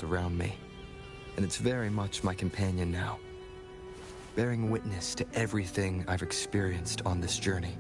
around me, and it's very much my companion now, bearing witness to everything I've experienced on this journey.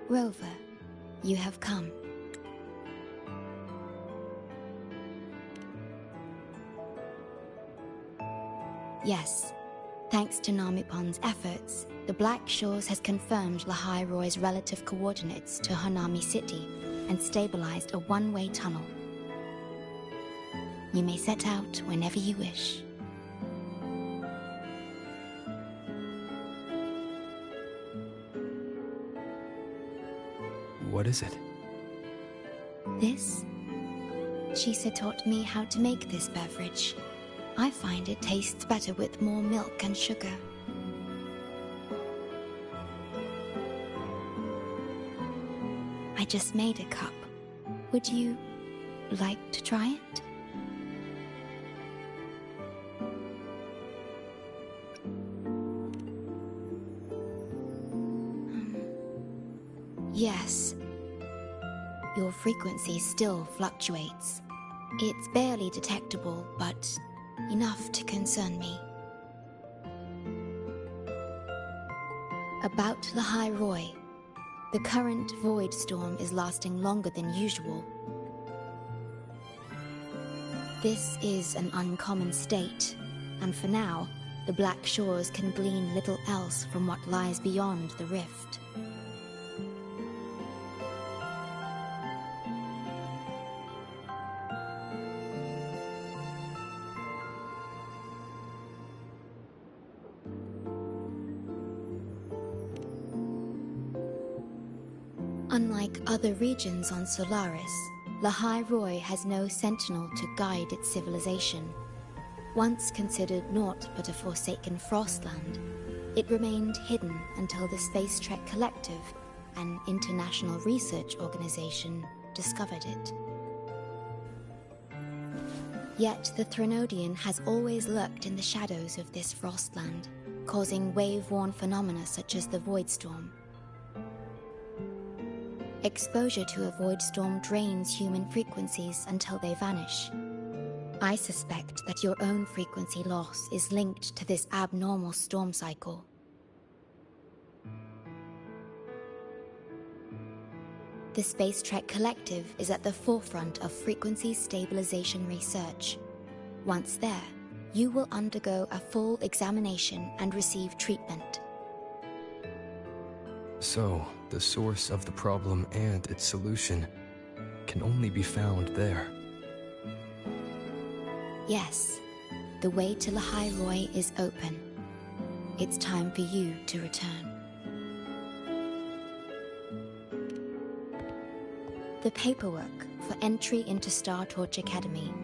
Rover, you have come. Yes, thanks to Namipon's efforts, the Black Shores has confirmed Lahai Roy's relative coordinates to Hanami City and stabilized a one-way tunnel. You may set out whenever you wish. What is it? This? Shisa taught me how to make this beverage. I find it tastes better with more milk and sugar. I just made a cup. Would you like to try it? Yes. Your frequency still fluctuates. It's barely detectable, but enough to concern me. About Lahai Roy, the current void storm is lasting longer than usual. This is an uncommon state, and for now, the Black Shores can glean little else from what lies beyond the rift. Unlike other regions on Solaris, Lahai Roy has no sentinel to guide its civilization. Once considered naught but a forsaken frostland, it remained hidden until the Space Trek Collective, an international research organization, discovered it. Yet the Threnodian has always lurked in the shadows of this frostland, causing wave-worn phenomena such as the Void Storm. Exposure to a void storm drains human frequencies until they vanish. I suspect that your own frequency loss is linked to this abnormal storm cycle. The Space Trek Collective is at the forefront of frequency stabilization research. Once there, you will undergo a full examination and receive treatment. So, the source of the problem and its solution can only be found there. Yes, the way to Lahai Roy is open. It's time for you to return. The paperwork for entry into Star Torch Academy.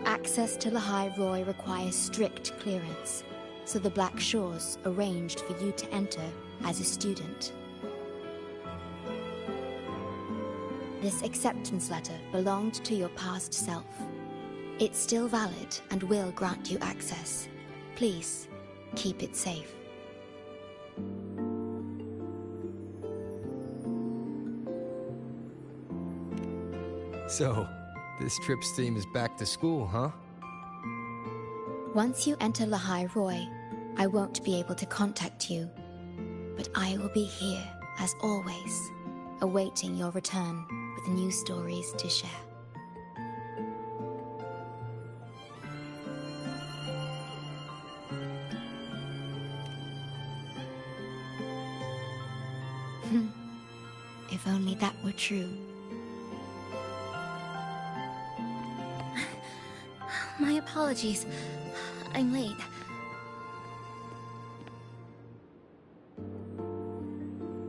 Access to Lahai Roy requires strict clearance, so the Black Shores arranged for you to enter as a student. This acceptance letter belonged to your past self. It's still valid and will grant you access. Please, keep it safe. So, this trip's theme is back to school, huh? Once you enter Lahai Roy, I won't be able to contact you, but I will be here, as always, awaiting your return with new stories to share. If only that were true. My apologies. I'm late.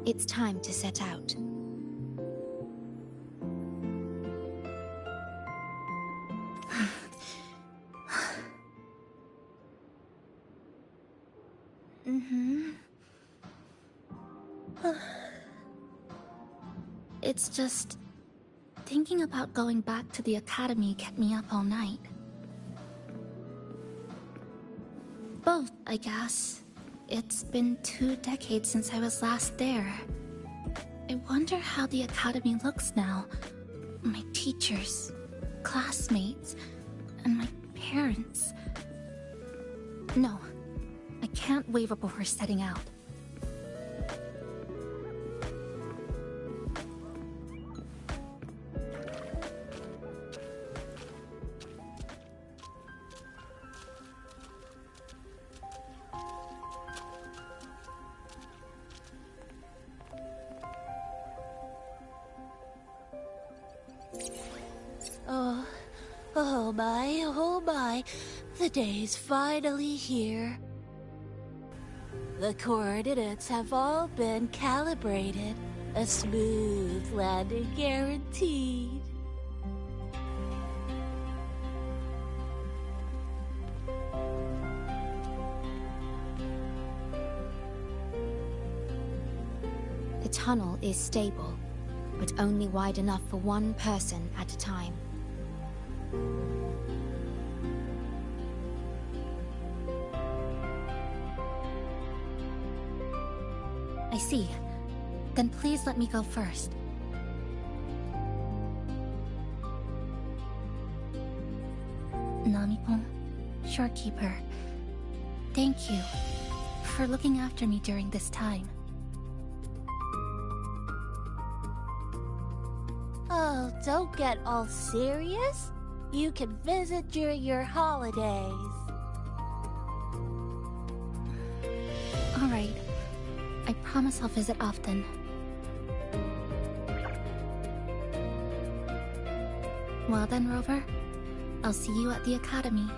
It's time to set out. It's just... thinking about going back to the academy kept me up all night. Both, I guess. It's been 2 decades since I was last there. I wonder how the academy looks now. My teachers, classmates, and my parents. No, I can't waver before setting out. Oh my, the day's finally here. The coordinates have all been calibrated. A smooth landing guaranteed. The tunnel is stable, but only wide enough for one person at a time. I see. Then please let me go first. Nanami-kun, shorekeeper. Thank you for looking after me during this time. Oh, don't get all serious. You can visit during your holidays. Alright. I promise I'll visit often. Well then, Rover. I'll see you at the academy.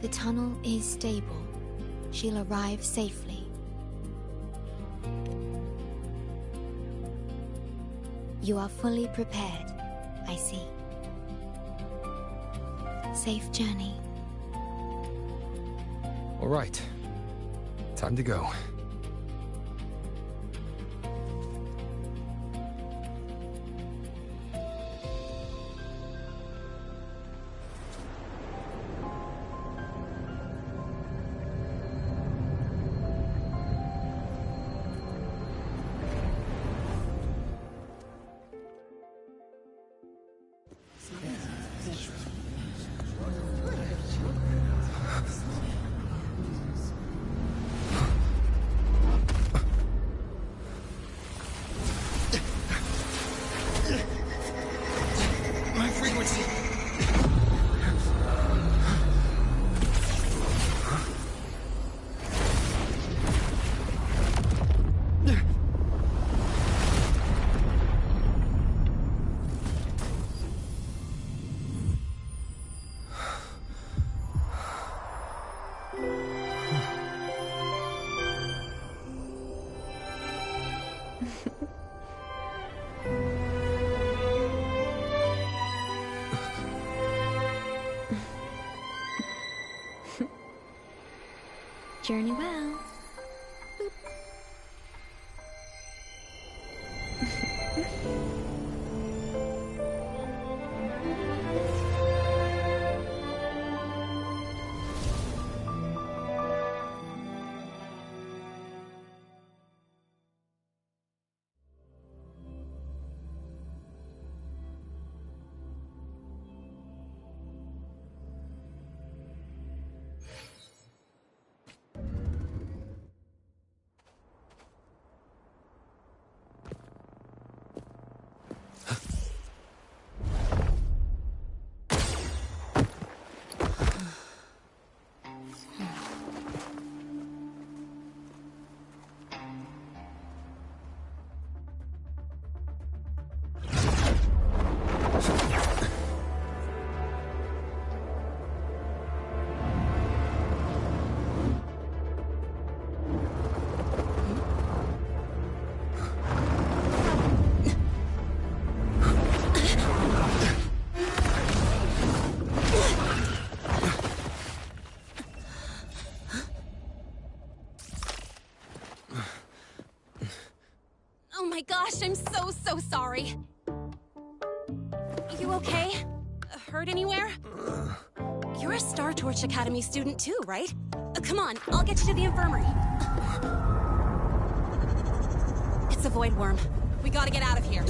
The tunnel is stable. She'll arrive safely. You are fully prepared, I see. Safe journey. All right. Time to go. My frequency! Journey well. Oh my gosh, I'm so sorry. You okay? Hurt anywhere? You're a Star Torch Academy student too, right? Come on, I'll get you to the infirmary. It's a void worm. We gotta get out of here.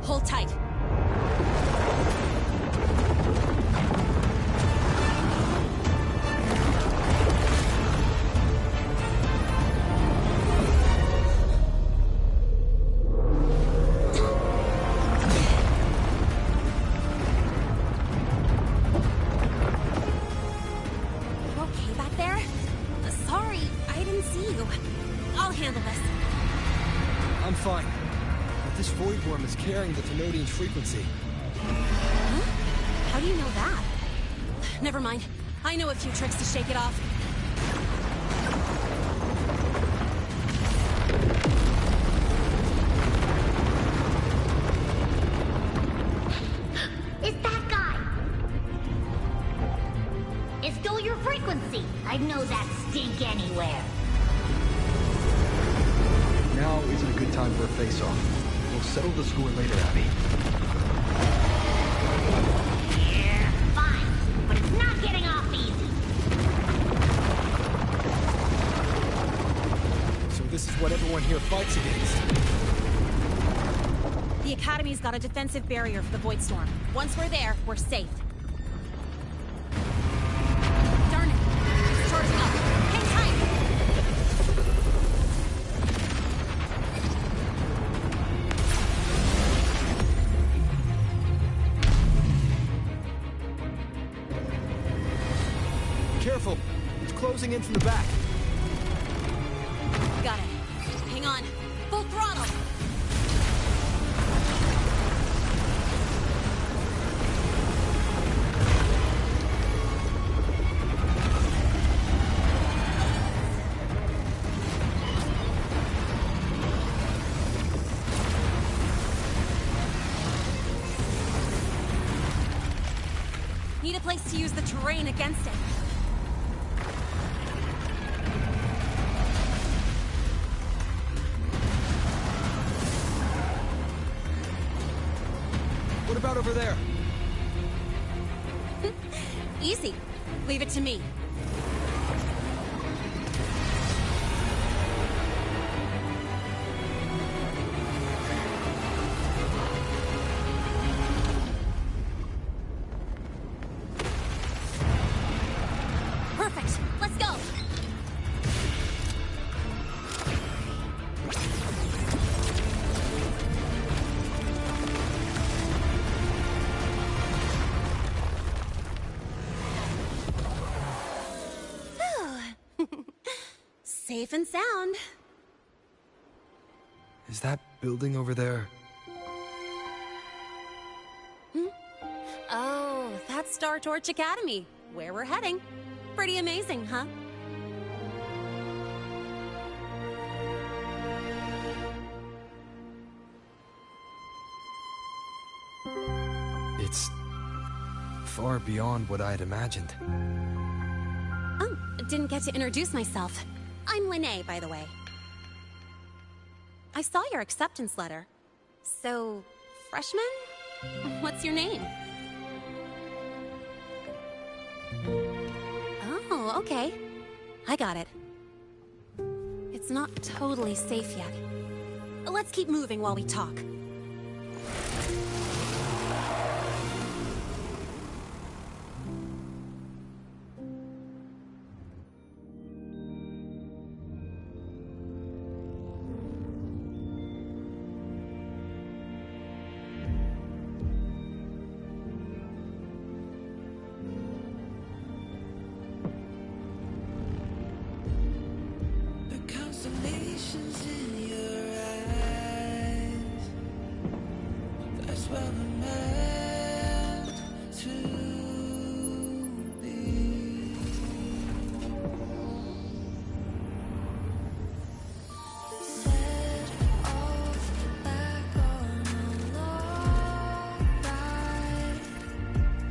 Hold tight. I'm fine. But this void worm is carrying the Tenodian frequency. Huh? How do you know that? Never mind. I know a few tricks to shake it off. Is that time for a face-off. We'll settle the score later, Abby. Yeah, fine. But it's not getting off easy. So this is what everyone here fights against. The Academy's got a defensive barrier for the Void Storm. Once we're there, we're safe. Darn it! It's charging up. Hang tight! Careful! It's closing in from the back. Got it. Hang on. Full throttle! Need a place to use the terrain against it. What about over there? Easy. Leave it to me. Perfect. Let's go. Safe and sound. Is that building over there? Oh, that's Star Torch Academy, where we're heading. Pretty amazing, huh? It's far beyond what I had imagined. Oh, didn't get to introduce myself. I'm Linnea, by the way. I saw your acceptance letter. So, freshman? What's your name? Oh, okay. I got it. It's not totally safe yet. Let's keep moving while we talk. Constellations in your eyes. That's where we're meant to be. Set off back on a long ride,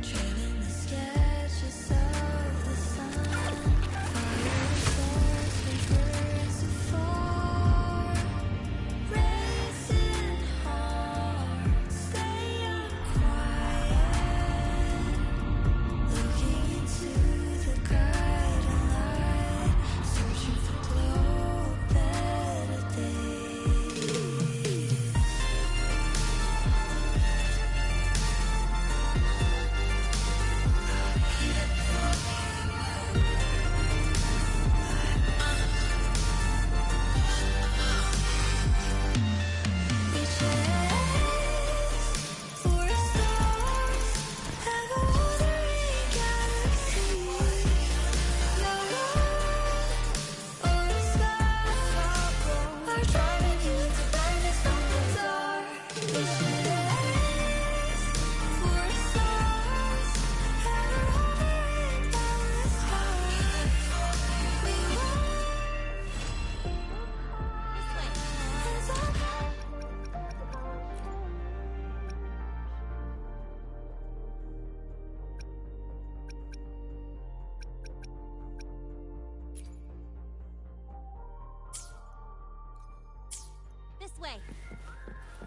trailing the sketches of the sun. Fire source we burn so far, racing hard, stay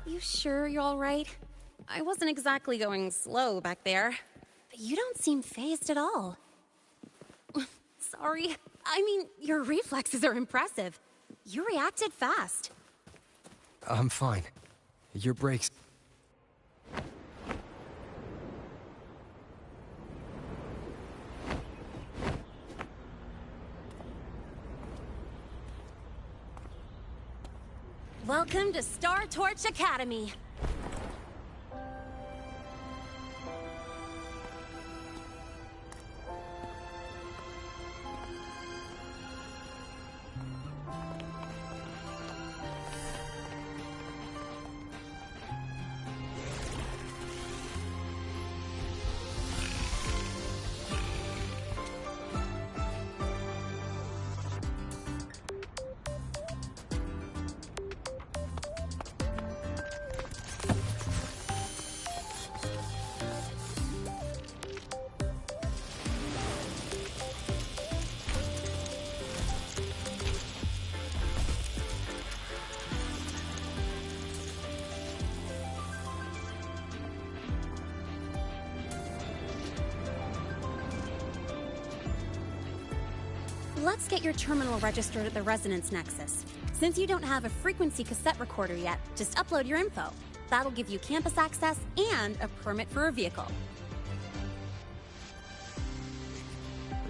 You sure you're all right? I wasn't exactly going slow back there. But you don't seem fazed at all. Sorry. I mean, your reflexes are impressive. You reacted fast. I'm fine. Your brakes... Welcome to Star Torch Academy. Let's get your terminal registered at the Resonance Nexus. Since you don't have a frequency cassette recorder yet, just upload your info. That'll give you campus access and a permit for a vehicle.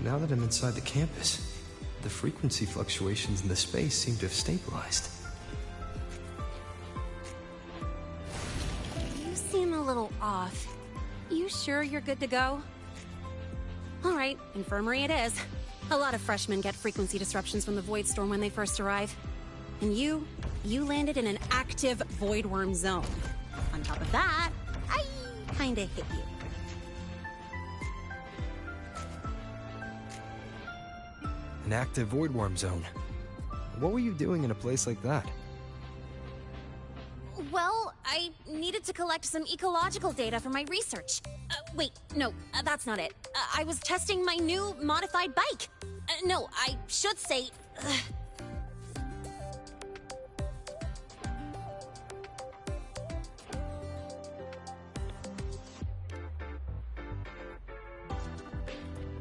Now that I'm inside the campus, the frequency fluctuations in the space seem to have stabilized. You seem a little off. You sure you're good to go? All right, infirmary it is. A lot of freshmen get frequency disruptions from the Void Storm when they first arrive. And you landed in an active Void Worm zone. On top of that, I kinda hit you. An active Void Worm zone. What were you doing in a place like that? Well, I needed to collect some ecological data for my research. Wait, no, that's not it. I was testing my new modified bike. No, I should say...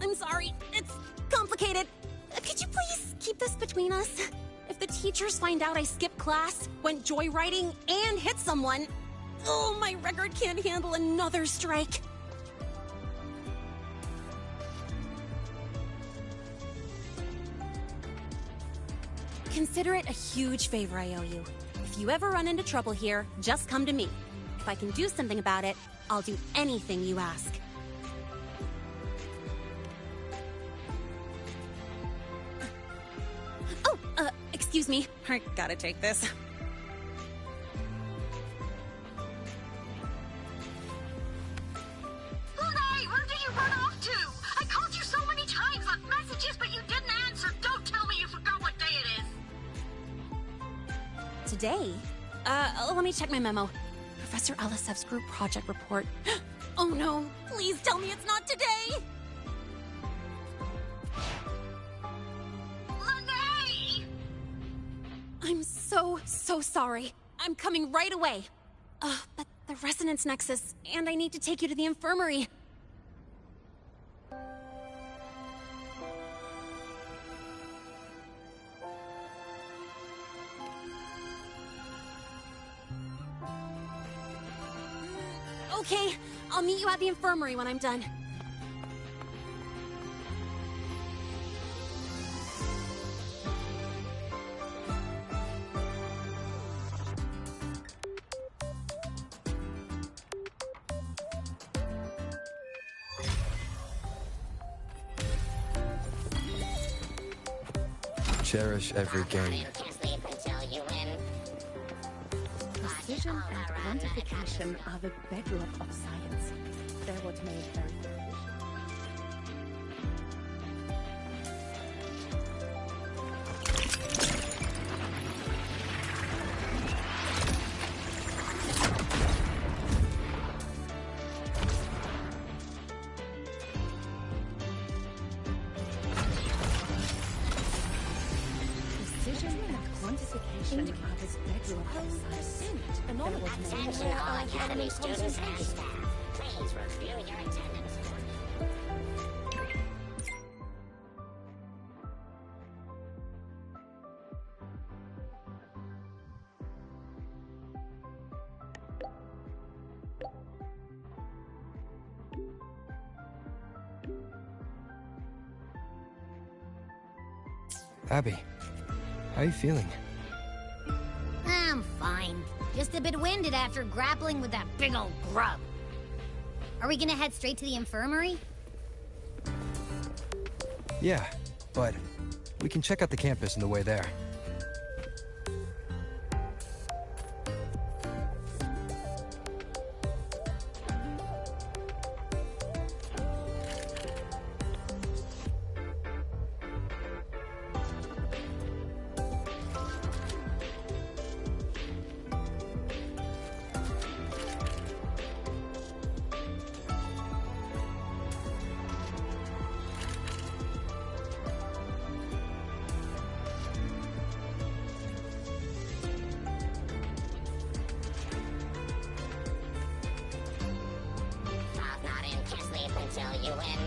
I'm sorry, it's complicated. Could you please keep this between us? If the teachers find out I skipped class, went joyriding, and hit someone, oh, my record can't handle another strike. Consider it a huge favor I owe you. If you ever run into trouble here, just come to me. If I can do something about it, I'll do anything you ask. Oh, excuse me. I gotta take this. Hey, where did you run off to? I called you so many times, left messages, but you didn't answer. Don't tell me you forgot what day it is. Today? Let me check my memo. Professor Alasev's group project report. Oh no, please tell me it's not today! Lene! I'm so sorry. I'm coming right away. But the Resonance Nexus, and I need to take you to the infirmary. Okay, I'll meet you at the infirmary when I'm done. Cherish every gain. Precision and quantification are the bedrock of science. They're what made very Precision and quantification are the bedrock of science. anomaly. Attention all Academy students and staff. Please review your attendance. Abby, how are you feeling? I'm fine. Just a bit winded after grappling with that big old grub. Are we gonna head straight to the infirmary? Yeah, but we can check out the campus on the way there. Not in to sleep until you win.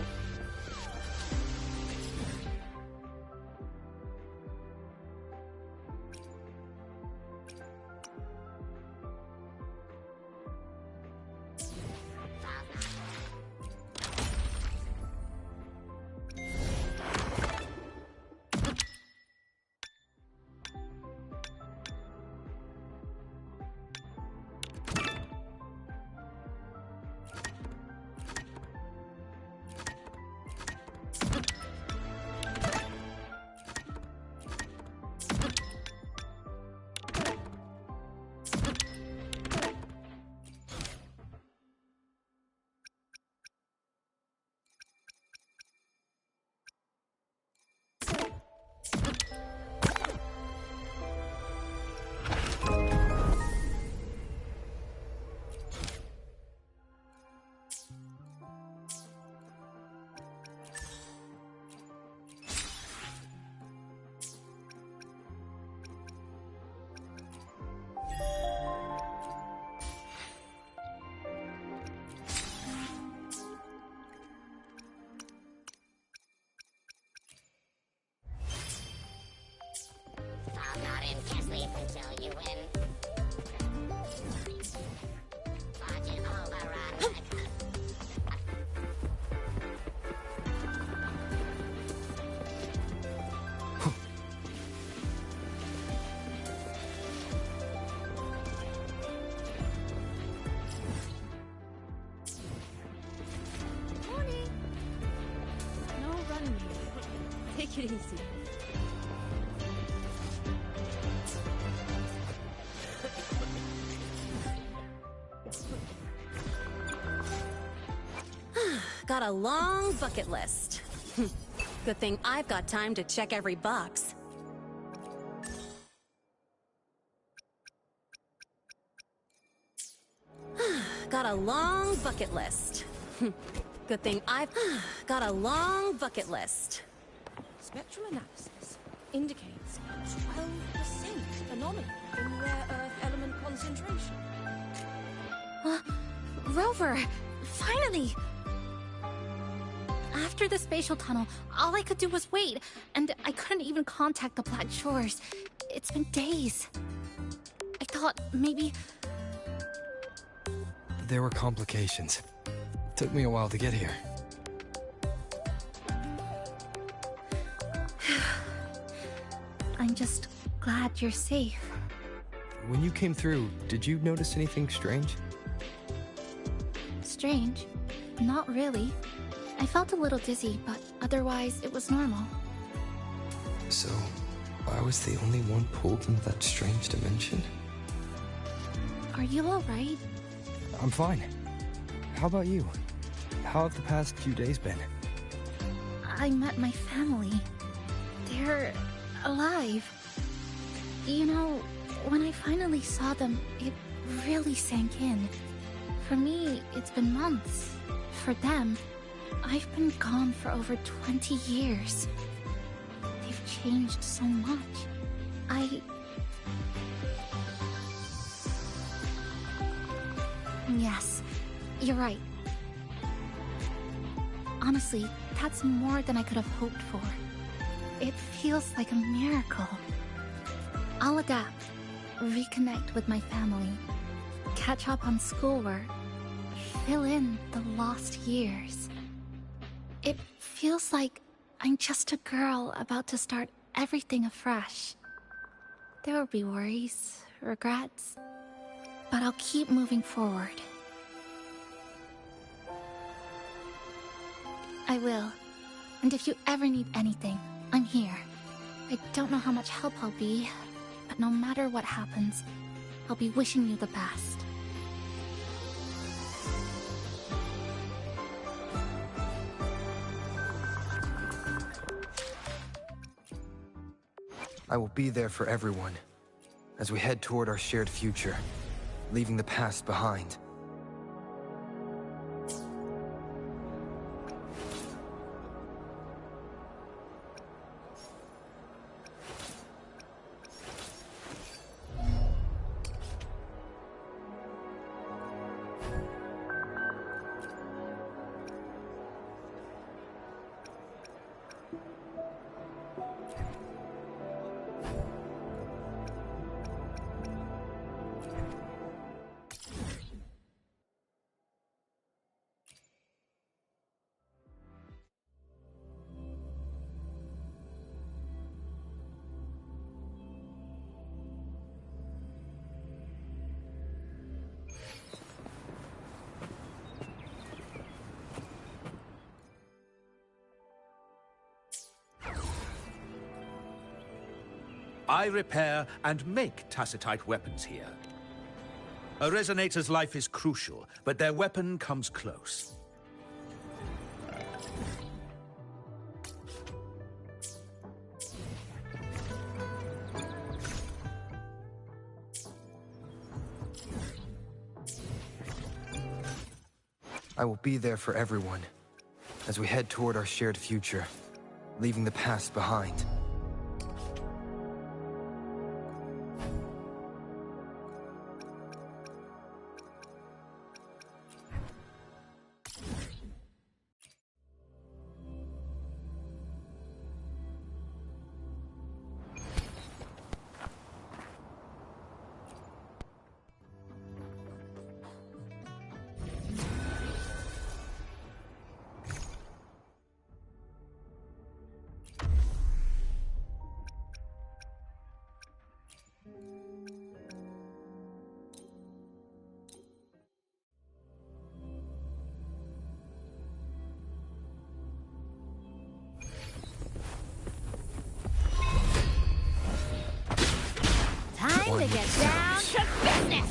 Not in to sleep until you win. Budget overrun. Morning. No running here. Take it easy. Got a long bucket list. Good thing I've got time to check every box. Got a long bucket list. Good thing I've got a long bucket list. Spectral analysis indicates a 12% anomaly in rare earth element concentration. Rover! Finally! After the spatial tunnel, all I could do was wait, and I couldn't even contact the Black Shores. It's been days. I thought maybe... There were complications. Took me a while to get here. I'm just glad you're safe. When you came through, did you notice anything strange? Strange? Not really. I felt a little dizzy, but otherwise it was normal. So, I was the only one pulled into that strange dimension? Are you alright? I'm fine. How about you? How have the past few days been? I met my family. They're alive. You know, when I finally saw them, it really sank in. For me, it's been months. For them, I've been gone for over 20 years. They've changed so much. Yes, you're right. Honestly, that's more than I could have hoped for. It feels like a miracle. I'll adapt, reconnect with my family, catch up on schoolwork, fill in the lost years. It feels like I'm just a girl about to start everything afresh. There will be worries, regrets, but I'll keep moving forward. I will. And if you ever need anything, I'm here. I don't know how much help I'll be, but no matter what happens, I'll be wishing you the best. I will be there for everyone as we head toward our shared future, leaving the past behind. I repair and make tacitite weapons here. A resonator's life is crucial, but their weapon comes close. I will be there for everyone as we head toward our shared future, leaving the past behind. Time to get down to business!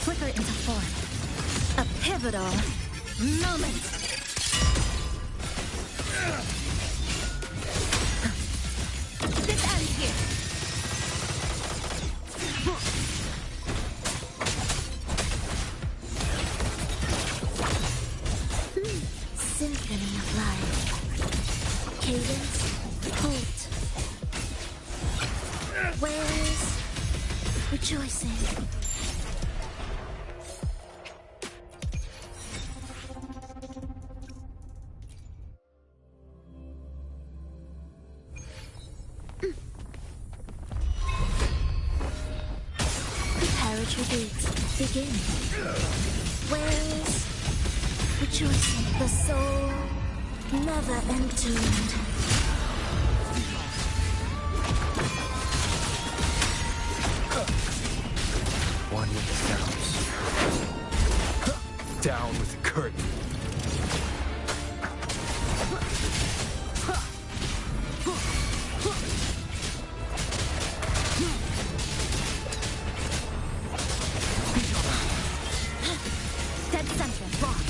Flicker into form. A pivotal moment. This ends here! Symphony of life. Cadence, holt. Where's rejoicing? Preparatory beats begin. Where's rejoicing? The soul never entombed. One with the sounds. Down with the curtain. Dead center, lock.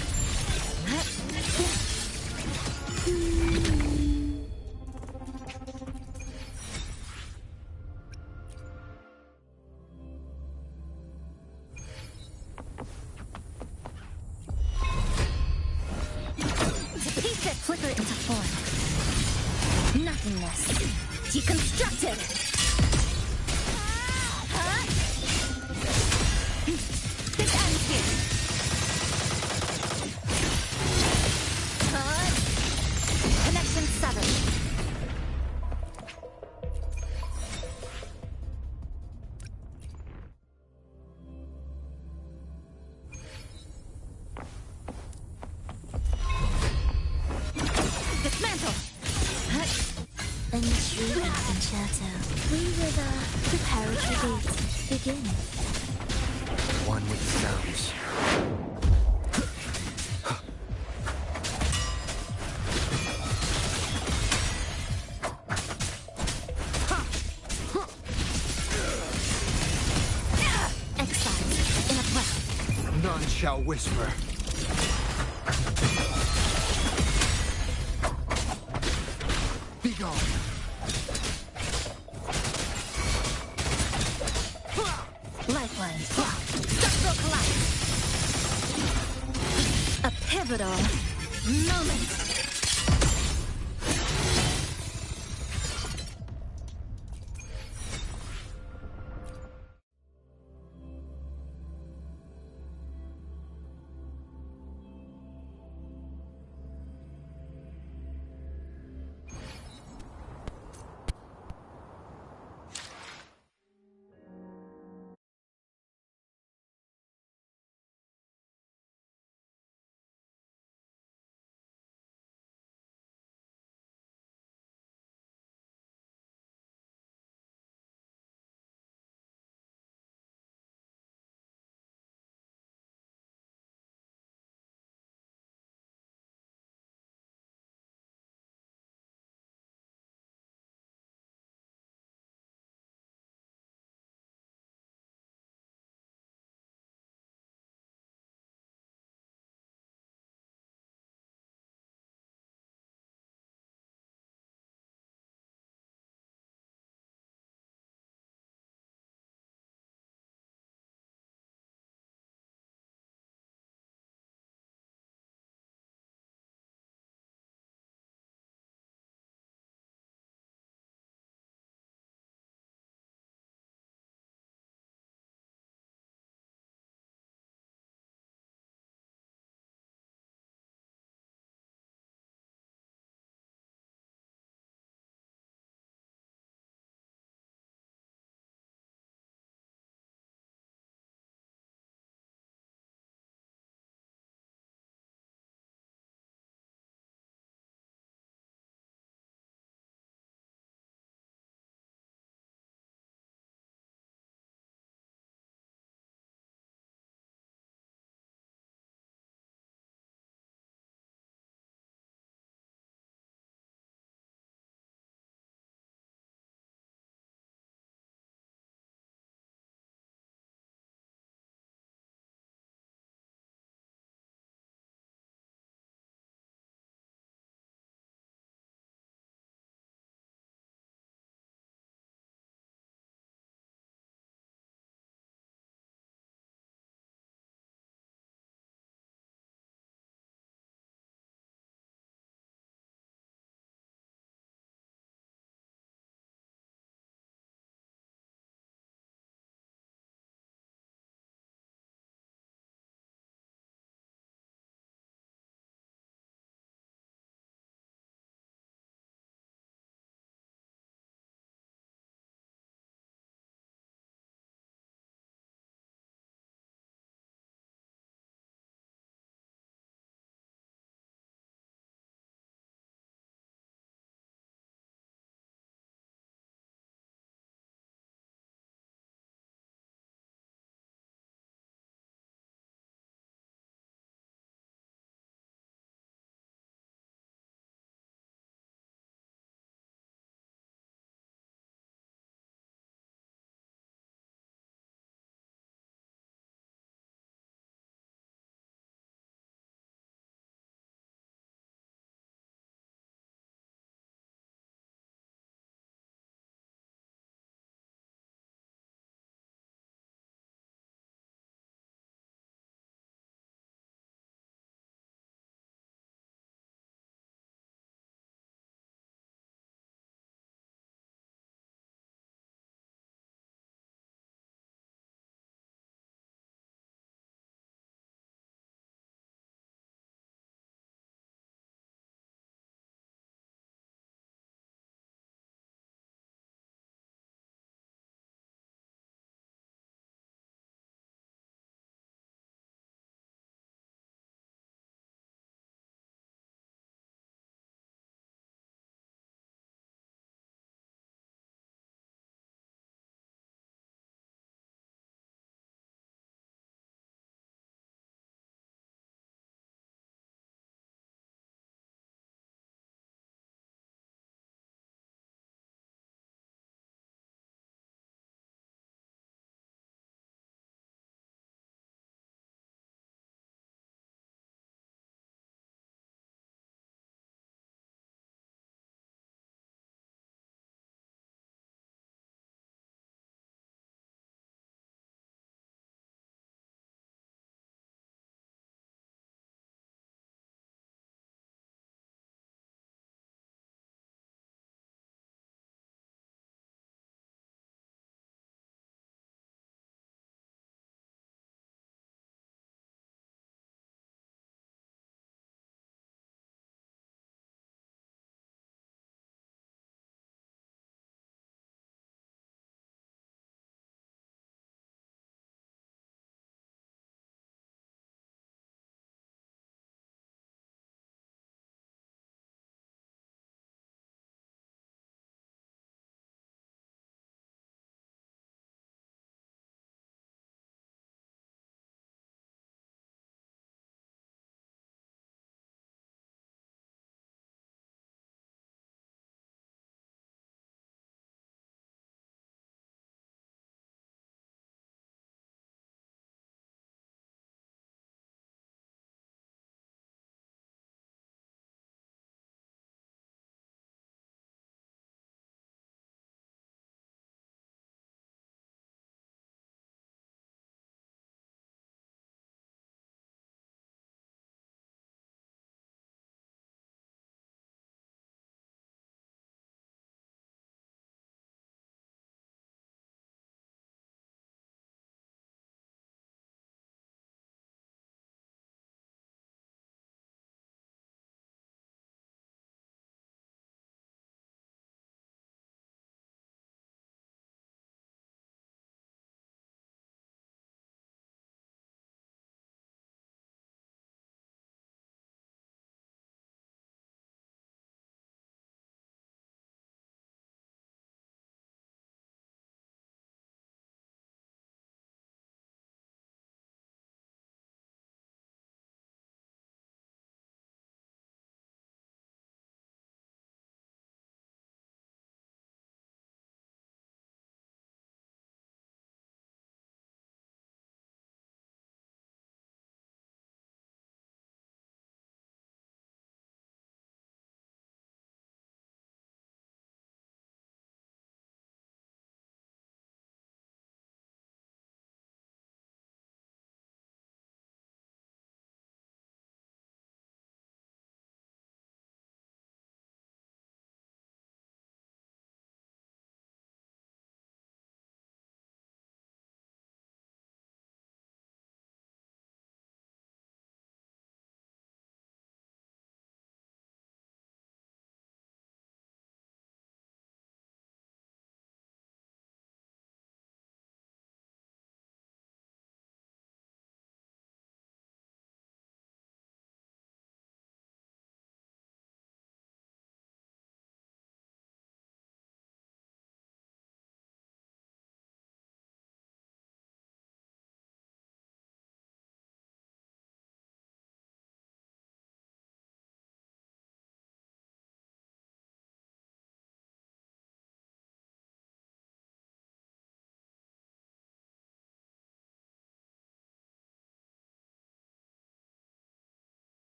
Flicker into form. Nothingness. Deconstructed. Shadow, we will, prepare to wait. Begin. One with the sounds. Exile, in a breath. None shall whisper. Be gone. Lifeline. Structural collapse. A pivotal moment.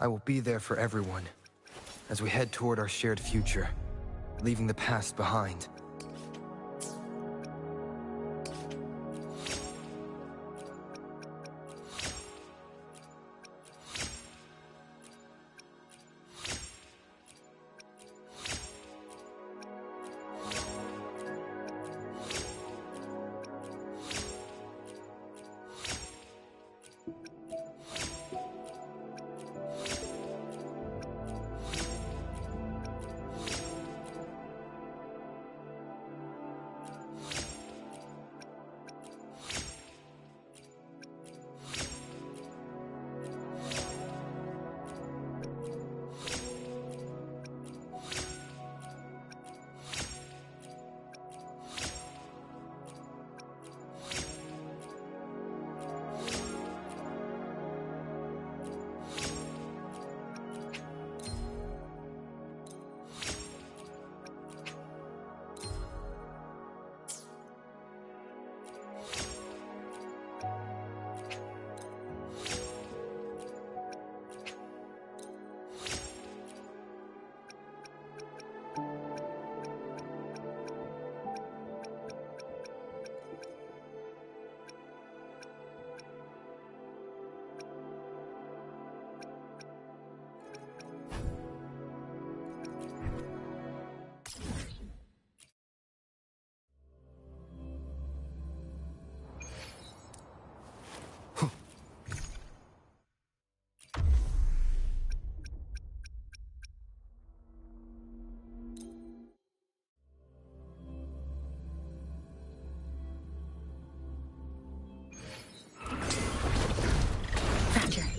I will be there for everyone as we head toward our shared future, leaving the past behind.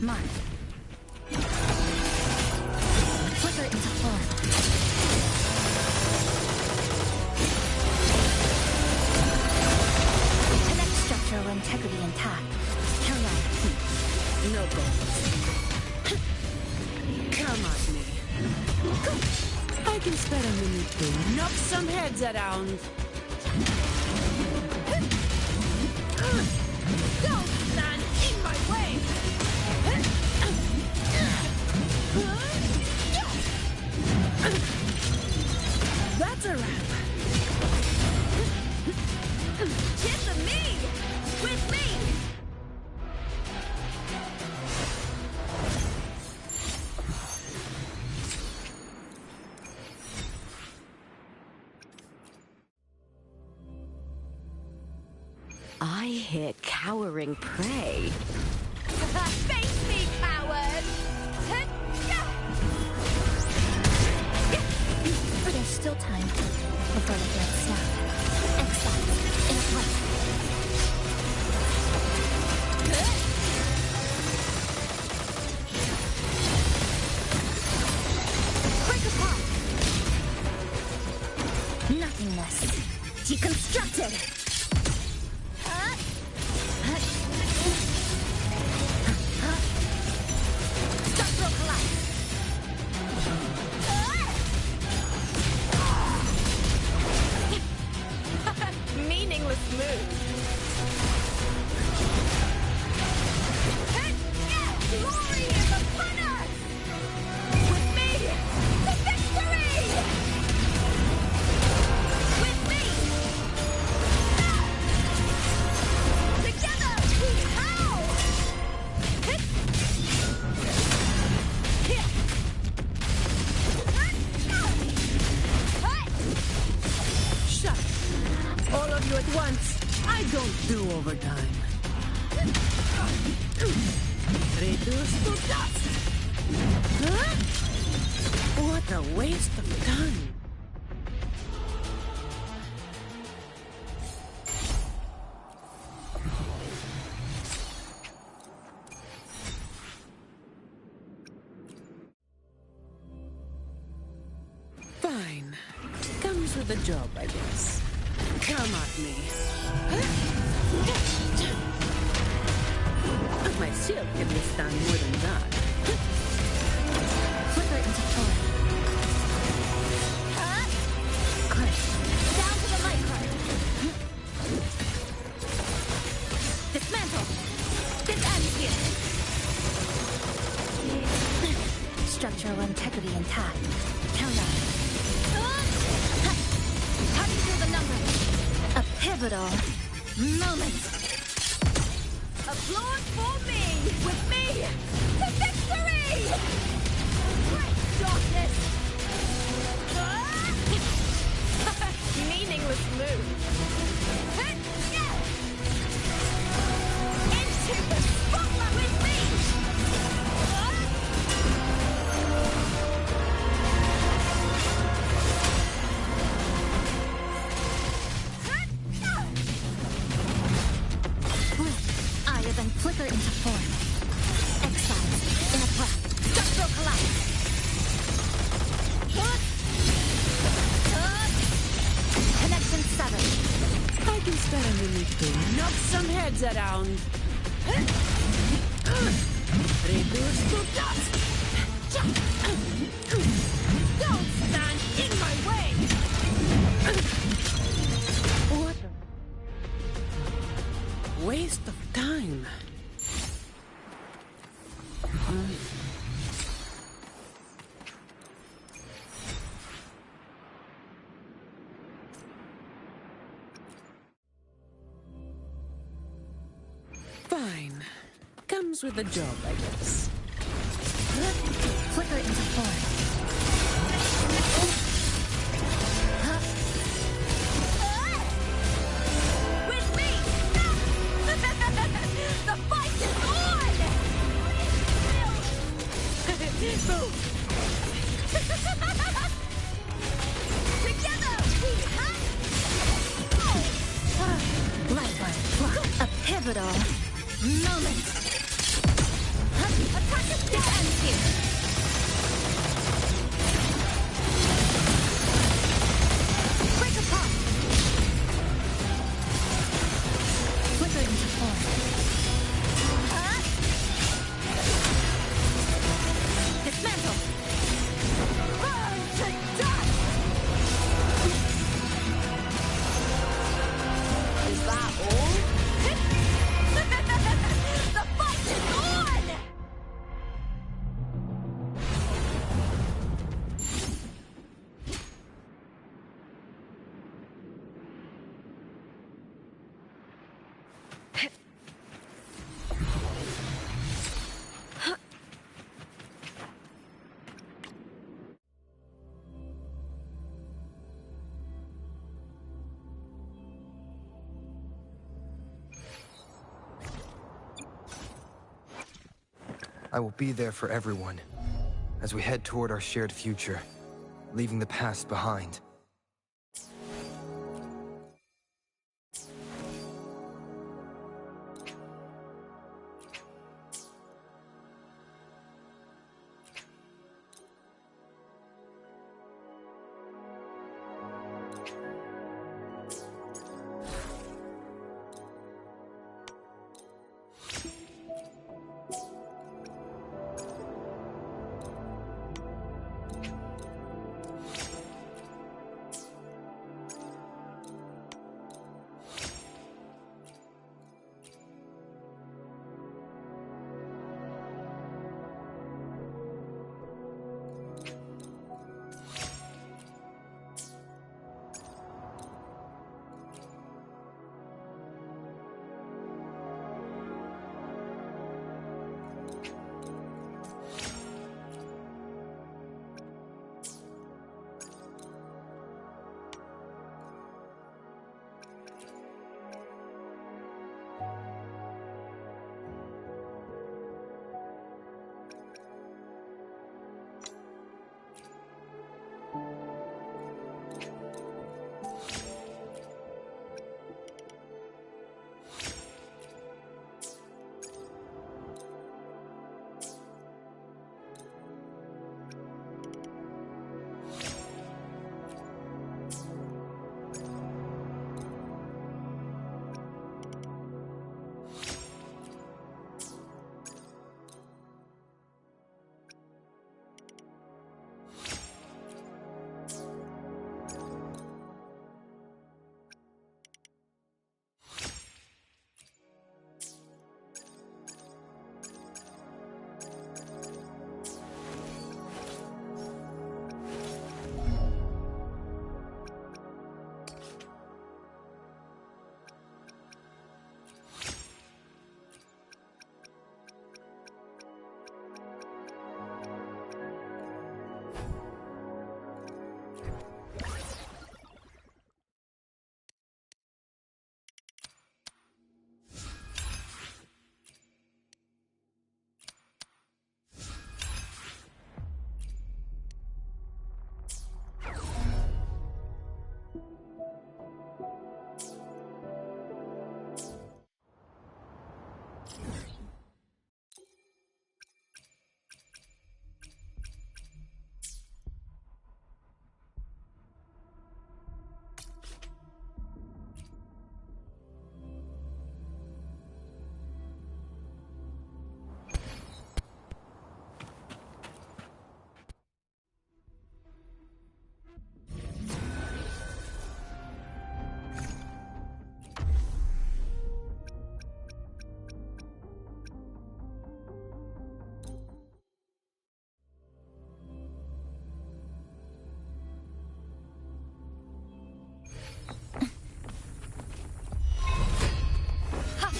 Mark. Flicker into form. Connect structural integrity intact. Carry on. No goals. Come at me. I can spare a minute to knock some heads around. Don't stand in my way! That's a wrap. Kiss me! With me! I hear cowering prey. Face me, coward! There's still time before the threat snap. Exile in a flash. Break apart. Nothingness. Deconstructed. Structural collapse. Meaningless move. Glory is upon us! With me, the victory! With me! Together, we howl! Shut up. All of you at once. I don't do overtime. Reduced to dust. Huh? What a waste of time. Fine. Comes with the job, I guess. Come at me. My shield can withstand more than that. Flicker into form. Click. Down to the light card. Dismantle. Disengage. Structural integrity intact. Count on. Cutting through the numbers. A pivotal moment. Applause for me! With me! To victory! Great darkness! Meaningless move. Into the spotlight with me! Then flicker into form. Exile. In a breath. Structural collapse. Connection 7. I can spare a minute to knock some heads around. Reduce to dust. Don't stand in my way. What a waste of time. Fine. Comes with the job, I guess. Flicker into form. With me! The fight is on! Together we have... Lifeline. A pivotal moment. Attack us this ends here. Break apart. Flicker into form. Dismantle. Burn to dust. Is that all? The fight is on! I will be there for everyone as we head toward our shared future, leaving the past behind.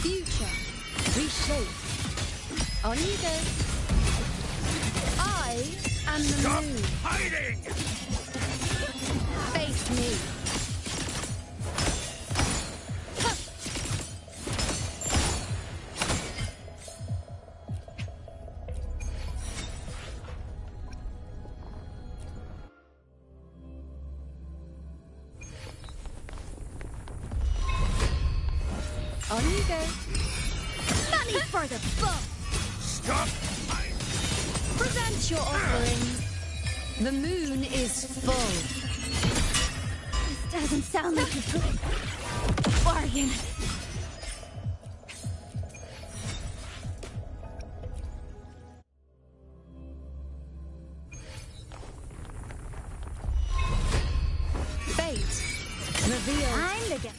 Future. Reshape. On you go. I am the Stop moon. hiding! Face me. On you go. Money for the buck. Stop! Present your offerings. The moon is full. This doesn't sound like a good bargain. Fate. Reveal. I'm the guy.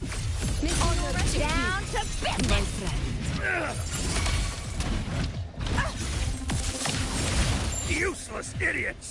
Honor down to business, my friend. Useless idiots!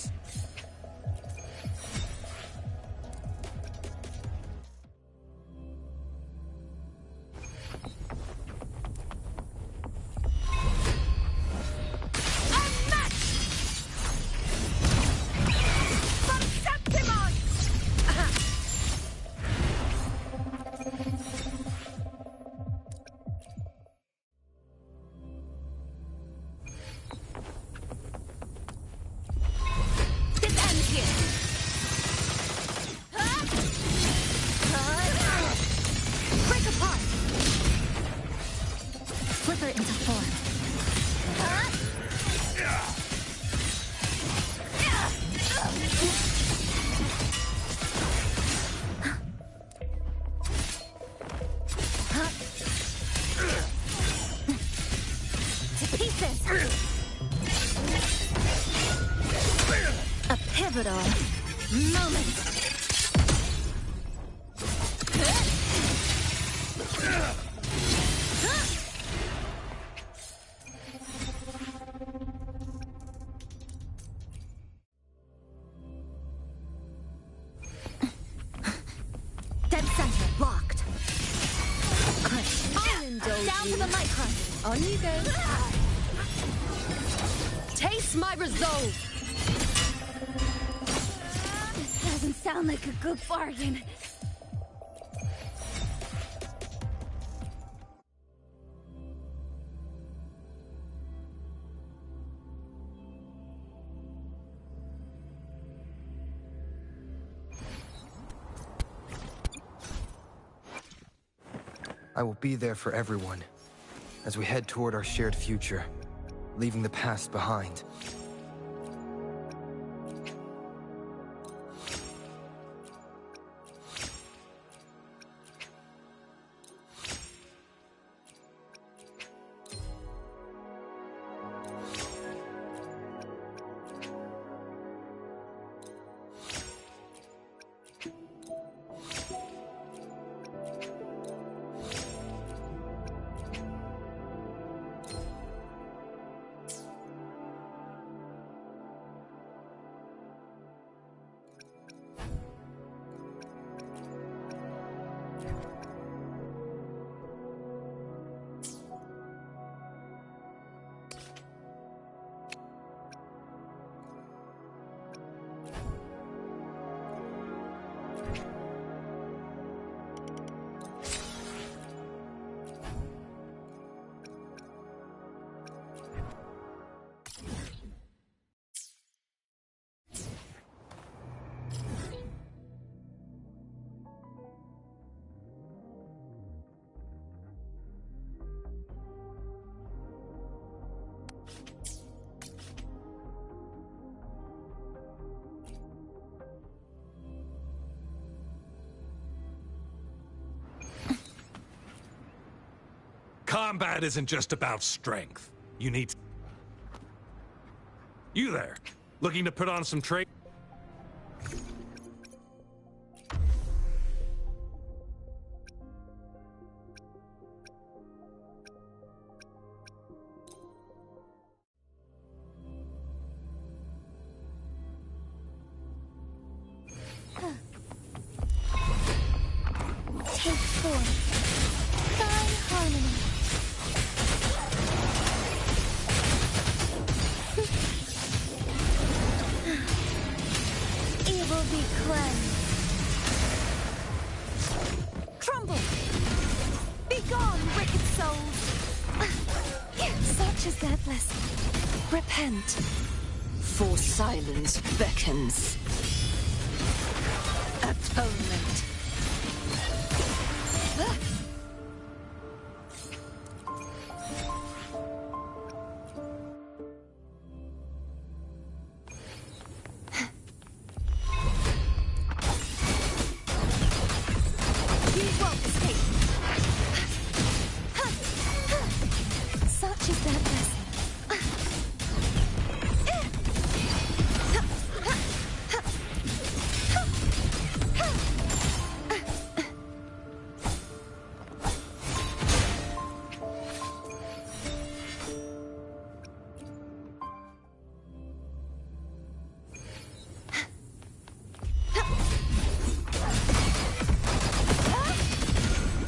A pivotal moment. Dead center locked. I'll indulge down to the micron. On you go. Taste my resolve. This doesn't sound like a good bargain. I will be there for everyone as we head toward our shared future, leaving the past behind. Combat isn't just about strength. You need... You there, looking to put on some trade? Take 4. Fine harmony. Evil be cleansed. Crumble! Begone, wicked souls! Such is their blessing. Repent. For silence beckons. Atonement. You won't escape. Such is their blessing.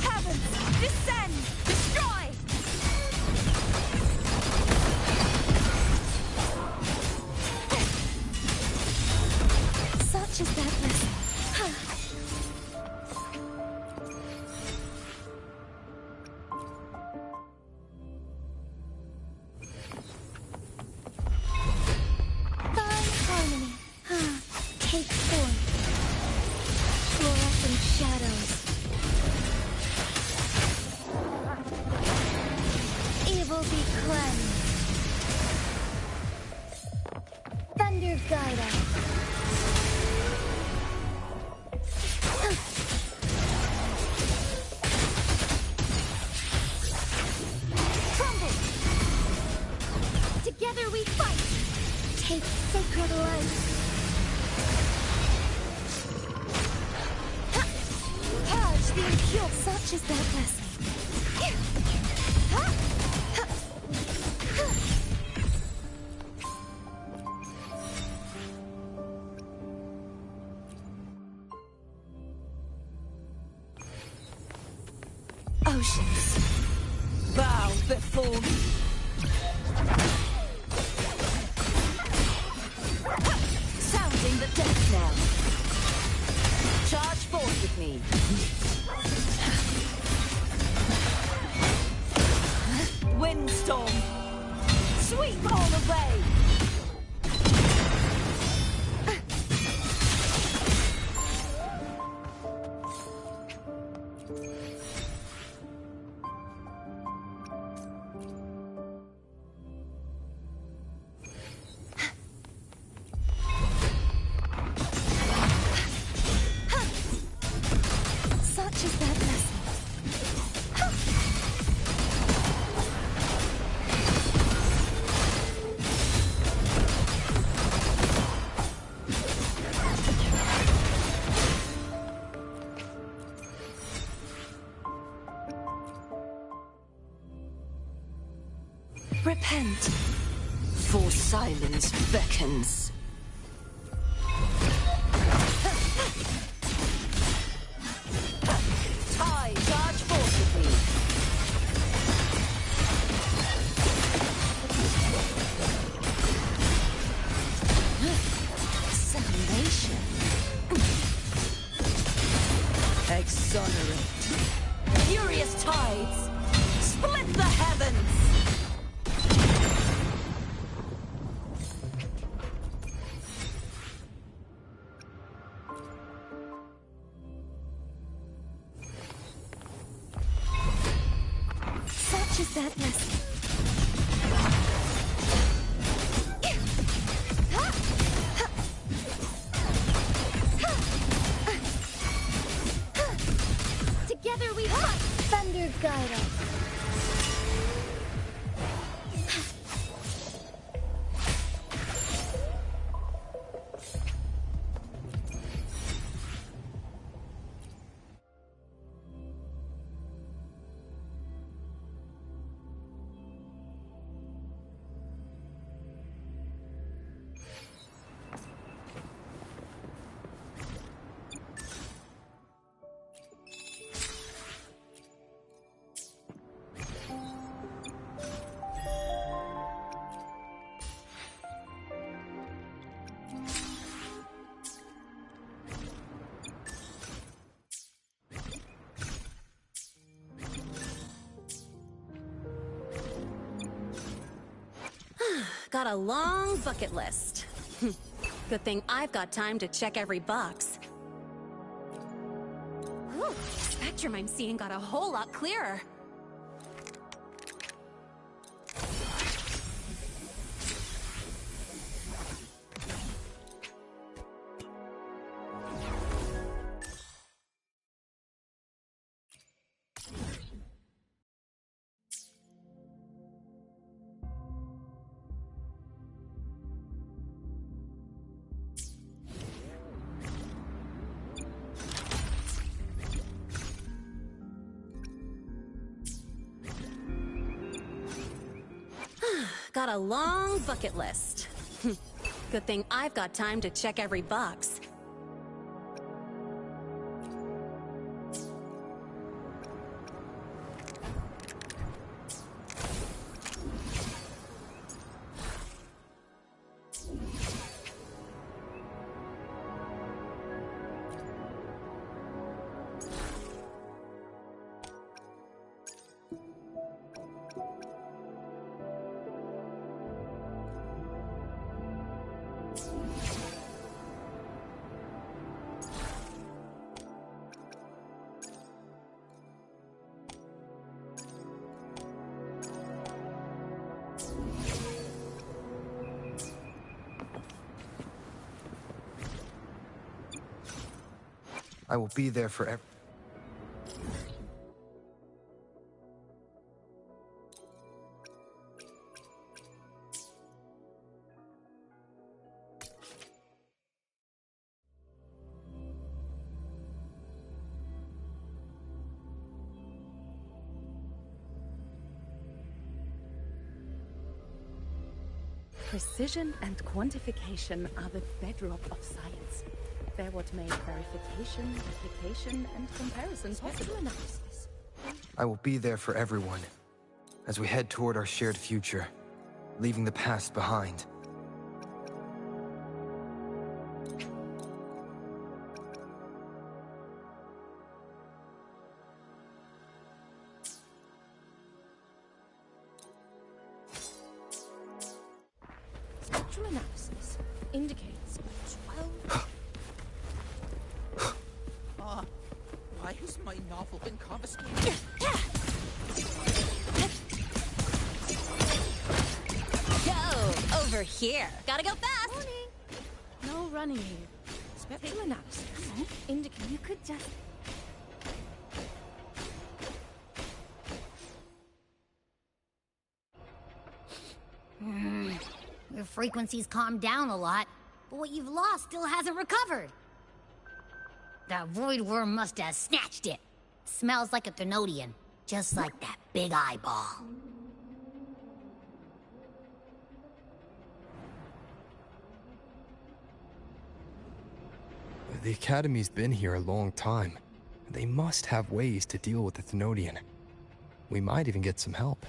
Heavens, descend! Destroy! Such is their blessing. Fine harmony. Take 4. Fluorescent shadows. Evil be cleansed. Thunder guide us. Crumble! Together we fight! Take sacred light. Purge the impure. Such is their blessing. Oceans, bow before me. Sounding the death knell. Charge forth with me. Windstorm, sweep all away. Such is their blessing. Repent, for silence beckons. Tie, charge forth with me. Salvation. Exonerate. Furious tides, split the heavens. Such is their blessing. Together we fight! Thunder guide us. got a long bucket list. Good thing I've got time to check every box. Ooh, the spectrum I'm seeing got a whole lot clearer. Got a long bucket list. Good thing I've got time to check every box. I will be there forever. Precision and quantification are the bedrock of science. They're what make verification, replication, and comparison possible. Analysis. I will be there for everyone as we head toward our shared future, leaving the past behind. Spectral analysis indicates 12. Why has my novel been confiscated? Go! Over here! Gotta go fast! Morning! No running here. Spectral analysis indicates you could just... Your frequency's calmed down a lot, but what you've lost still hasn't recovered. That void worm must have snatched it. Smells like a Thenodian, just like that big eyeball. The Academy's been here a long time. They must have ways to deal with the Thenodian. We might even get some help.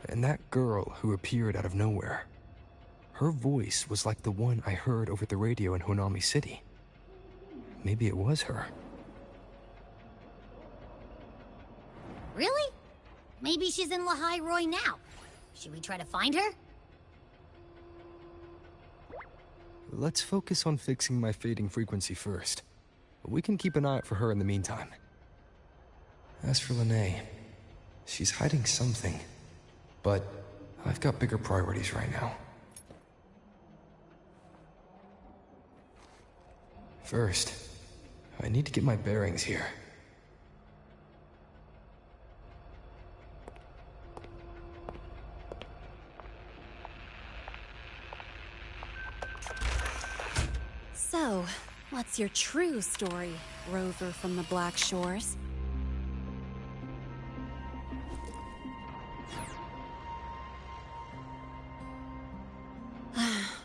And that girl who appeared out of nowhere, her voice was like the one I heard over the radio in Honami City. Maybe it was her. Really? Maybe she's in Lahai Roy now. Should we try to find her? Let's focus on fixing my fading frequency first. We can keep an eye out for her in the meantime. As for Lene, she's hiding something. But I've got bigger priorities right now. First, I need to get my bearings here. So, what's your true story, rover from the Black Shores?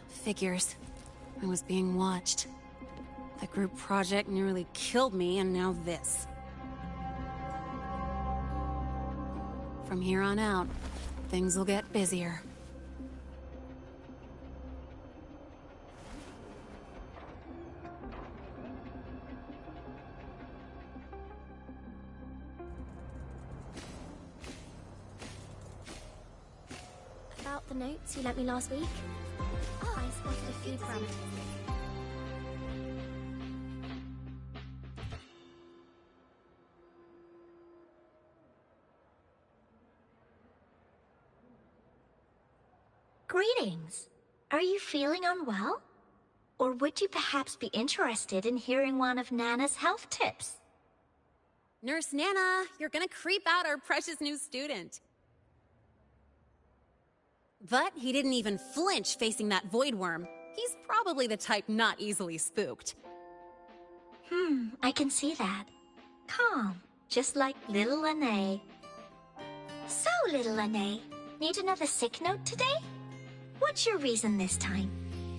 Figures. I was being watched. The group project nearly killed me, and now this. From here on out, things will get busier. the notes you lent me last week? Oh, I spotted a few parameters. Greetings. Are you feeling unwell? Or would you perhaps be interested in hearing one of Nana's health tips? Nurse Nana, you're gonna creep out our precious new student. But he didn't even flinch facing that void worm. He's probably the type not easily spooked. I can see that. Calm, just like little Lene. So, little Lene, need another sick note today? What's your reason this time?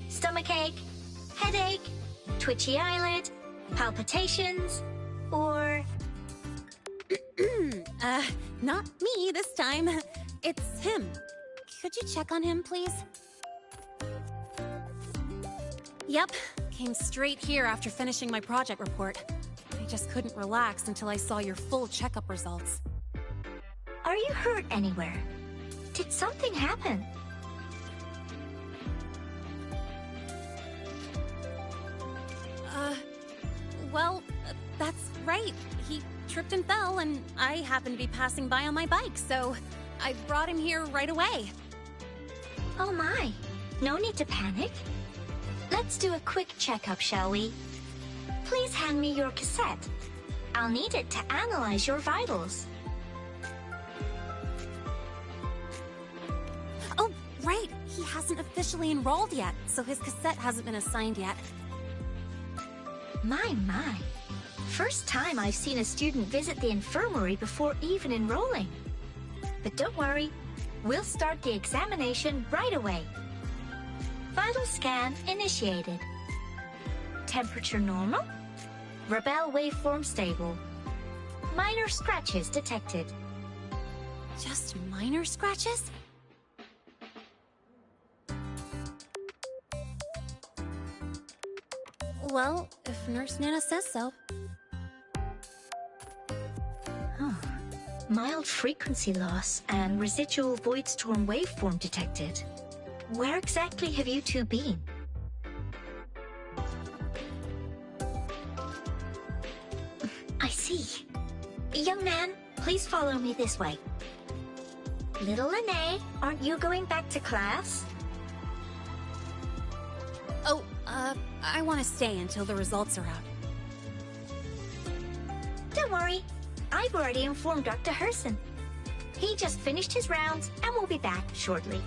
Stomachache? Headache? Twitchy eyelid? Palpitations? Or... Not me this time. It's him. Could you check on him, please? Yep, came straight here after finishing my project report. I just couldn't relax until I saw your full checkup results. Are you hurt anywhere? Did something happen? Well, that's right. He tripped and fell, and I happened to be passing by on my bike, so I brought him here right away. Oh my, no need to panic. Let's do a quick checkup, shall we? Please hand me your cassette. I'll need it to analyze your vitals. Oh, right. He hasn't officially enrolled yet, so his cassette hasn't been assigned yet. My. First time I've seen a student visit the infirmary before even enrolling. But don't worry, we'll start the examination right away. Vital scan initiated. Temperature normal. Rebel waveform stable. Minor scratches detected. Just minor scratches? Well, if Nurse Nana says so. Mild frequency loss and residual void storm waveform detected. Where exactly have you two been? I see. Young man, please follow me this way. Little Lene, aren't you going back to class? Oh, I want to stay until the results are out. Don't worry. I've already informed Dr. Herson. He just finished his rounds and will be back shortly.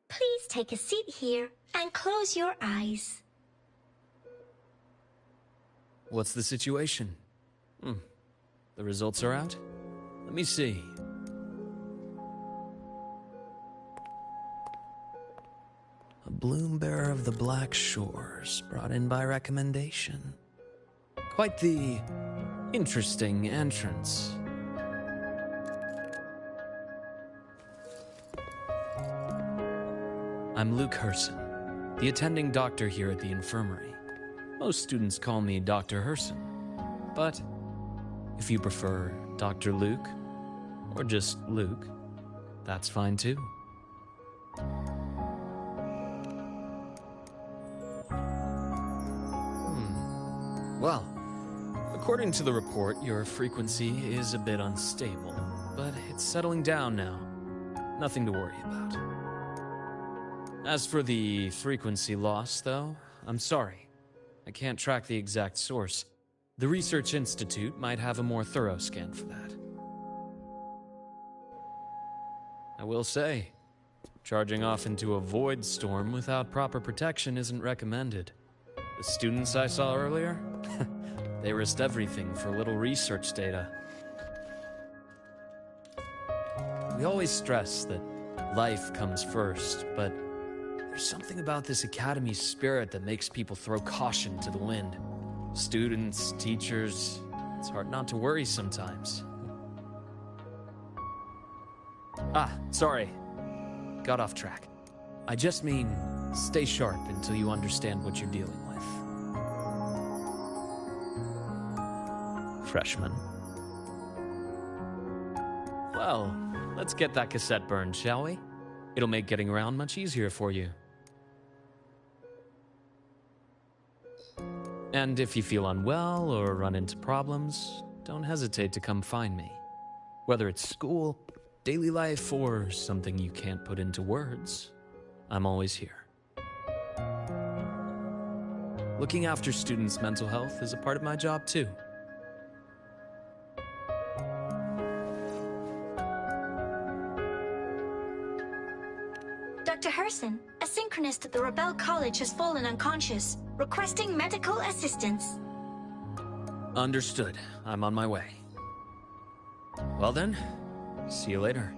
Please take a seat here and close your eyes. What's the situation? The results are out? Let me see. A bloom bearer of the Black Shores, brought in by recommendation. Quite the interesting entrance. I'm Luke Herson, the attending doctor here at the infirmary. Most students call me Dr. Herson, but if you prefer Dr. Luke, or just Luke, that's fine too. Well, according to the report, your frequency is a bit unstable, but it's settling down now. Nothing to worry about. As for the frequency loss, though, I'm sorry. I can't track the exact source. The Research Institute might have a more thorough scan for that. I will say, charging off into a void storm without proper protection isn't recommended. The students I saw earlier, they risked everything for a little research data. We always stress that life comes first, but there's something about this Academy's spirit that makes people throw caution to the wind. Students, teachers, it's hard not to worry sometimes. Sorry. Got off track. I just mean, stay sharp until you understand what you're dealing with. Freshman. Well, let's get that cassette burned, shall we? It'll make getting around much easier for you. And if you feel unwell or run into problems, don't hesitate to come find me. Whether it's school, daily life, or something you can't put into words, I'm always here. Looking after students' mental health is a part of my job too. Dr. Herson, a synchronist at the Rebel College has fallen unconscious, requesting medical assistance. Understood. I'm on my way. Well then, see you later.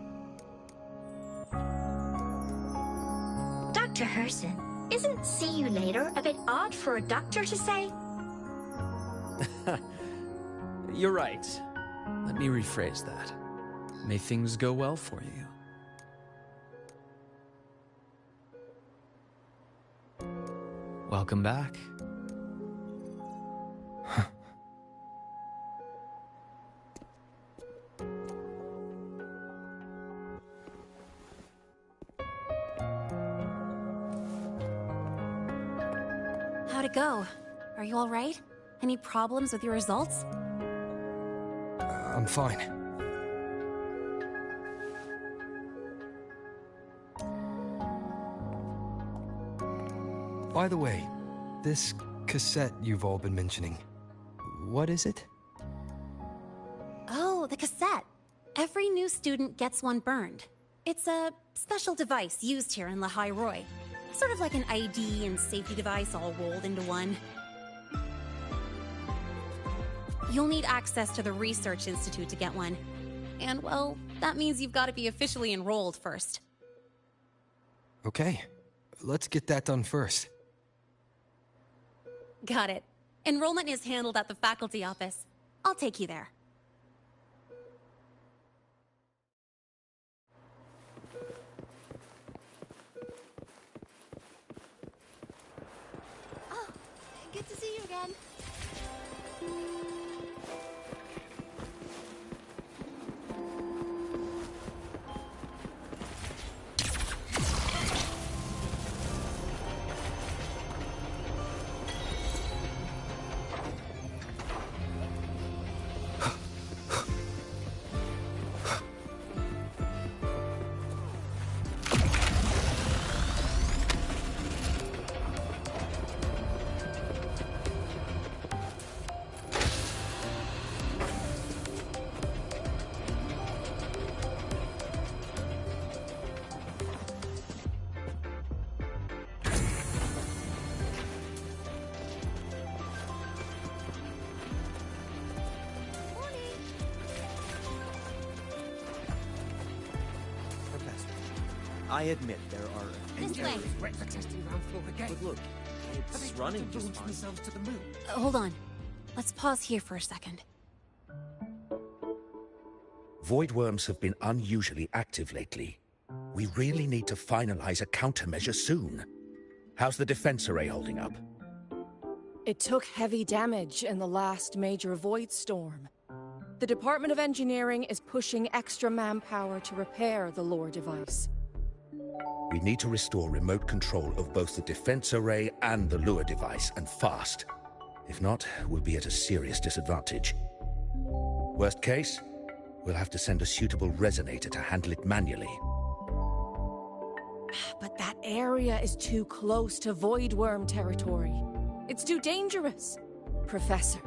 Dr. Herson, isn't see you later a bit odd for a doctor to say? You're right. Let me rephrase that. May things go well for you. Welcome back. How'd it go? Are you all right? Any problems with your results? I'm fine. By the way, this cassette you've all been mentioning, what is it? Oh, the cassette. Every new student gets one burned. It's a special device used here in Lehigh Roy. Sort of like an ID and safety device all rolled into one. You'll need access to the Research Institute to get one. And, well, that means you've got to be officially enrolled first. Okay, let's get that done first. Got it. Enrollment is handled at the faculty office. I'll take you there. Oh, good to see you again. I admit there are This way. The testing ground floor again. But look, it's running just fine. Themselves to the moon. Hold on. Let's pause here for a second. Void worms have been unusually active lately. We really need to finalize a countermeasure soon. How's the defense array holding up? It took heavy damage in the last major void storm. The Department of Engineering is pushing extra manpower to repair the lore device. We need to restore remote control of both the defense array and the lure device, and fast. If not, we'll be at a serious disadvantage. Worst case, we'll have to send a suitable resonator to handle it manually. But that area is too close to void worm territory. It's too dangerous. Professor,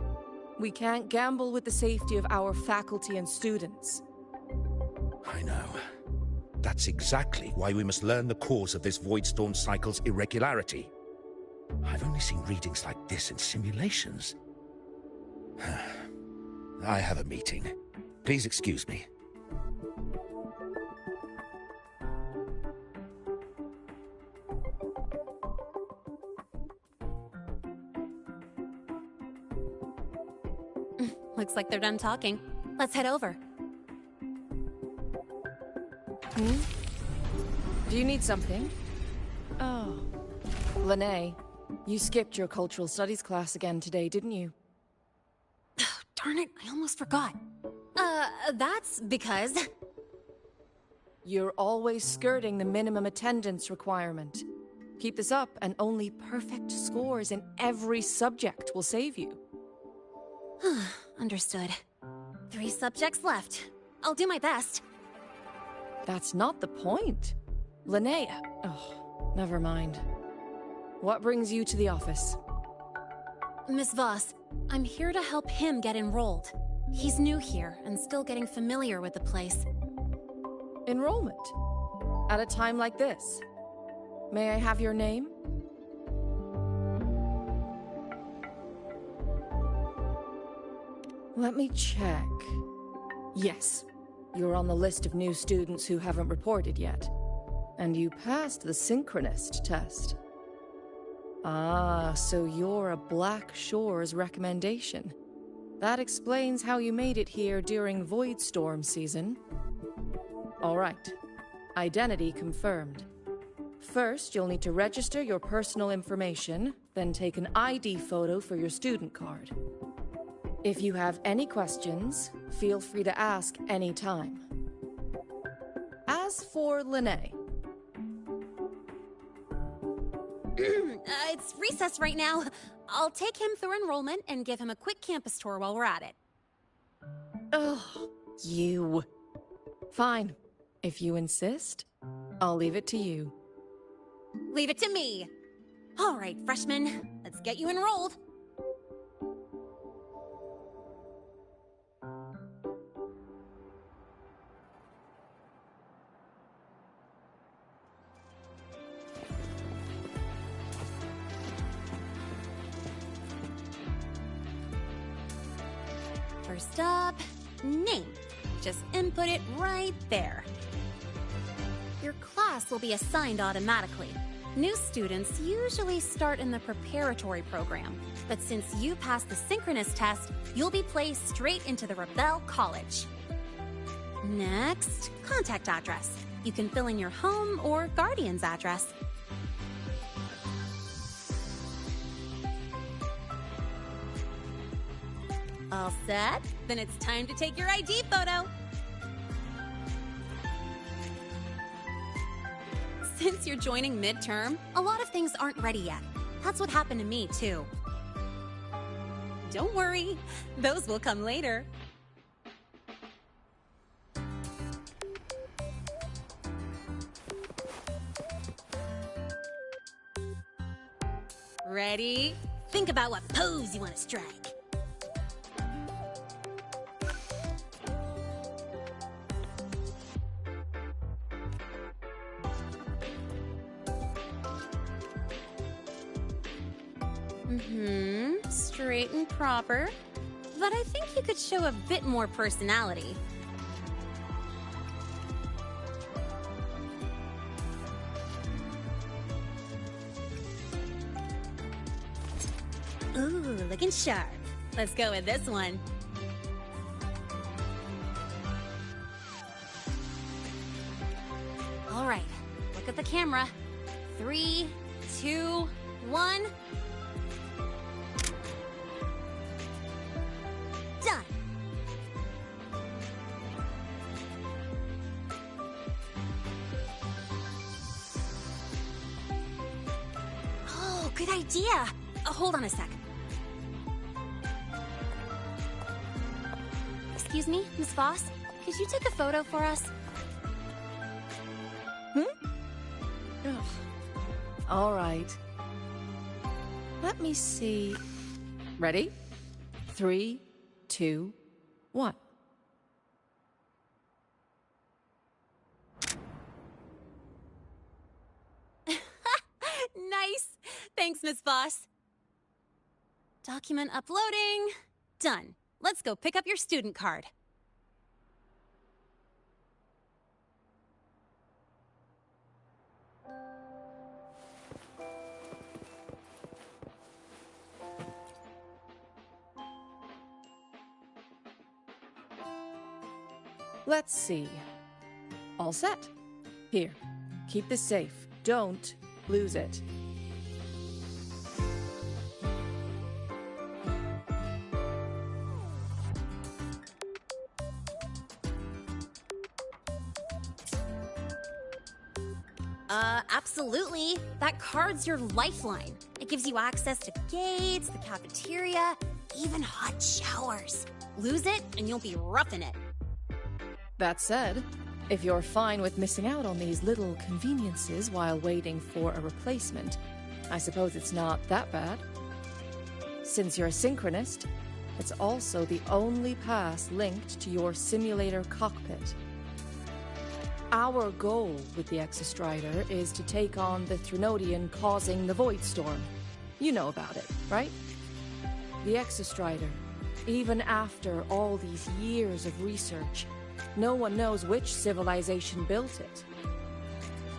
we can't gamble with the safety of our faculty and students. I know. That's exactly why we must learn the cause of this void storm cycle's irregularity. I've only seen readings like this in simulations. I have a meeting. Please excuse me. Looks like they're done talking. Let's head over. Do you need something? Oh. Lene, you skipped your cultural studies class again today, didn't you? Darn it, I almost forgot. That's because... You're always skirting the minimum attendance requirement. Keep this up, and only perfect scores in every subject will save you. Understood. 3 subjects left. I'll do my best. That's not the point. Linnea. Oh, never mind. What brings you to the office? Miss Voss, I'm here to help him get enrolled. He's new here and still getting familiar with the place. Enrollment? At a time like this? May I have your name? Let me check. Yes, you're on the list of new students who haven't reported yet. And you passed the synchronist test. Ah, so you're a Black Shores recommendation. That explains how you made it here during Voidstorm season. All right. Identity confirmed. First, you'll need to register your personal information, then take an ID photo for your student card. If you have any questions, feel free to ask any time. As for Lene... It's recess right now. I'll take him through enrollment and give him a quick campus tour while we're at it. Oh, you. Fine. If you insist, I'll leave it to you. Leave it to me. All right, freshman, let's get you enrolled. First up, name. Just input it right there. Your class will be assigned automatically. New students usually start in the preparatory program, but since you passed the synchronous test, you'll be placed straight into the Rebel College. Next, contact address. You can fill in your home or guardian's address. All set? Then it's time to take your ID photo. Since you're joining midterm, a lot of things aren't ready yet. That's what happened to me, too. Don't worry, those will come later. Ready? Think about what pose you want to strike. Straight and proper. But I think you could show a bit more personality. Ooh, looking sharp. Let's go with this one. All right, look at the camera. 3, 2, 1. Done. Oh, good idea. Hold on a sec. Excuse me, Miss Voss? Could you take a photo for us? Ugh. All right. Let me see. Ready? 3, 2, 1. Nice. Thanks, Miss Voss. Document uploading. Done. Let's go pick up your student card. Let's see. All set. Here, keep this safe. Don't lose it. Absolutely. That card's your lifeline. It gives you access to gates, the cafeteria, even hot showers. Lose it, and you'll be roughing it. That said, if you're fine with missing out on these little conveniences while waiting for a replacement, I suppose it's not that bad. Since you're a synchronist, it's also the only pass linked to your simulator cockpit. Our goal with the Exostrider is to take on the Threnodian causing the Void Storm. You know about it, right? The Exostrider, even after all these years of research, no one knows which civilization built it.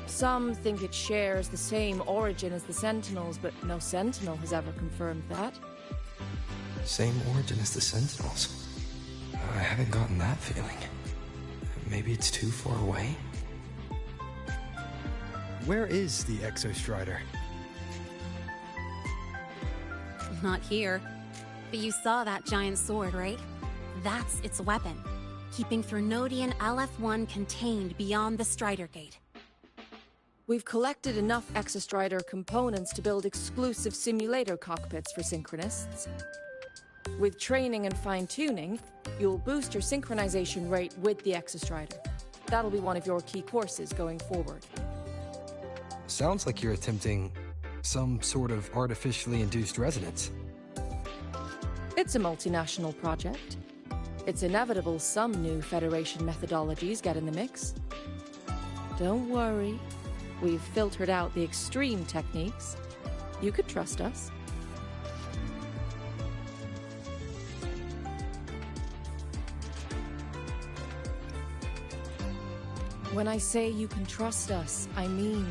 Some think it shares the same origin as the Sentinels, but no Sentinel has ever confirmed that. Same origin as the Sentinels. I haven't gotten that feeling. Maybe it's too far away? Where is the Exostrider? Not here. But you saw that giant sword, right? That's its weapon, keeping Threnodian LF-1 contained beyond the Strider Gate. We've collected enough Exostrider components to build exclusive simulator cockpits for synchronists. With training and fine-tuning, you'll boost your synchronization rate with the Exostrider. That'll be one of your key courses going forward. Sounds like you're attempting some sort of artificially induced resonance. It's a multinational project. It's inevitable some new Federation methodologies get in the mix. Don't worry. We've filtered out the extreme techniques. You could trust us. When I say you can trust us, I mean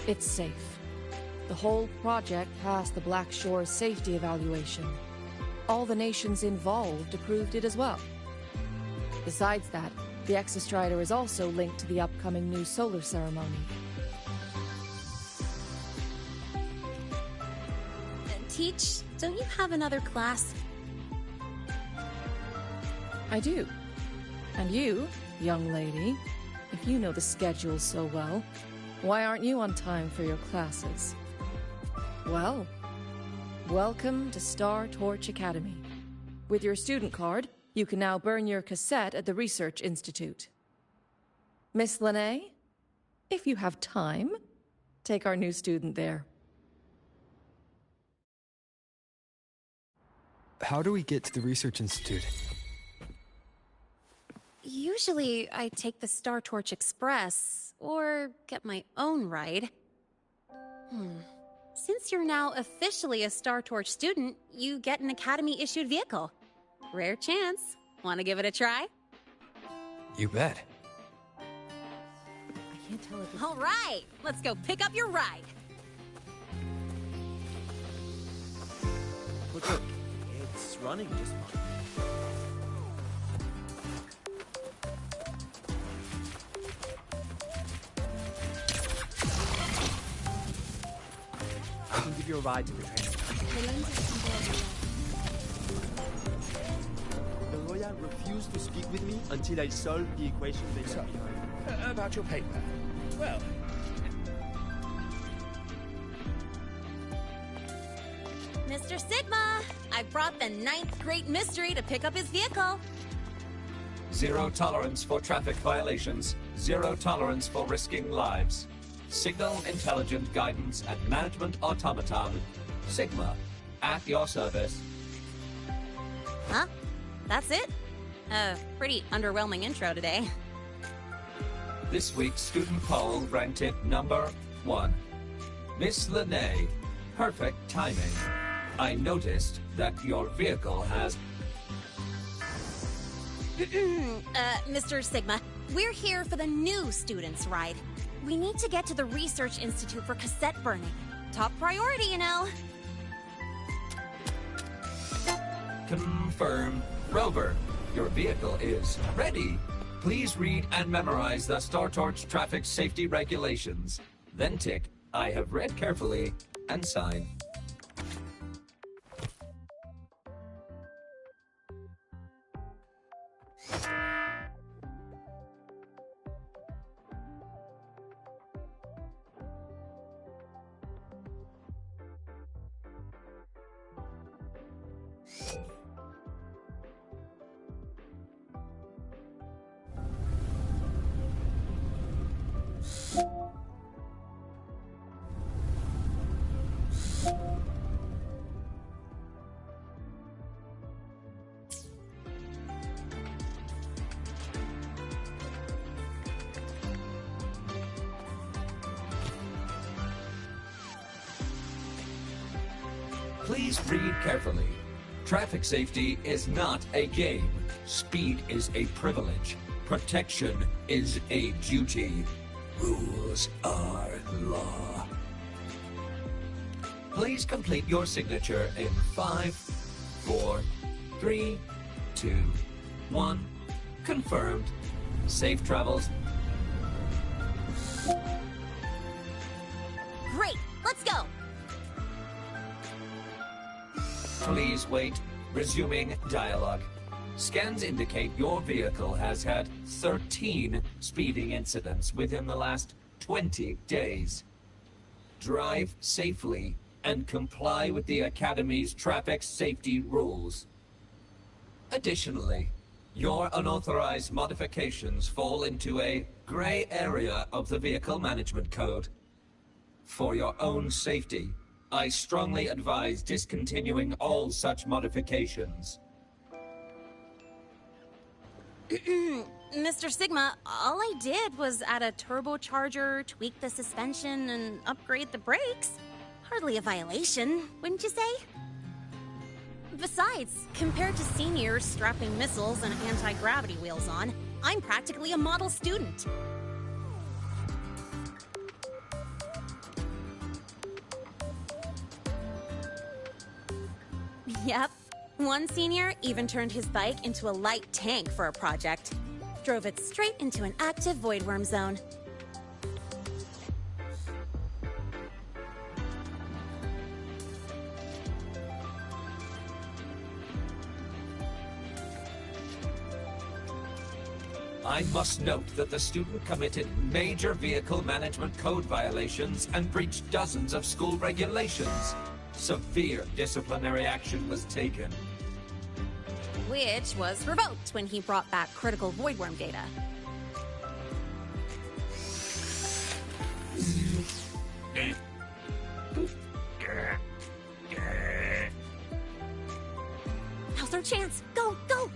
it's safe. The whole project passed the Black Shore's safety evaluation. All the nations involved approved it as well. Besides that, the Exostrider is also linked to the upcoming new solar ceremony. Teach, don't you have another class? I do. And you, young lady, if you know the schedule so well, why aren't you on time for your classes? Well, welcome to Star Torch Academy. With your student card, you can now burn your cassette at the Research Institute. Miss Lene, if you have time, take our new student there. How do we get to the Research Institute? Usually, I take the Star Torch Express, or get my own ride. Since you're now officially a Star Torch student, you get an Academy-issued vehicle. Rare chance. Want to give it a try? You bet. I can't tell if it's... All right, let's go pick up your ride. Look, it's running just fine. I can give you a ride to the train. The lawyer refused to speak with me until I solved the equation they left behind. About your paper. Well... Mr. Sigma, I brought the 9th Great Mystery to pick up his vehicle. Zero tolerance for traffic violations. Zero tolerance for risking lives. Signal intelligent guidance and management automaton. Sigma, at your service. Huh? That's it? Pretty underwhelming intro today. This week's student poll ranked it number 1. Miss Lene, perfect timing. I noticed that your vehicle has... Mr. Sigma, we're here for the new students' ride. We need to get to the Research Institute for cassette burning. Top priority, you know. Confirm. Rover, Your vehicle is ready. Please read and memorize the StarTorch traffic safety regulations. Then tick, I have read carefully, and sign. Please read carefully. Traffic safety is not a game. Speed is a privilege. Protection is a duty. Rules are law. Please complete your signature in 5, 4, 3, 2, 1. Confirmed. Safe travels. Great! Let's go! Please wait. Resuming dialogue. Scans indicate your vehicle has had 13 speeding incidents within the last 20 days. Drive safely and comply with the Academy's traffic safety rules. Additionally, your unauthorized modifications fall into a gray area of the Vehicle Management Code. For your own safety, I strongly advise discontinuing all such modifications. Mr. Sigma, all I did was add a turbocharger, tweak the suspension, and upgrade the brakes. Hardly a violation, wouldn't you say? Besides, compared to seniors strapping missiles and anti-gravity wheels on, I'm practically a model student. Yep. One senior even turned his bike into a light tank for a project. Drove it straight into an active voidworm zone. I must note that the student committed major vehicle management code violations and breached dozens of school regulations. Severe disciplinary action was taken. Which was revoked when he brought back critical voidworm data. Now's our chance! Go, go!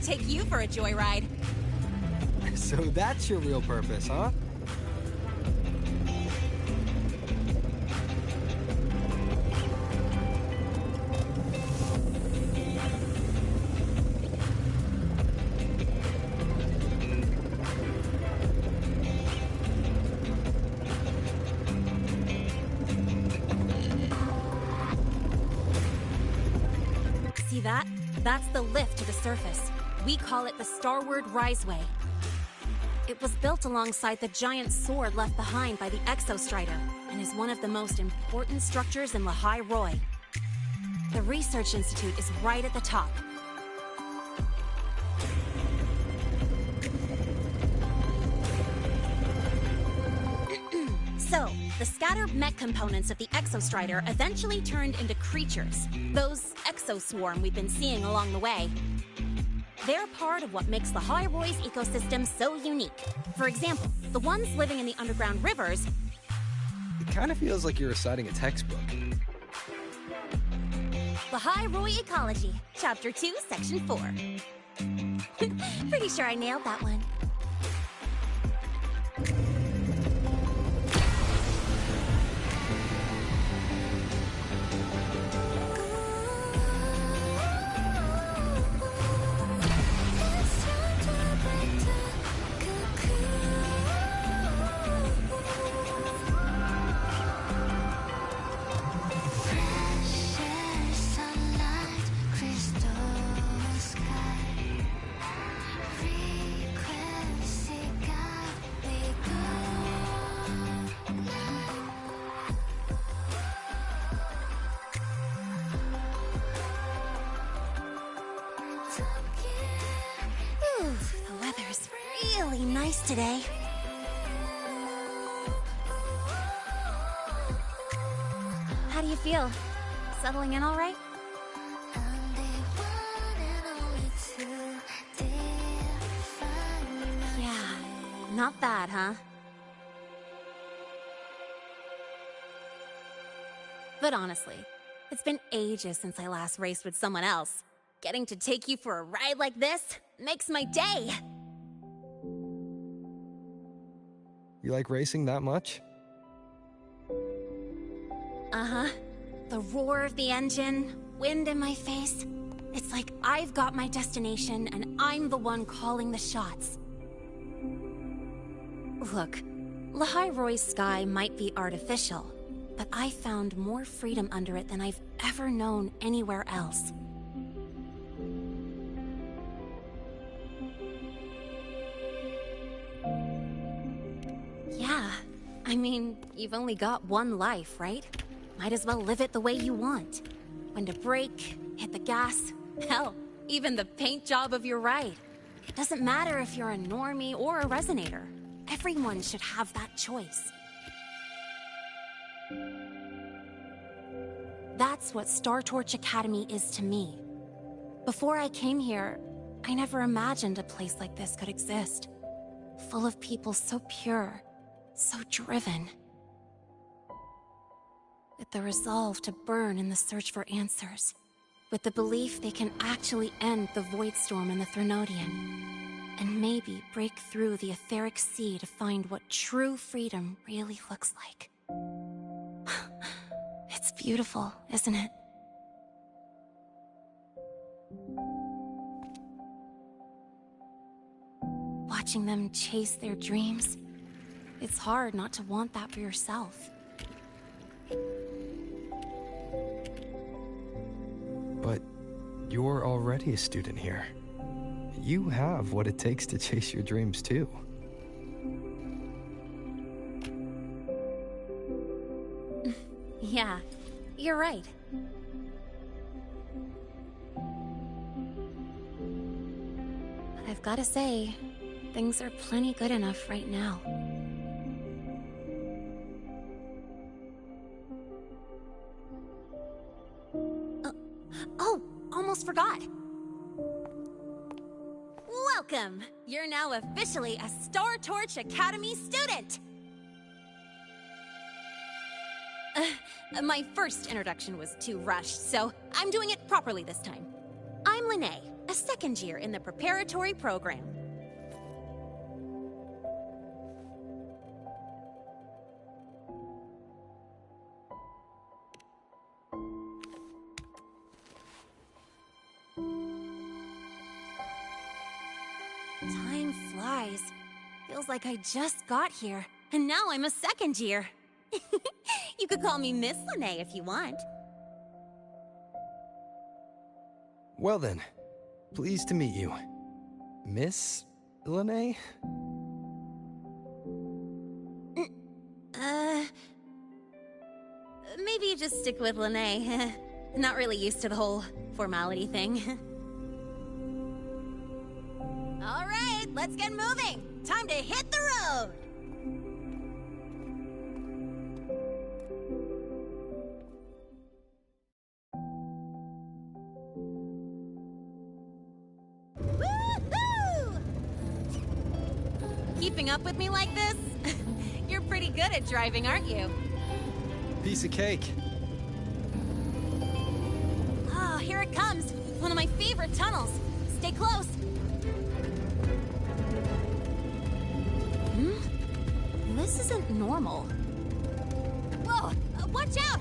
take you for a joyride. So that's your real purpose, huh? See that? That's the lift to the surface. We call it the Starward Riseway. It was built alongside the giant sword left behind by the Exostrider and is one of the most important structures in Lehigh Roy. The Research Institute is right at the top. So, the scattered mech components of the Exostrider eventually turned into creatures, those exoswarm we've been seeing along the way. They're part of what makes Lehigh Roy's ecosystem so unique. For example, the ones living in the underground rivers... It kind of feels like you're reciting a textbook. Lehigh Roy Ecology, Chapter 2, Section 4. Pretty sure I nailed that one. Today. How do you feel? Settling in all right? Yeah, not bad, huh? But honestly, it's been ages since I last raced with someone else. Getting to take you for a ride like this makes my day! You like racing that much? Uh-huh. The roar of the engine, wind in my face. It's like I've got my destination and I'm the one calling the shots. Look, Lehigh Roy's sky might be artificial, but I found more freedom under it than I've ever known anywhere else. Yeah, I mean, you've only got one life, right? Might as well live it the way you want. When to brake, hit the gas, hell, even the paint job of your ride. Doesn't matter if you're a normie or a resonator. Everyone should have that choice. That's what Star Torch Academy is to me. Before I came here, I never imagined a place like this could exist. Full of people so pure, so driven. With the resolve to burn in the search for answers. With the belief they can actually end the Void Storm and the Threnodian. And maybe break through the etheric sea to find what true freedom really looks like. It's beautiful, isn't it? Watching them chase their dreams, it's hard not to want that for yourself. But you're already a student here. You have what it takes to chase your dreams, too. Yeah, you're right. But I've gotta say, things are plenty good enough right now. Oh, almost forgot. Welcome! You're now officially a Star Torch Academy student! My first introduction was too rushed, so I'm doing it properly this time. I'm Lene, a second year in the preparatory program. Time flies. Feels like I just got here, and now I'm a second year. You could call me Miss Lene if you want. Well then, pleased to meet you. Miss Lene? Maybe you just stick with Lene. Not really used to the whole formality thing. All right, let's get moving. Time to hit the road. Woohoo! Keeping up with me like this? You're pretty good at driving, aren't you? Piece of cake. Oh, here it comes. One of my favorite tunnels. Stay close. This isn't normal. Whoa! Watch out!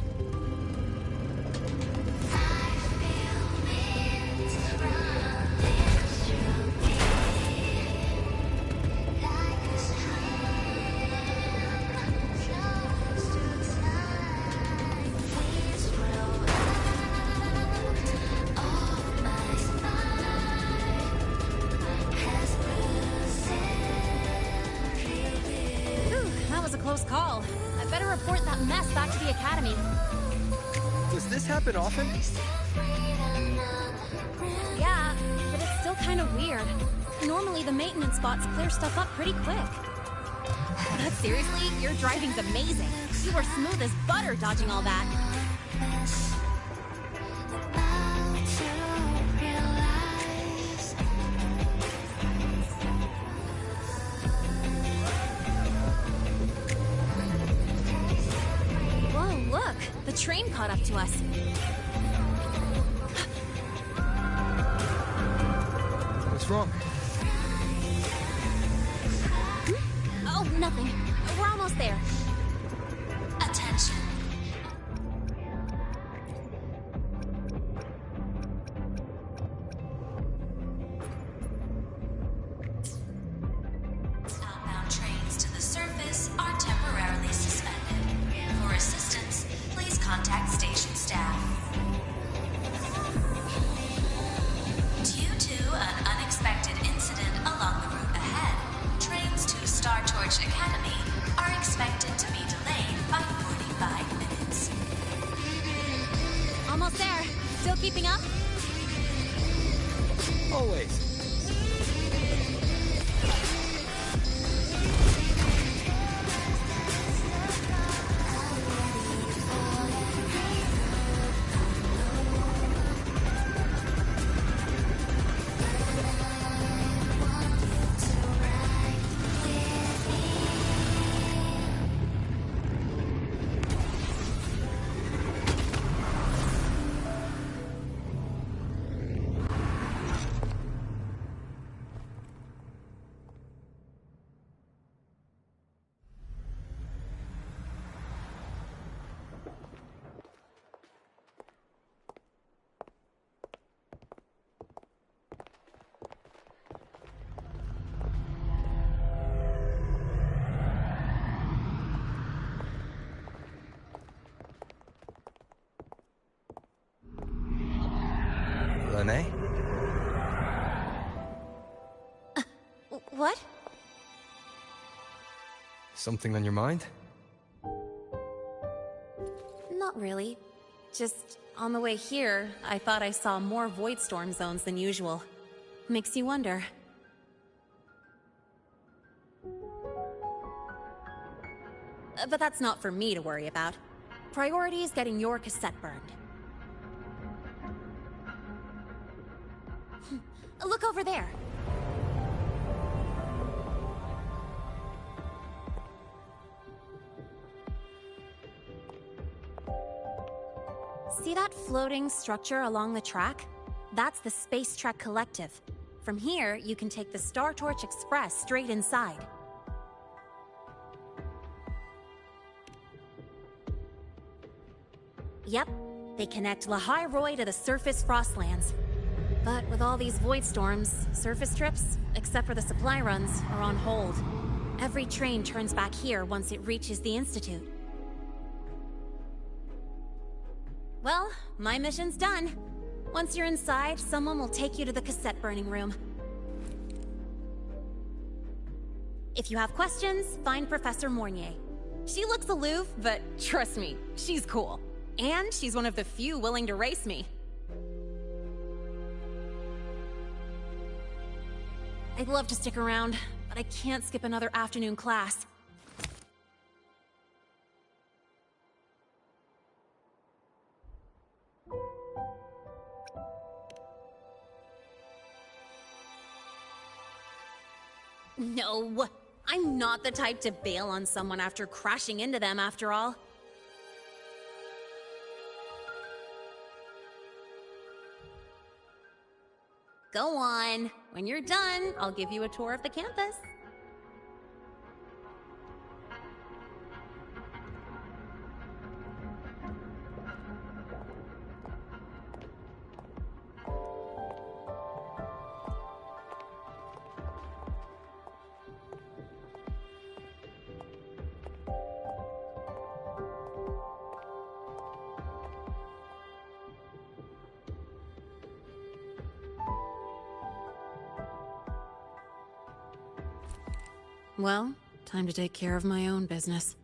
Call. I better report that mess back to the academy. Does this happen often? Yeah, but it's still kind of weird. Normally the maintenance bots clear stuff up pretty quick. But seriously, your driving's amazing. You were smooth as butter dodging all that. Look, the train caught up to us. What's wrong? Oh, nothing. We're almost there. Attention. Outbound trains to the surface are temporarily suspended. For assistance, please contact station staff. Due to an unexpected incident along the route ahead, trains to Star Torch Academy are expected to be delayed by 45 minutes. Almost there. Still keeping up? Always. Lene? What? Something on your mind? Not really. Just on the way here, I thought I saw more void storm zones than usual. Makes you wonder. But that's not for me to worry about. Priority is getting your cassette burned. Look over there. See that floating structure along the track? That's the Space Trek Collective. From here, you can take the Star Torch Express straight inside. Yep, they connect Lahai Roy to the surface Frostlands. But with all these void storms, surface trips, except for the supply runs, are on hold. Every train turns back here once it reaches the Institute. Well, my mission's done. Once you're inside, someone will take you to the cassette burning room. If you have questions, find Professor Mornier. She looks aloof, but trust me, she's cool. And she's one of the few willing to race me. I'd love to stick around, but I can't skip another afternoon class. No, I'm not the type to bail on someone after crashing into them, after all. Go on. When you're done, I'll give you a tour of the campus. Well, time to take care of my own business.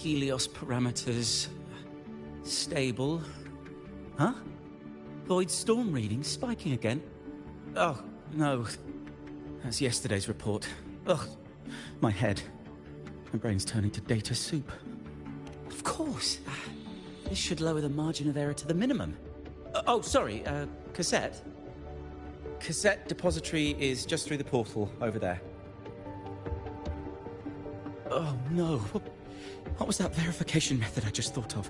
Helios parameters... stable. Huh? Void storm readings spiking again? Oh, no. That's yesterday's report. Ugh. My head. My brain's turning to data soup. Of course. This should lower the margin of error to the minimum. Oh, sorry, cassette? Cassette depository is just through the portal over there. Oh, no. What was that verification method I just thought of?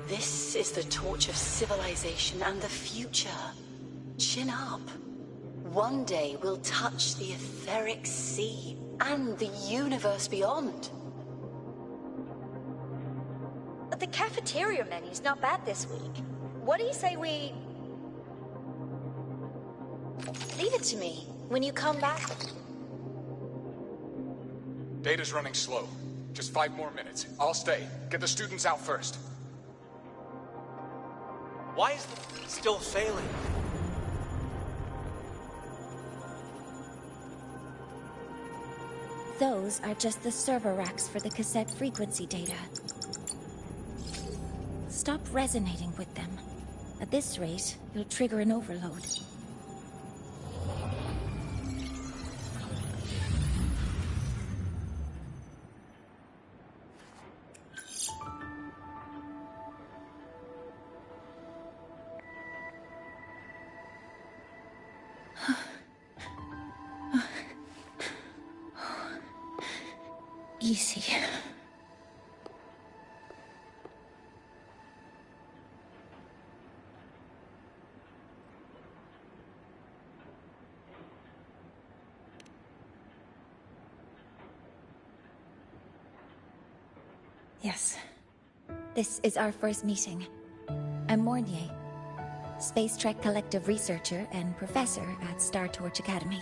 This is the torch of civilization and the future. Chin up. One day we'll touch the etheric sea and the universe beyond. The cafeteria menu's not bad this week. What do you say we... Leave it to me when you come back. Data's running slow. Just 5 more minutes. I'll stay. Get the students out first. Why is it still failing? Those are just the server racks for the cassette frequency data. Stop resonating with them. At this rate, you'll trigger an overload. Easy. Yes. This is our first meeting. I'm Mornier, Space Trek Collective researcher and professor at Star Torch Academy.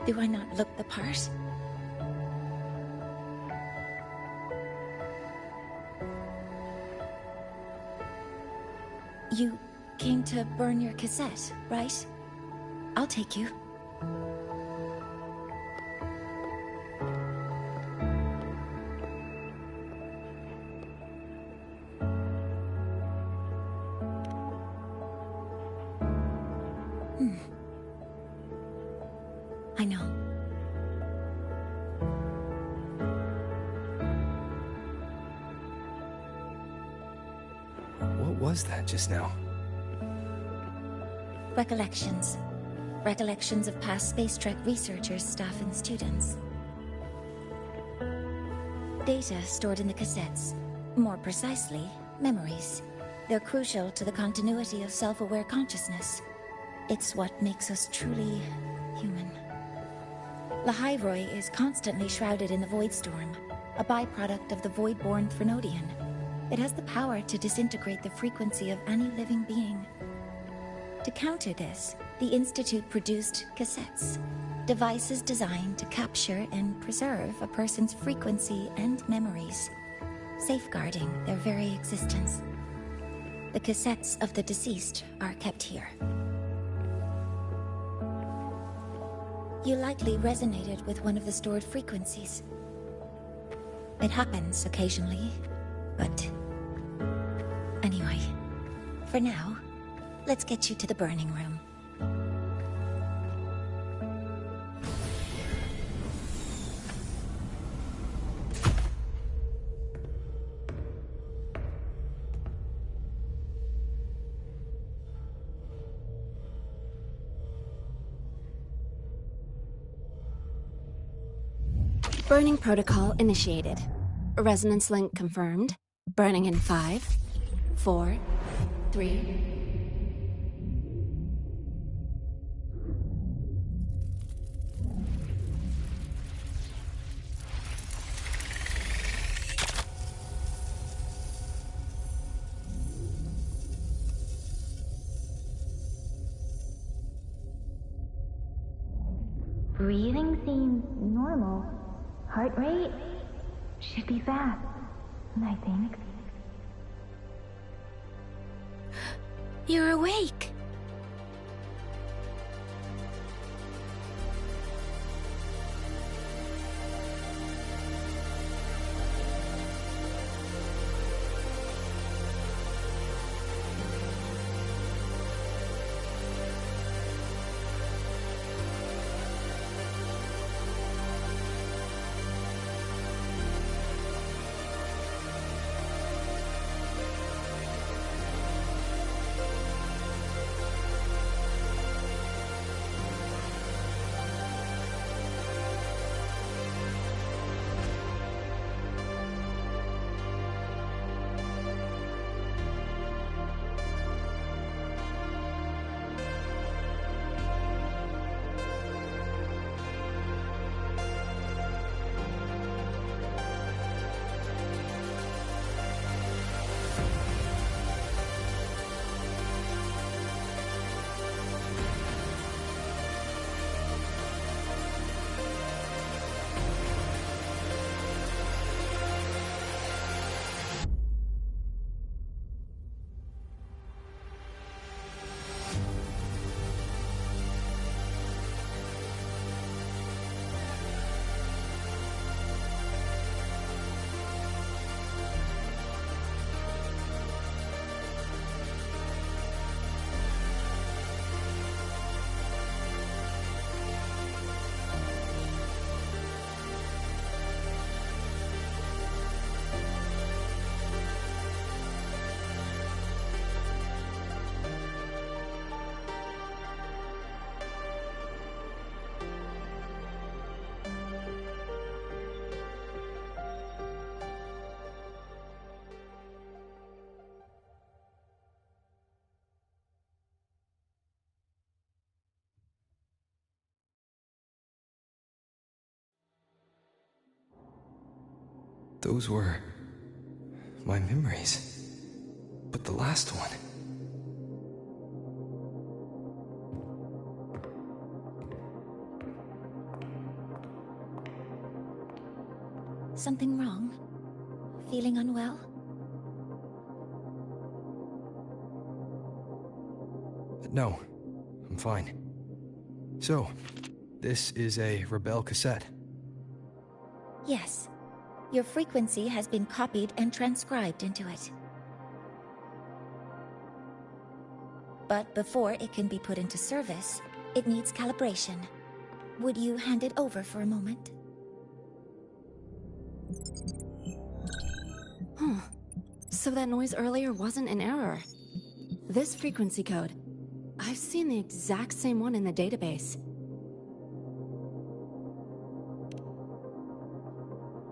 Do I not look the part? You came to burn your cassette, right? I'll take you. I know. What was that just now? Recollections. Recollections of past Space Trek researchers, staff, and students. Data stored in the cassettes. More precisely, memories. They're crucial to the continuity of self-aware consciousness. It's what makes us truly human. Lahairoi is constantly shrouded in the Void Storm, a byproduct of the Void-born Threnodian. It has the power to disintegrate the frequency of any living being. To counter this, the Institute produced cassettes, devices designed to capture and preserve a person's frequency and memories, safeguarding their very existence. The cassettes of the deceased are kept here. You likely resonated with one of the stored frequencies. It happens occasionally, but... Anyway, for now, let's get you to the burning room. Burning protocol initiated. Resonance link confirmed. Burning in 5, 4, 3... Breathing seems normal. Heart rate should be fast, I think. You're awake. Those were my memories. But the last one... Something wrong? Feeling unwell? No, I'm fine. So, this is a Rebel cassette. Yes. Your frequency has been copied and transcribed into it. But before it can be put into service, it needs calibration. Would you hand it over for a moment? Huh. So that noise earlier wasn't an error. This frequency code, I've seen the exact same one in the database.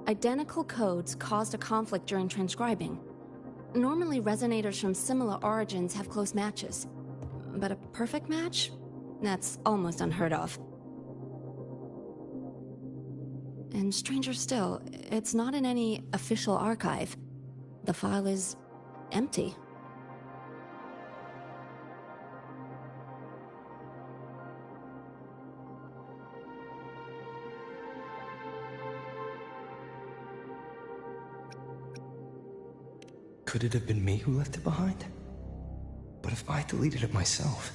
Identical codes caused a conflict during transcribing. Normally, resonators from similar origins have close matches. But a perfect match? That's almost unheard of. And stranger still, it's not in any official archive. The file is empty. Could it have been me who left it behind? But if I deleted it myself,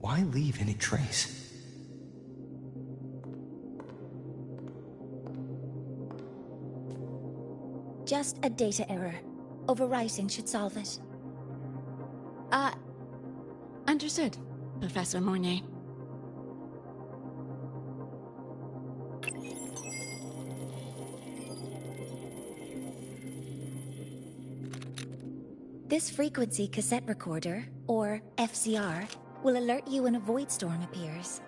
why leave any trace? Just a data error. Overwriting should solve it. Understood, Professor Mornay. This frequency cassette recorder, or FCR, will alert you when a void storm appears.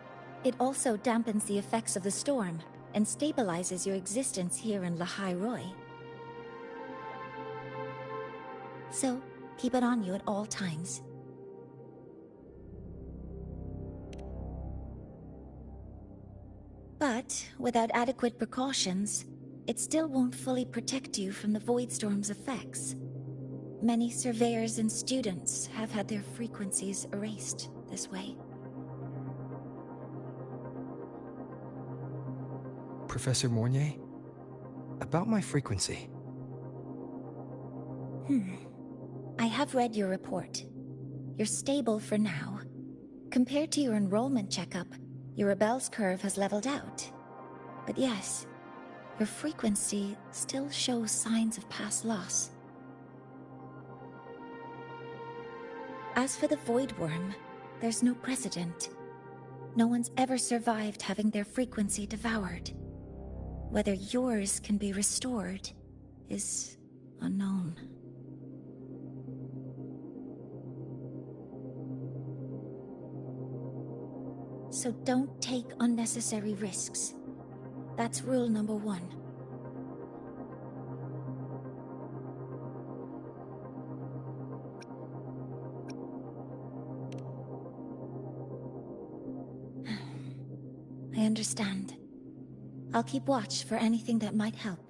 It also dampens the effects of the storm and stabilizes your existence here in Lahai Roy. So, keep it on you at all times. But, without adequate precautions, it still won't fully protect you from the void storm's effects. Many surveyors and students have had their frequencies erased this way. Professor Mornay, about my frequency. I have read your report. You're stable for now. Compared to your enrollment checkup, your rebel's curve has leveled out. But yes, your frequency still shows signs of past loss. As for the Void Worm, there's no precedent. No one's ever survived having their frequency devoured. Whether yours can be restored is unknown. So don't take unnecessary risks. That's rule number 1. I understand. I'll keep watch for anything that might help.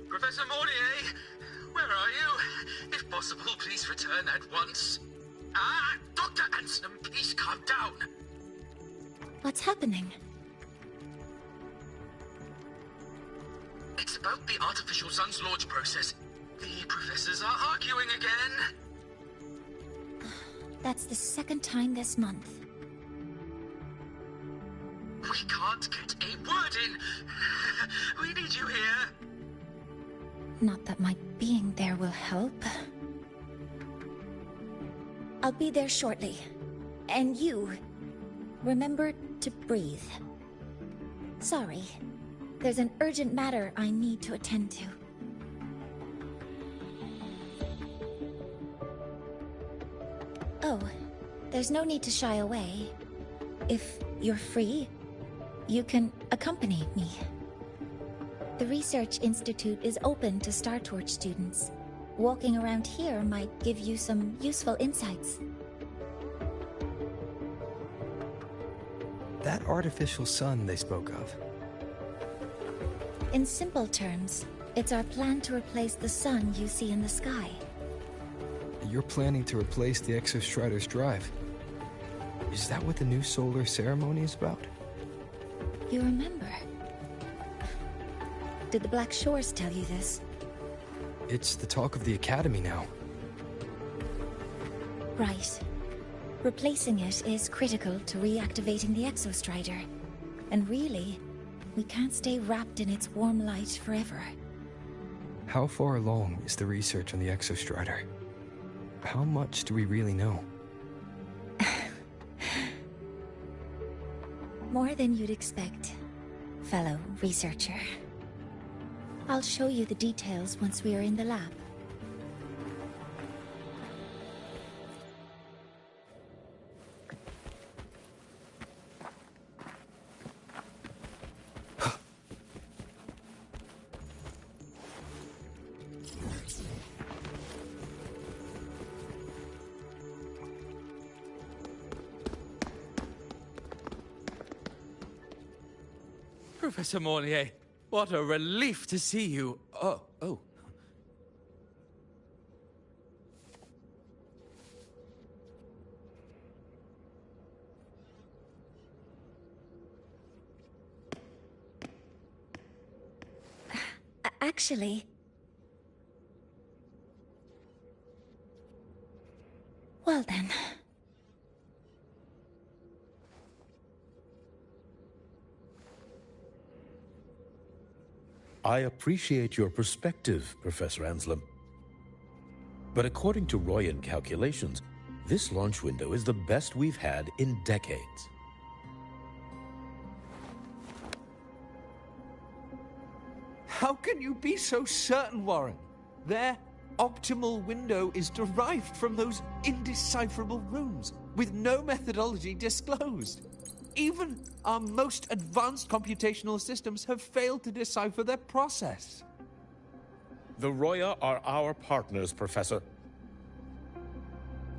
Professor Mortier, where are you? If possible, please return at once. Dr. Anselm, please calm down. What's happening? It's about the artificial sun's launch process. The professors are arguing again. That's the second time this month. We can't get a word in. We need you here. Not that my being there will help. I'll be there shortly. And you, remember to breathe. Sorry, there's an urgent matter I need to attend to. Oh, there's no need to shy away. If you're free, you can accompany me. The Research Institute is open to Star Torch students. Walking around here might give you some useful insights. That artificial sun they spoke of. In simple terms, it's our plan to replace the sun you see in the sky. You're planning to replace the Exostrider's drive. Is that what the new solar ceremony is about? You remember? Did the Black Shores tell you this? It's the talk of the Academy now. Right. Replacing it is critical to reactivating the Exostrider. And really, we can't stay wrapped in its warm light forever. How far along is the research on the Exostrider? How much do we really know? More than you'd expect, fellow researcher. I'll show you the details once we are in the lab. Professor Mornier, what a relief to see you. Oh. Actually... Well then... I appreciate your perspective, Professor Anselm. But according to Royan calculations, this launch window is the best we've had in decades. How can you be so certain, Warren? Their optimal window is derived from those indecipherable runes, with no methodology disclosed. Even our most advanced computational systems have failed to decipher their process. The Roya are our partners, Professor.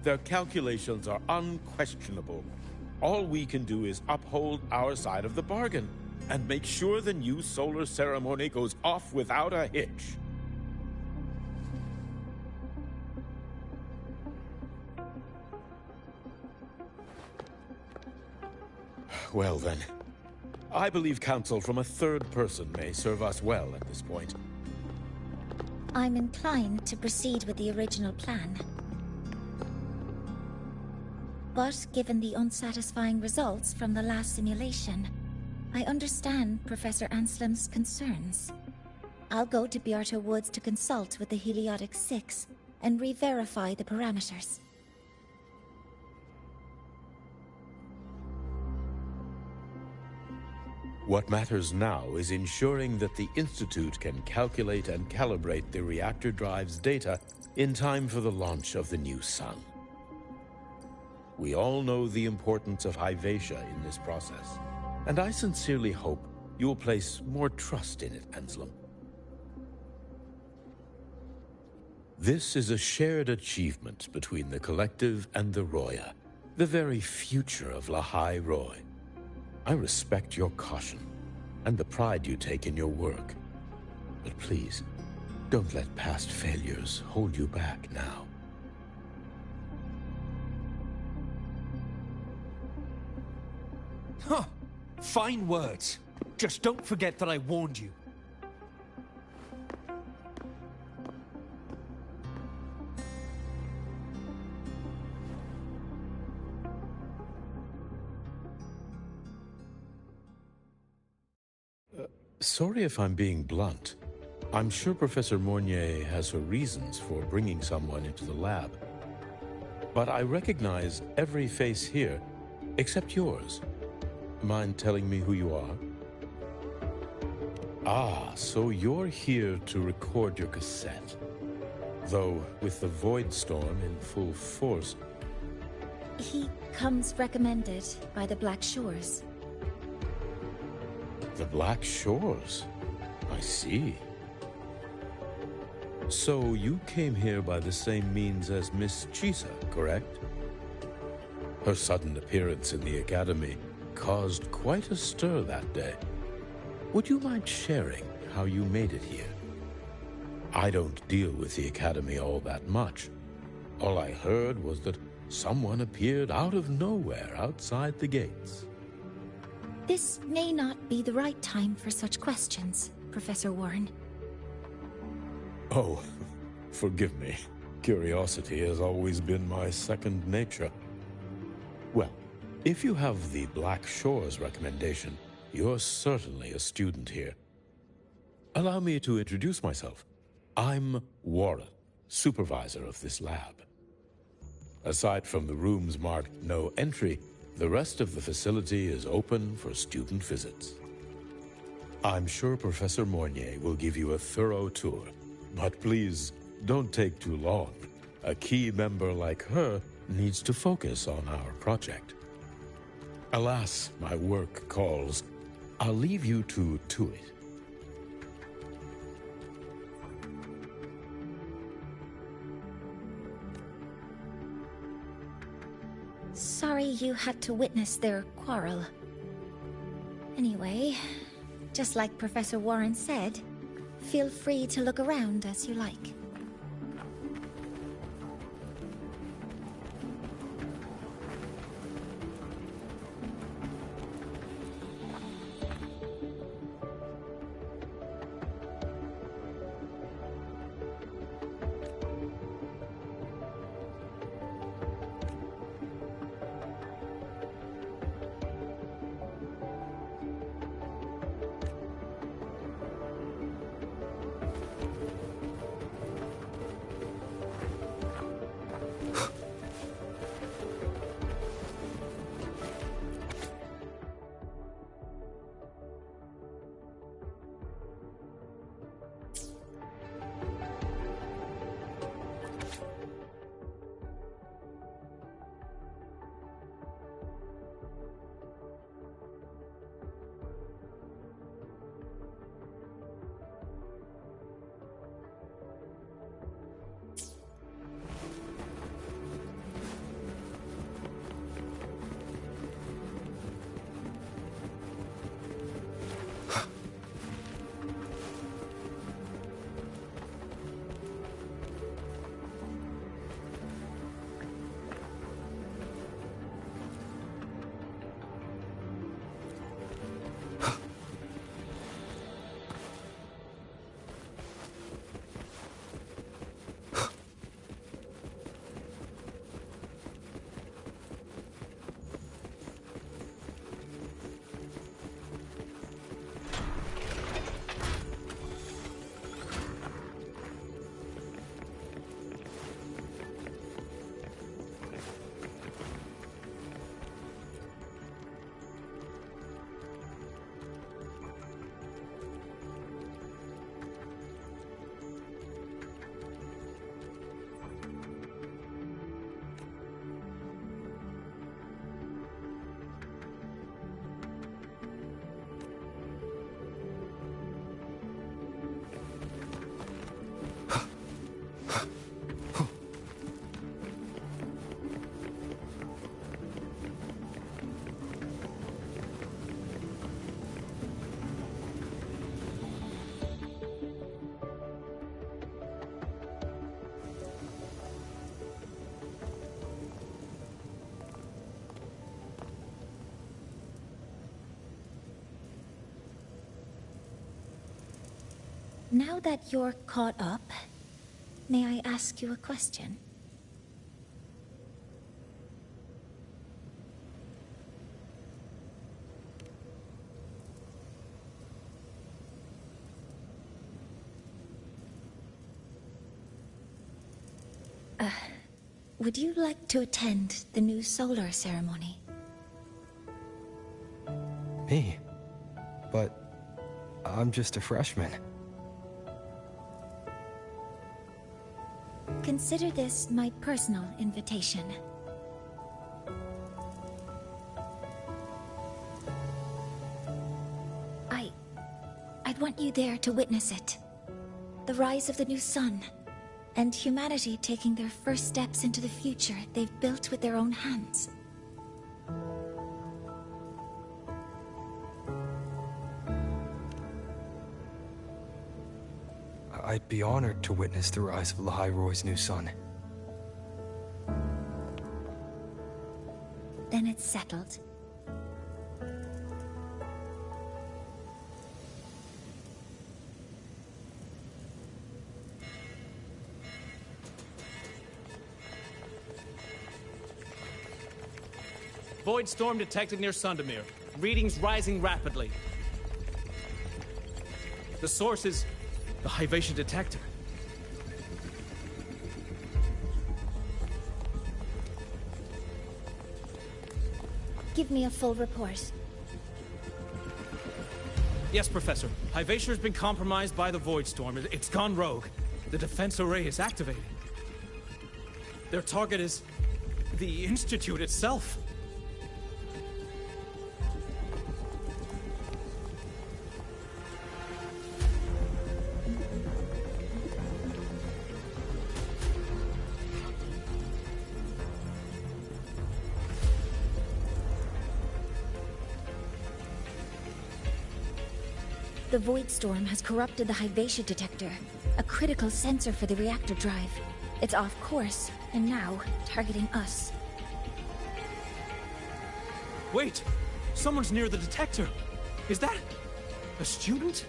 Their calculations are unquestionable. All we can do is uphold our side of the bargain and make sure the new solar ceremony goes off without a hitch. Well then, I believe counsel from a third person may serve us well at this point. I'm inclined to proceed with the original plan. But given the unsatisfying results from the last simulation, I understand Professor Anselm's concerns. I'll go to Beata Woods to consult with the Heliotic Six and re-verify the parameters. What matters now is ensuring that the Institute can calculate and calibrate the reactor drive's data in time for the launch of the new sun. We all know the importance of Hyvatia in this process, and I sincerely hope you will place more trust in it, Anselm. This is a shared achievement between the Collective and the Roya, the very future of Lahai Roy. I respect your caution and the pride you take in your work. But please, don't let past failures hold you back now. Huh. Fine words. Just don't forget that I warned you. Sorry if I'm being blunt. I'm sure Professor Mornier has her reasons for bringing someone into the lab. But I recognize every face here, except yours. Mind telling me who you are? Ah, so you're here to record your cassette. Though, with the Void Storm in full force... He comes recommended by the Black Shores. The Black Shores? I see. So you came here by the same means as Miss Chisa, correct? Her sudden appearance in the Academy caused quite a stir that day. Would you mind sharing how you made it here? I don't deal with the Academy all that much. All I heard was that someone appeared out of nowhere outside the gates. This may not be the right time for such questions, Professor Warren. Oh, forgive me. Curiosity has always been my second nature. Well, if you have the Black Shores recommendation, you're certainly a student here. Allow me to introduce myself. I'm Warren, supervisor of this lab. Aside from the rooms marked no entry, the rest of the facility is open for student visits. I'm sure Professor Mornier will give you a thorough tour, but please don't take too long. A key member like her needs to focus on our project. Alas, my work calls. I'll leave you to it. Sorry you had to witness their quarrel. Anyway, just like Professor Warren said, feel free to look around as you like. Now that you're caught up, may I ask you a question? Would you like to attend the new solar ceremony? Me? But I'm just a freshman. Consider this my personal invitation. I'd want you there to witness it. The rise of the new sun, and humanity taking their first steps into the future they've built with their own hands. I'd be honored to witness the rise of Lahai-Roy's new sun. Then it's settled. Void storm detected near Sundermere. Readings rising rapidly. The source is the Hivation detector. give me a full report. Yes, Professor. Hyvatia's been compromised by the Void Storm. It's gone rogue. The defense array is activated. Their target is the Institute itself. The Void Storm has corrupted the Hyvatia detector, a critical sensor for the reactor drive. It's off course, and now targeting us. Wait! Someone's near the detector! Is that a student?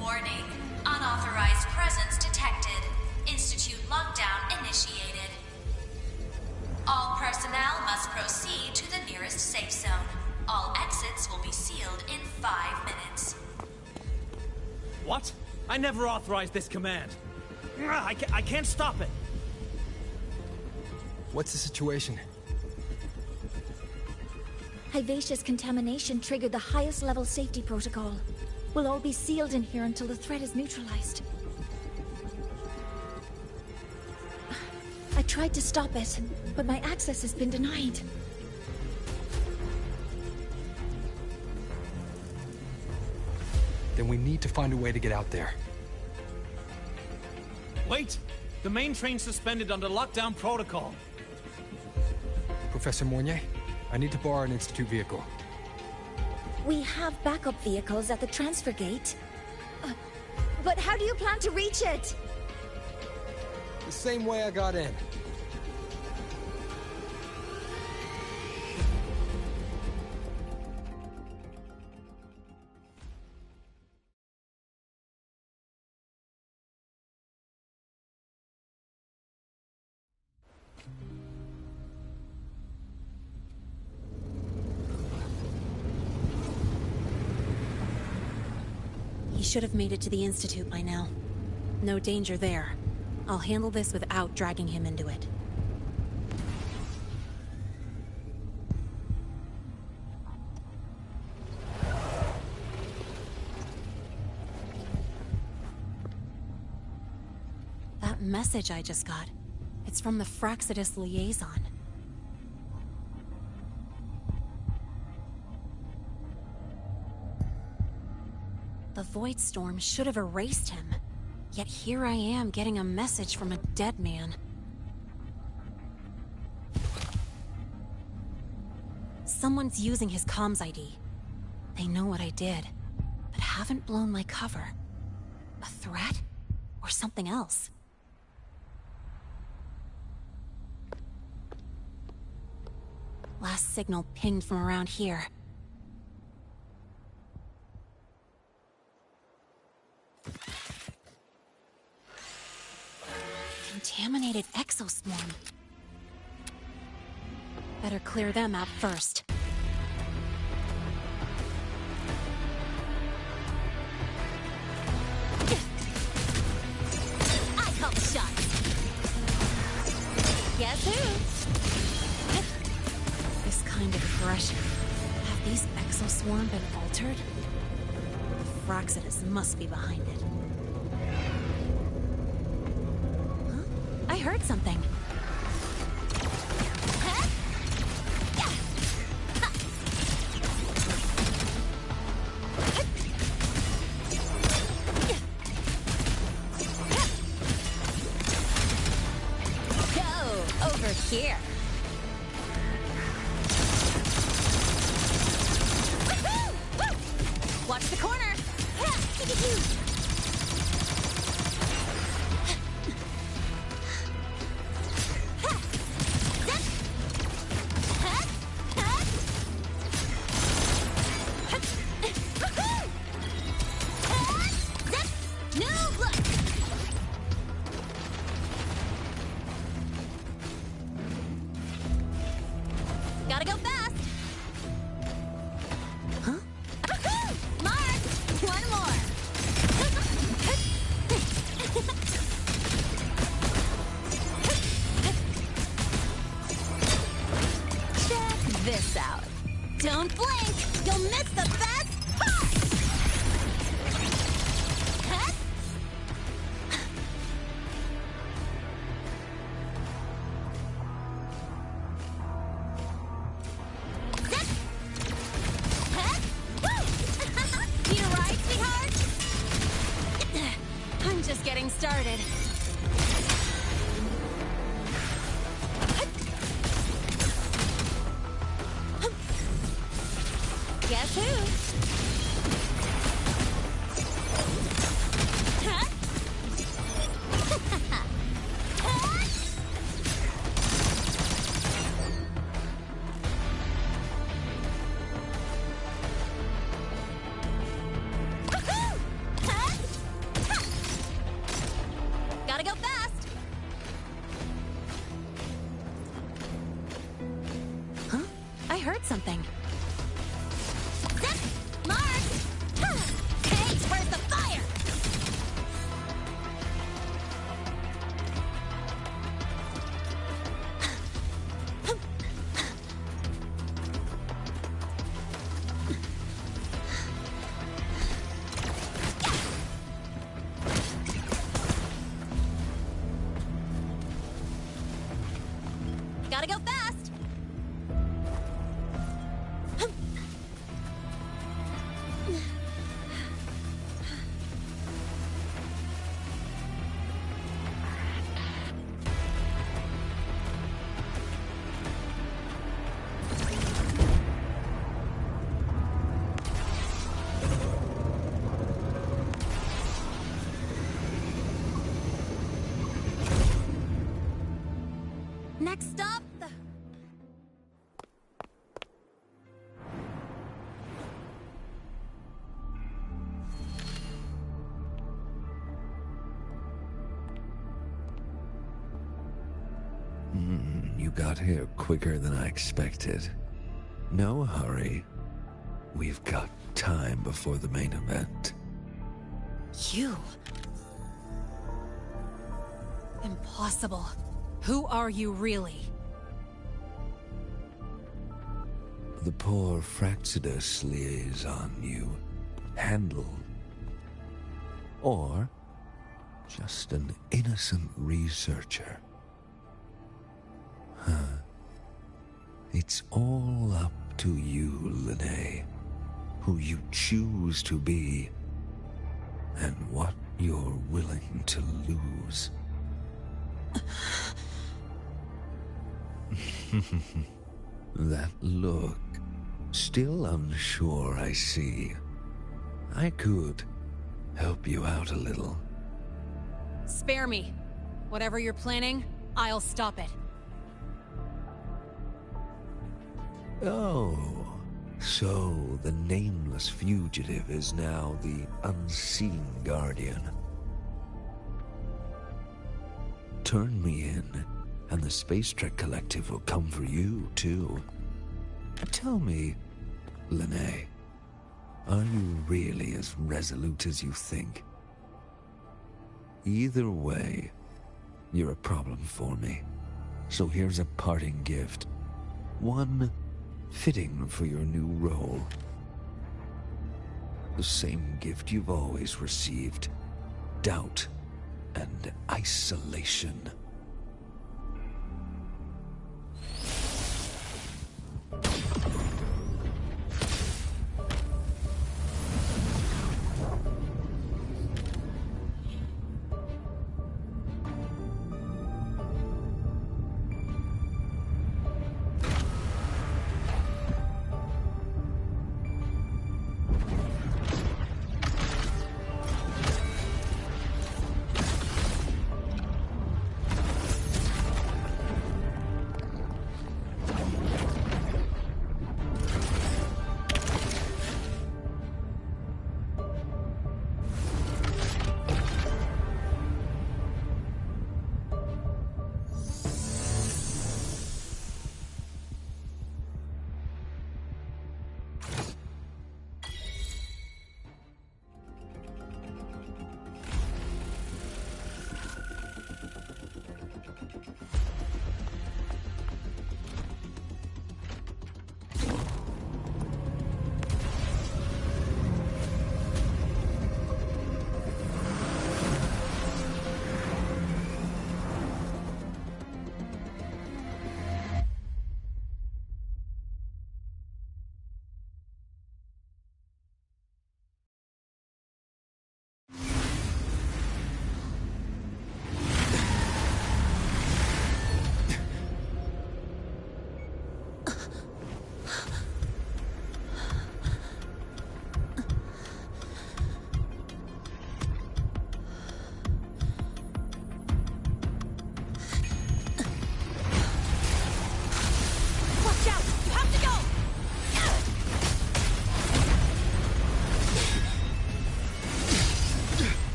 Warning. Unauthorized presence detected. Institute lockdown initiated. All personnel must proceed to the nearest safe zone. All exits will be sealed in 5 minutes. What? I never authorized this command. I can't stop it. What's the situation? Hyvatia's contamination triggered the highest level safety protocol. We'll all be sealed in here until the threat is neutralized. I tried to stop it, but my access has been denied. Then we need to find a way to get out there. Wait! The main train's suspended under lockdown protocol. Professor Mornier, I need to borrow an Institute vehicle. We have backup vehicles at the transfer gate. But how do you plan to reach it? The same way I got in. He should have made it to the Institute by now. No danger there. I'll handle this without dragging him into it. That message I just got, it's from the Fraxidus liaison. The Void Storm should have erased him. Yet here I am getting a message from a dead man. Someone's using his comms ID. They know what I did, but haven't blown my cover. A threat? Or something else? Last signal pinged from around here. Contaminated exoswarm. Better clear them out first. I call the shots. Guess who? This kind of aggression. Have these exoswarm been altered? Fraxidus must be behind it. I heard something. Go over here. Watch the corner. Don't blink! You'll miss the best part! Huh? Need a ride, sweetheart? I'm just getting started. Guess who? Huh? Gotta go fast. Huh? I heard something. Mark! Hey, where's the fire? Gotta go fast. Next stop, the... You got here quicker than I expected. No hurry. We've got time before the main event. You? Impossible. Who are you really? The poor Fraxidus liaison you handled. Or just an innocent researcher. Huh. It's all up to you, Lene. Who you choose to be. And what you're willing to lose. That look. Still unsure, I see. I could help you out a little. Spare me. Whatever you're planning, I'll stop it. Oh, so the nameless fugitive is now the unseen guardian. Turn me in, and the Space Trek Collective will come for you, too. Tell me, Lene, are you really as resolute as you think? Either way, you're a problem for me. So here's a parting gift. One fitting for your new role. The same gift you've always received. Doubt and isolation.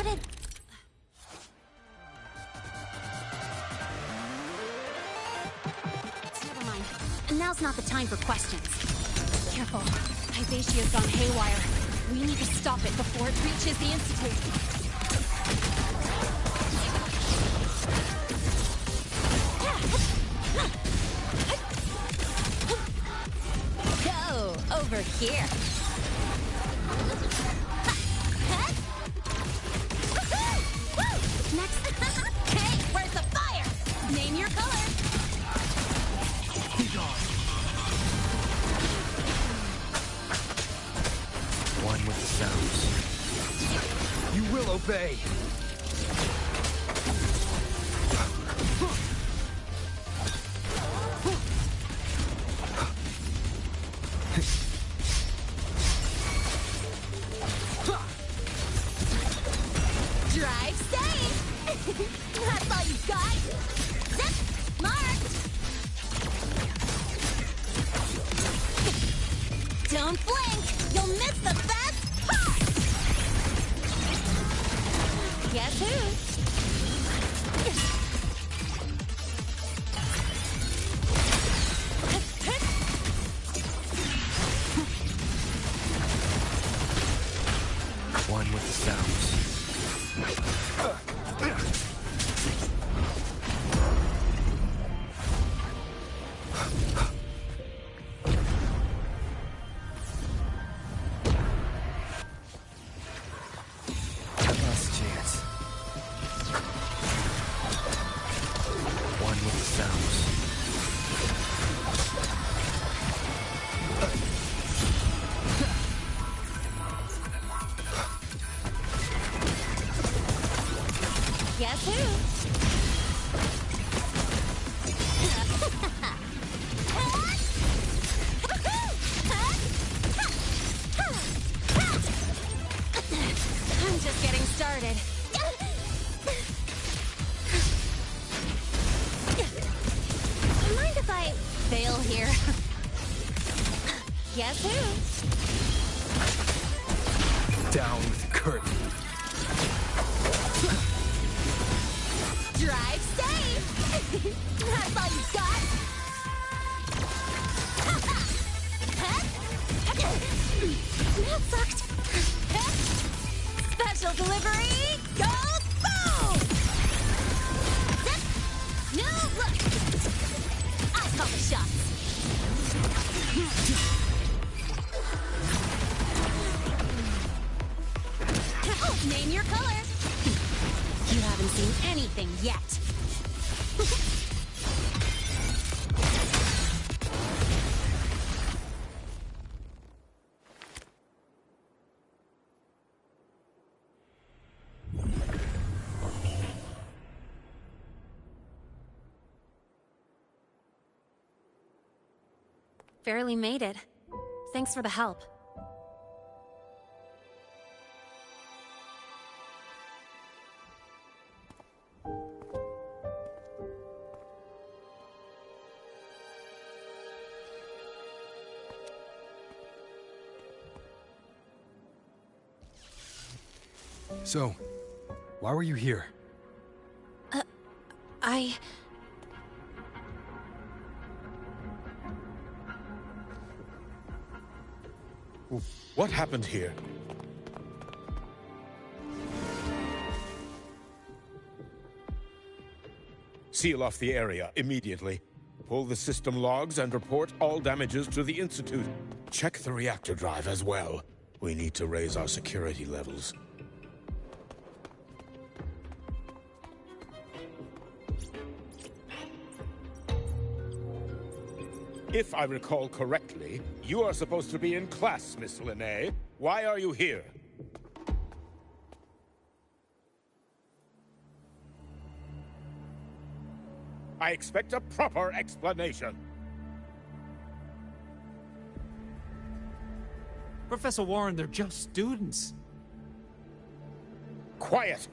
How did... Never mind. Now's not the time for questions. Careful. Hyvatia's gone haywire. We need to stop it before it reaches the Institute. Go over here. Next. Hey, where's the fire? Name your color. Be gone. One with the sounds. You will obey. Drive safe! That's all you got? Zip! Marked! Don't blink! You'll miss the best part! Guess who? One with the sounds. Last chance. One with the sounds. Guess who? I'm just getting started. Mind if I fail here? Guess who? Down with the curtain. Drive safe! That's all you got? That sucked. Special delivery! Go boom! Zip! New look! I'll call the shots. Name your color. You haven't seen anything yet. Barely made it. Thanks for the help. So, why were you here? What happened here? Seal off the area immediately. Pull the system logs and report all damages to the Institute. Check the reactor drive as well. We need to raise our security levels. If I recall correctly, you are supposed to be in class, Miss Linnae. Why are you here? I expect a proper explanation. Professor Warren, they're just students. Quiet!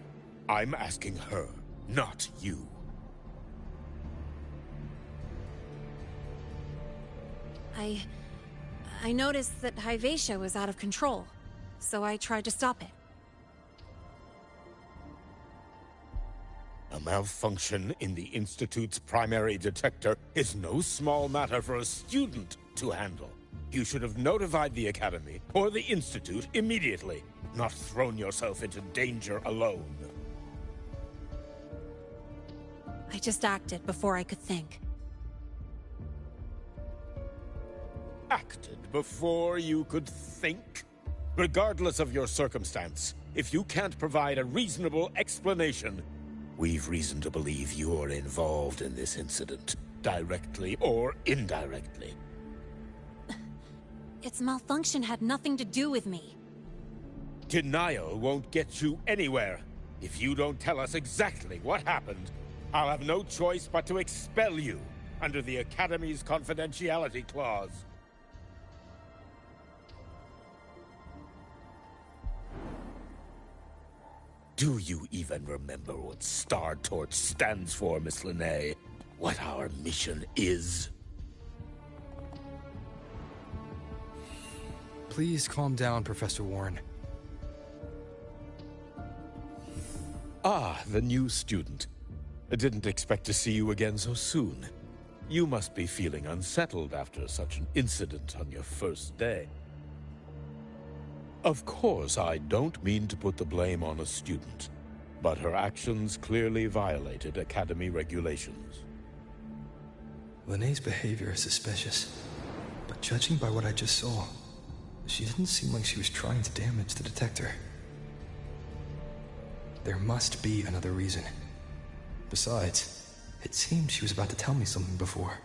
I'm asking her, not you. I noticed that Hyvatia was out of control, so I tried to stop it. A malfunction in the Institute's primary detector is no small matter for a student to handle. You should have notified the Academy or the Institute immediately, not thrown yourself into danger alone. I just acted before I could think. Acted before you could think? Regardless of your circumstance, if you can't provide a reasonable explanation, we've reason to believe you're involved in this incident, directly or indirectly. Its malfunction had nothing to do with me. Denial won't get you anywhere. If you don't tell us exactly what happened, I'll have no choice but to expel you under the Academy's confidentiality clause. Do you even remember what Star Torch stands for, Miss Linnae? What our mission is? Please calm down, Professor Warren. Ah, the new student. I didn't expect to see you again so soon. You must be feeling unsettled after such an incident on your first day. Of course, I don't mean to put the blame on a student, but her actions clearly violated Academy regulations. Linnae's behavior is suspicious, but judging by what I just saw, she didn't seem like she was trying to damage the detector. There must be another reason. Besides, it seemed she was about to tell me something before.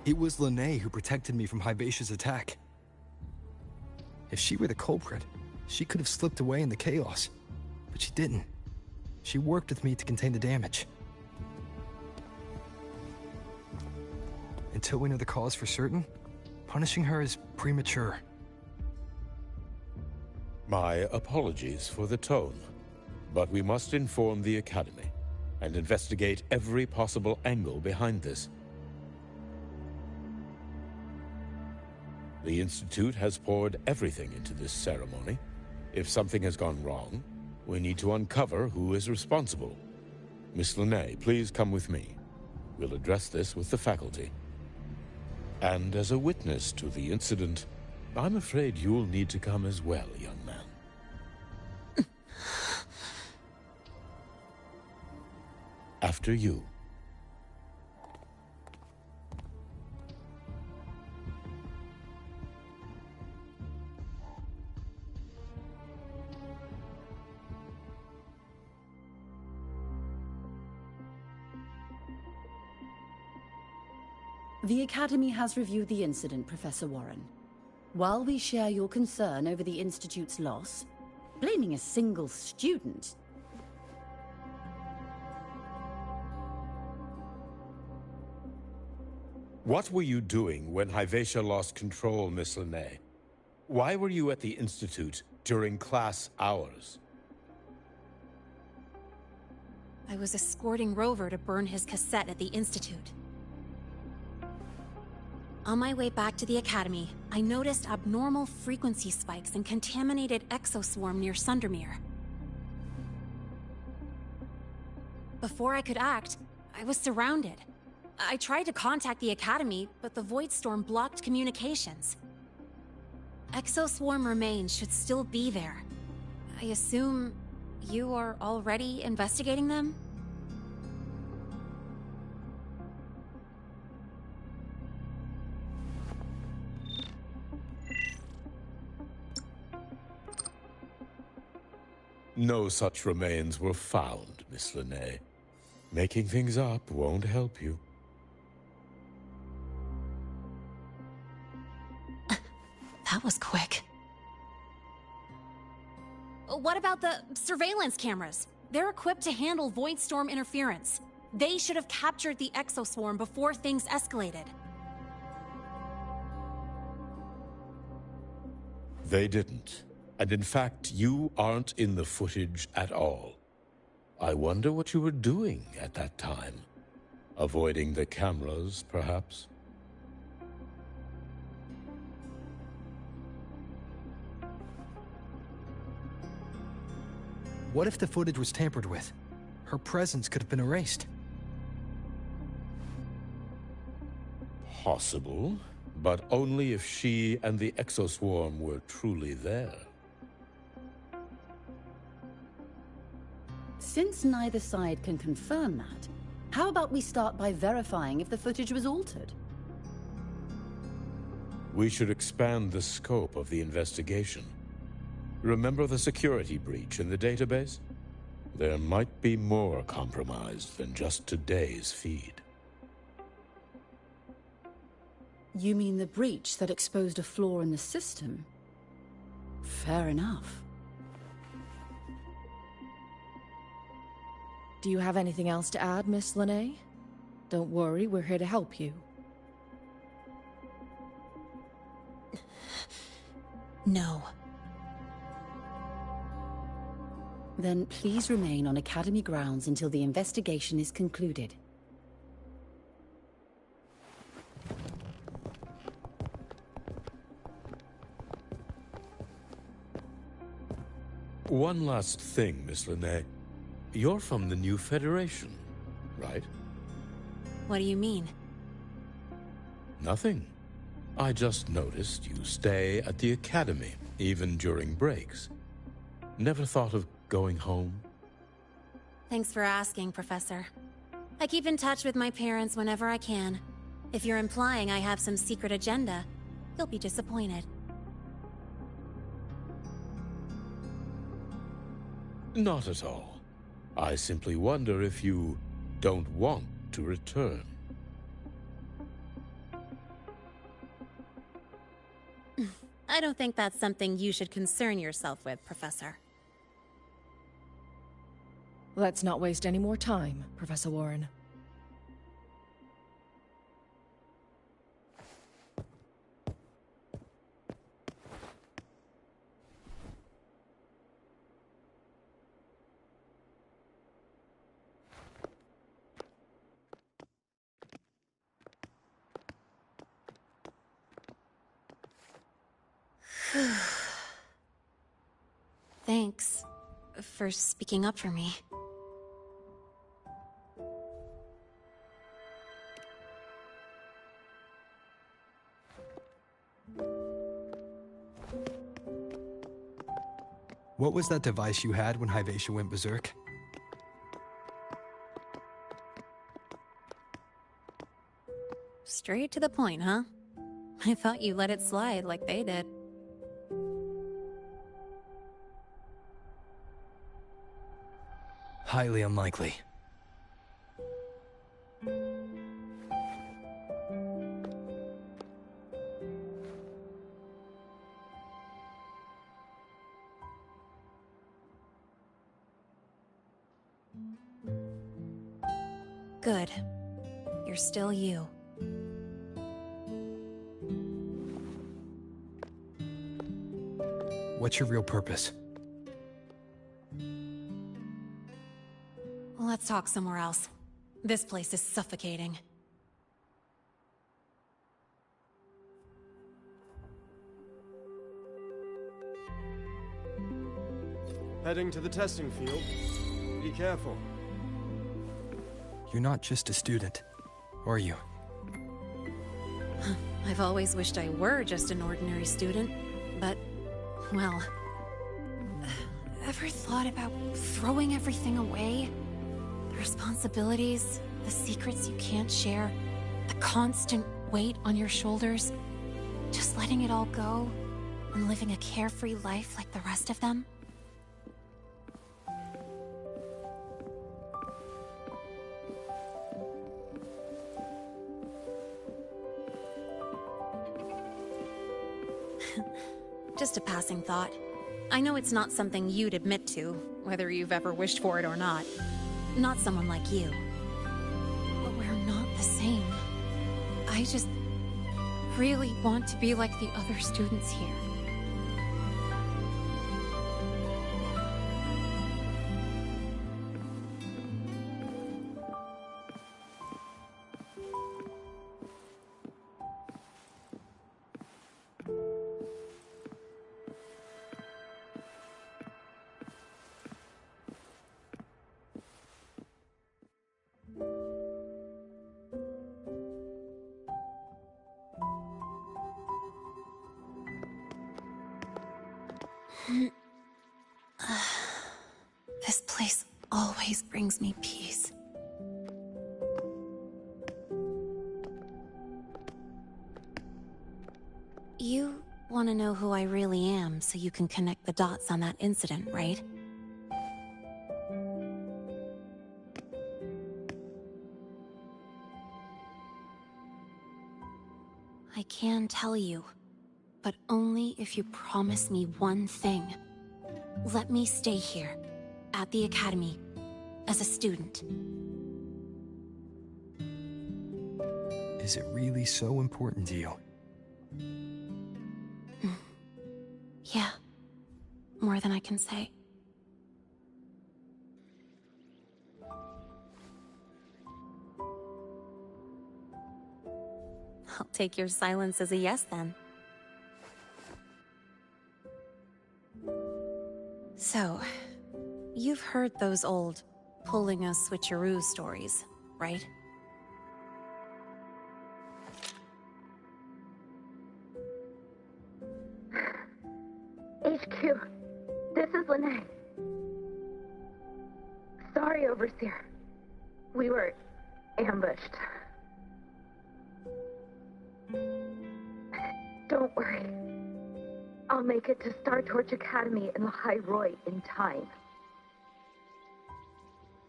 It was Linnae who protected me from Hivacia's attack. If she were the culprit, she could have slipped away in the chaos. But she didn't. She worked with me to contain the damage. Until we know the cause for certain, punishing her is premature. My apologies for the tone, but we must inform the Academy and investigate every possible angle behind this. The Institute has poured everything into this ceremony. If something has gone wrong, we need to uncover who is responsible. Miss Linnae, please come with me. We'll address this with the faculty. And as a witness to the incident, I'm afraid you'll need to come as well, young man. After you. The Academy has reviewed the incident, Professor Warren. While we share your concern over the Institute's loss, blaming a single student... What were you doing when Hivacia lost control, Miss Linnae? Why were you at the Institute during class hours? I was escorting Rover to burn his cassette at the Institute. On my way back to the Academy, I noticed abnormal frequency spikes and contaminated exoswarm near Sundermere. Before I could act, I was surrounded. I tried to contact the Academy, but the Void Storm blocked communications. Exoswarm remains should still be there. I assume you are already investigating them? No such remains were found, Miss Linnae. Making things up won't help you. That was quick. What about the surveillance cameras? They're equipped to handle Void Storm interference. They should have captured the exoswarm before things escalated. They didn't. And in fact, you aren't in the footage at all. I wonder what you were doing at that time. Avoiding the cameras, perhaps? What if the footage was tampered with? Her presence could have been erased. Possible, but only if she and the exoswarm were truly there. Since neither side can confirm that, how about we start by verifying if the footage was altered? We should expand the scope of the investigation. Remember the security breach in the database? There might be more compromised than just today's feed. You mean the breach that exposed a flaw in the system? Fair enough. Do you have anything else to add, Miss Lene? Don't worry, we're here to help you. No. Then please remain on Academy grounds until the investigation is concluded. One last thing, Miss Lene. You're from the new Federation, right? What do you mean? Nothing. I just noticed you stay at the Academy, even during breaks. Never thought of going home? Thanks for asking, Professor. I keep in touch with my parents whenever I can. If you're implying I have some secret agenda, you'll be disappointed. Not at all. I simply wonder if you don't want to return. I don't think that's something you should concern yourself with, Professor. Let's not waste any more time, Professor Warren. Thanks for speaking up for me. What was that device you had when Hyvatia went berserk? Straight to the point, huh? I thought you let it slide like they did. Highly unlikely. Good. You're still you. What's your real purpose? Let's talk somewhere else. This place is suffocating. Heading to the testing field. Be careful. You're not just a student, are you? I've always wished I were just an ordinary student, but, well... Ever thought about throwing everything away? The responsibilities, the secrets you can't share, the constant weight on your shoulders. Just letting it all go and living a carefree life like the rest of them? Just a passing thought. I know it's not something you'd admit to, whether you've ever wished for it or not. Not someone like you. But we're not the same. I just really want to be like the other students here. This place always brings me peace. You want to know who I really am so you can connect the dots on that incident, right? I can tell you, but only if you promise me one thing. Let me stay here, at the Academy, as a student. Is it really so important to you? Yeah, more than I can say. I'll take your silence as a yes, then. So, you've heard those old pulling a switcheroo stories, right? HQ, this is Lene. Sorry, Overseer. We were ambushed. Don't worry. I'll make it to Star Torch Academy in Lahai Roi in time.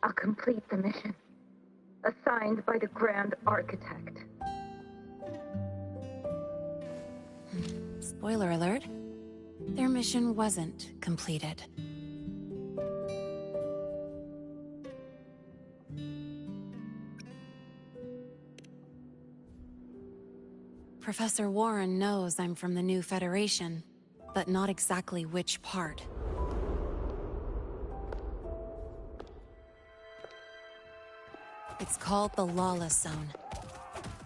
I'll complete the mission, assigned by the Grand Architect. Spoiler alert. Their mission wasn't completed. Professor Warren knows I'm from the new Federation, but not exactly which part. It's called the Lawless Zone.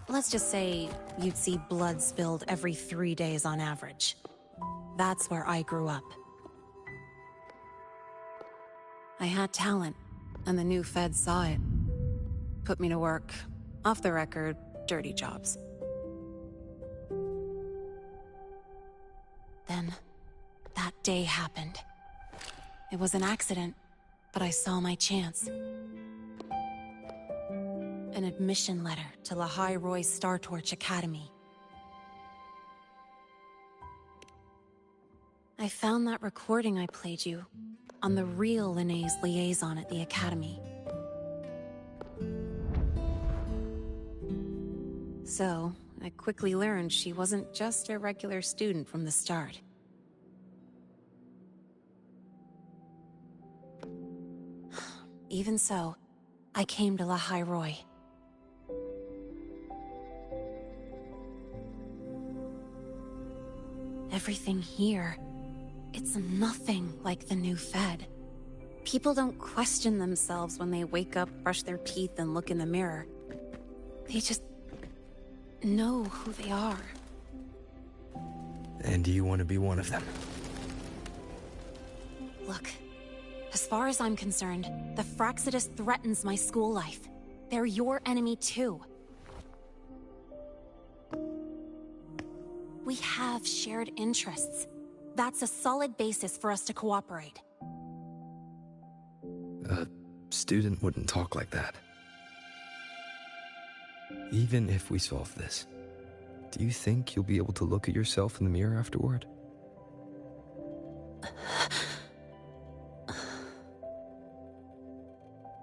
Let's just say you'd see blood spilled every 3 days on average. That's where I grew up. I had talent, and the new feds saw it. Put me to work, off the record, dirty jobs. Then, that day happened. It was an accident, but I saw my chance. An admission letter to Lahai Roi Star Torch Academy. I found that recording I played you on the real Lene's liaison at the Academy. So, I quickly learned she wasn't just a regular student from the start. Even so, I came to Lahai Roi. Everything here, it's nothing like the new Fed. People don't question themselves when they wake up, brush their teeth, and look in the mirror. They just know who they are. And do you want to be one of them? Look, as far as I'm concerned, the Fraxidus threatens my school life. They're your enemy too. We have shared interests. That's a solid basis for us to cooperate. A student wouldn't talk like that. Even if we solve this, do you think you'll be able to look at yourself in the mirror afterward?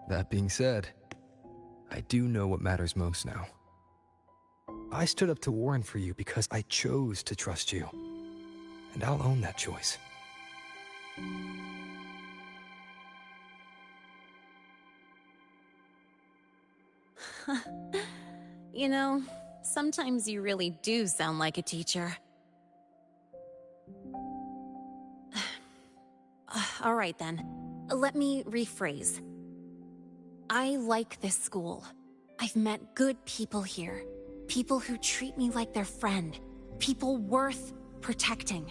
That being said, I do know what matters most now. I stood up to Warren for you because I chose to trust you. And I'll own that choice. You know, sometimes you really do sound like a teacher. All right then, let me rephrase. I like this school. I've met good people here. People who treat me like their friend. People worth protecting.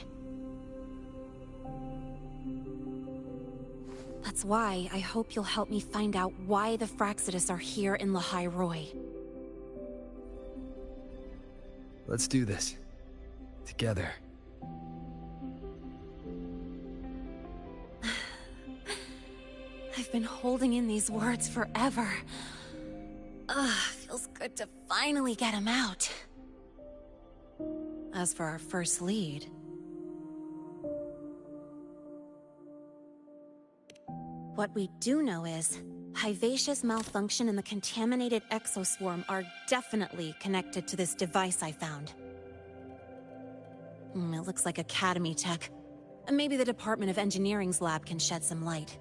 That's why I hope you'll help me find out why the Fraxidus are here in Lahai Roi. Let's do this. Together. I've been holding in these words forever. Ugh, feels good to finally get them out. As for our first lead... What we do know is, Hivacia's malfunction and the contaminated exoswarm are definitely connected to this device I found. It looks like Academy tech. Maybe the Department of Engineering's lab can shed some light.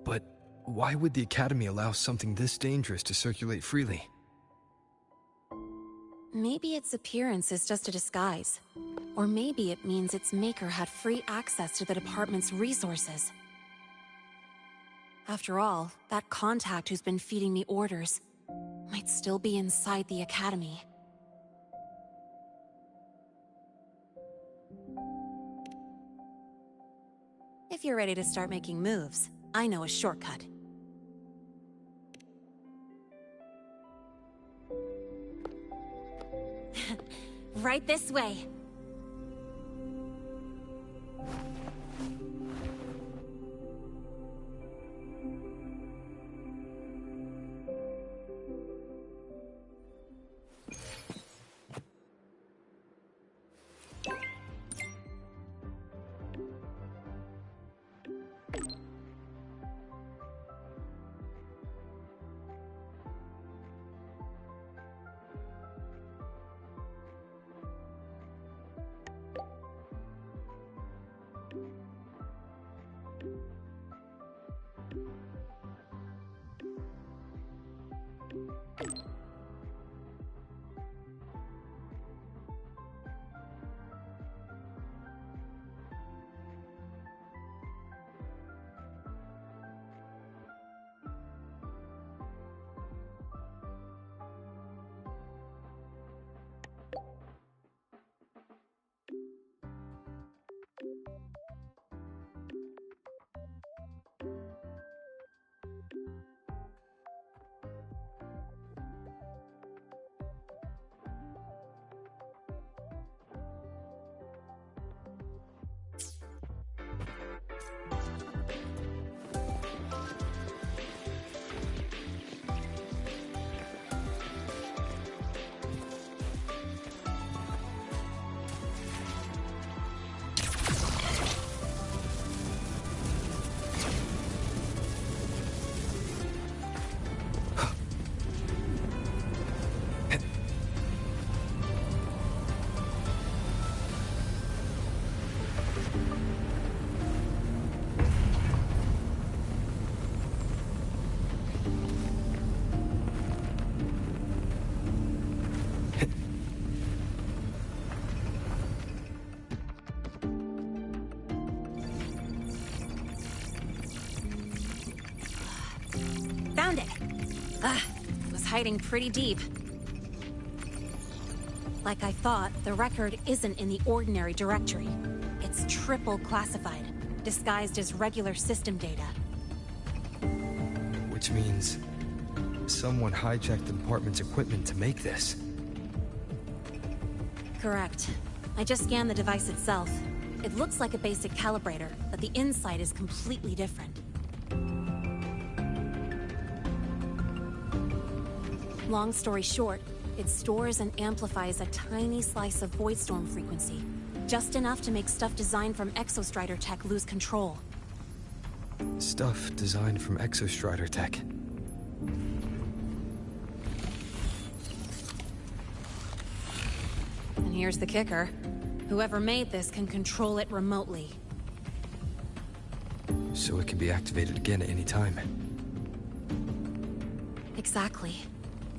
But why would the Academy allow something this dangerous to circulate freely? Maybe its appearance is just a disguise. Or maybe it means its maker had free access to the department's resources. After all, that contact who's been feeding me orders might still be inside the Academy. If you're ready to start making moves, I know a shortcut. Right this way. Found it! It was hiding pretty deep. Like I thought, the record isn't in the ordinary directory. It's triple classified, disguised as regular system data. Which means someone hijacked the department's equipment to make this. Correct. I just scanned the device itself. It looks like a basic calibrator, but the inside is completely different. Long story short, it stores and amplifies a tiny slice of Voidstorm frequency. Just enough to make stuff designed from Exostrider tech lose control. Stuff designed from Exostrider tech. And here's the kicker. Whoever made this can control it remotely. So it can be activated again at any time. Exactly.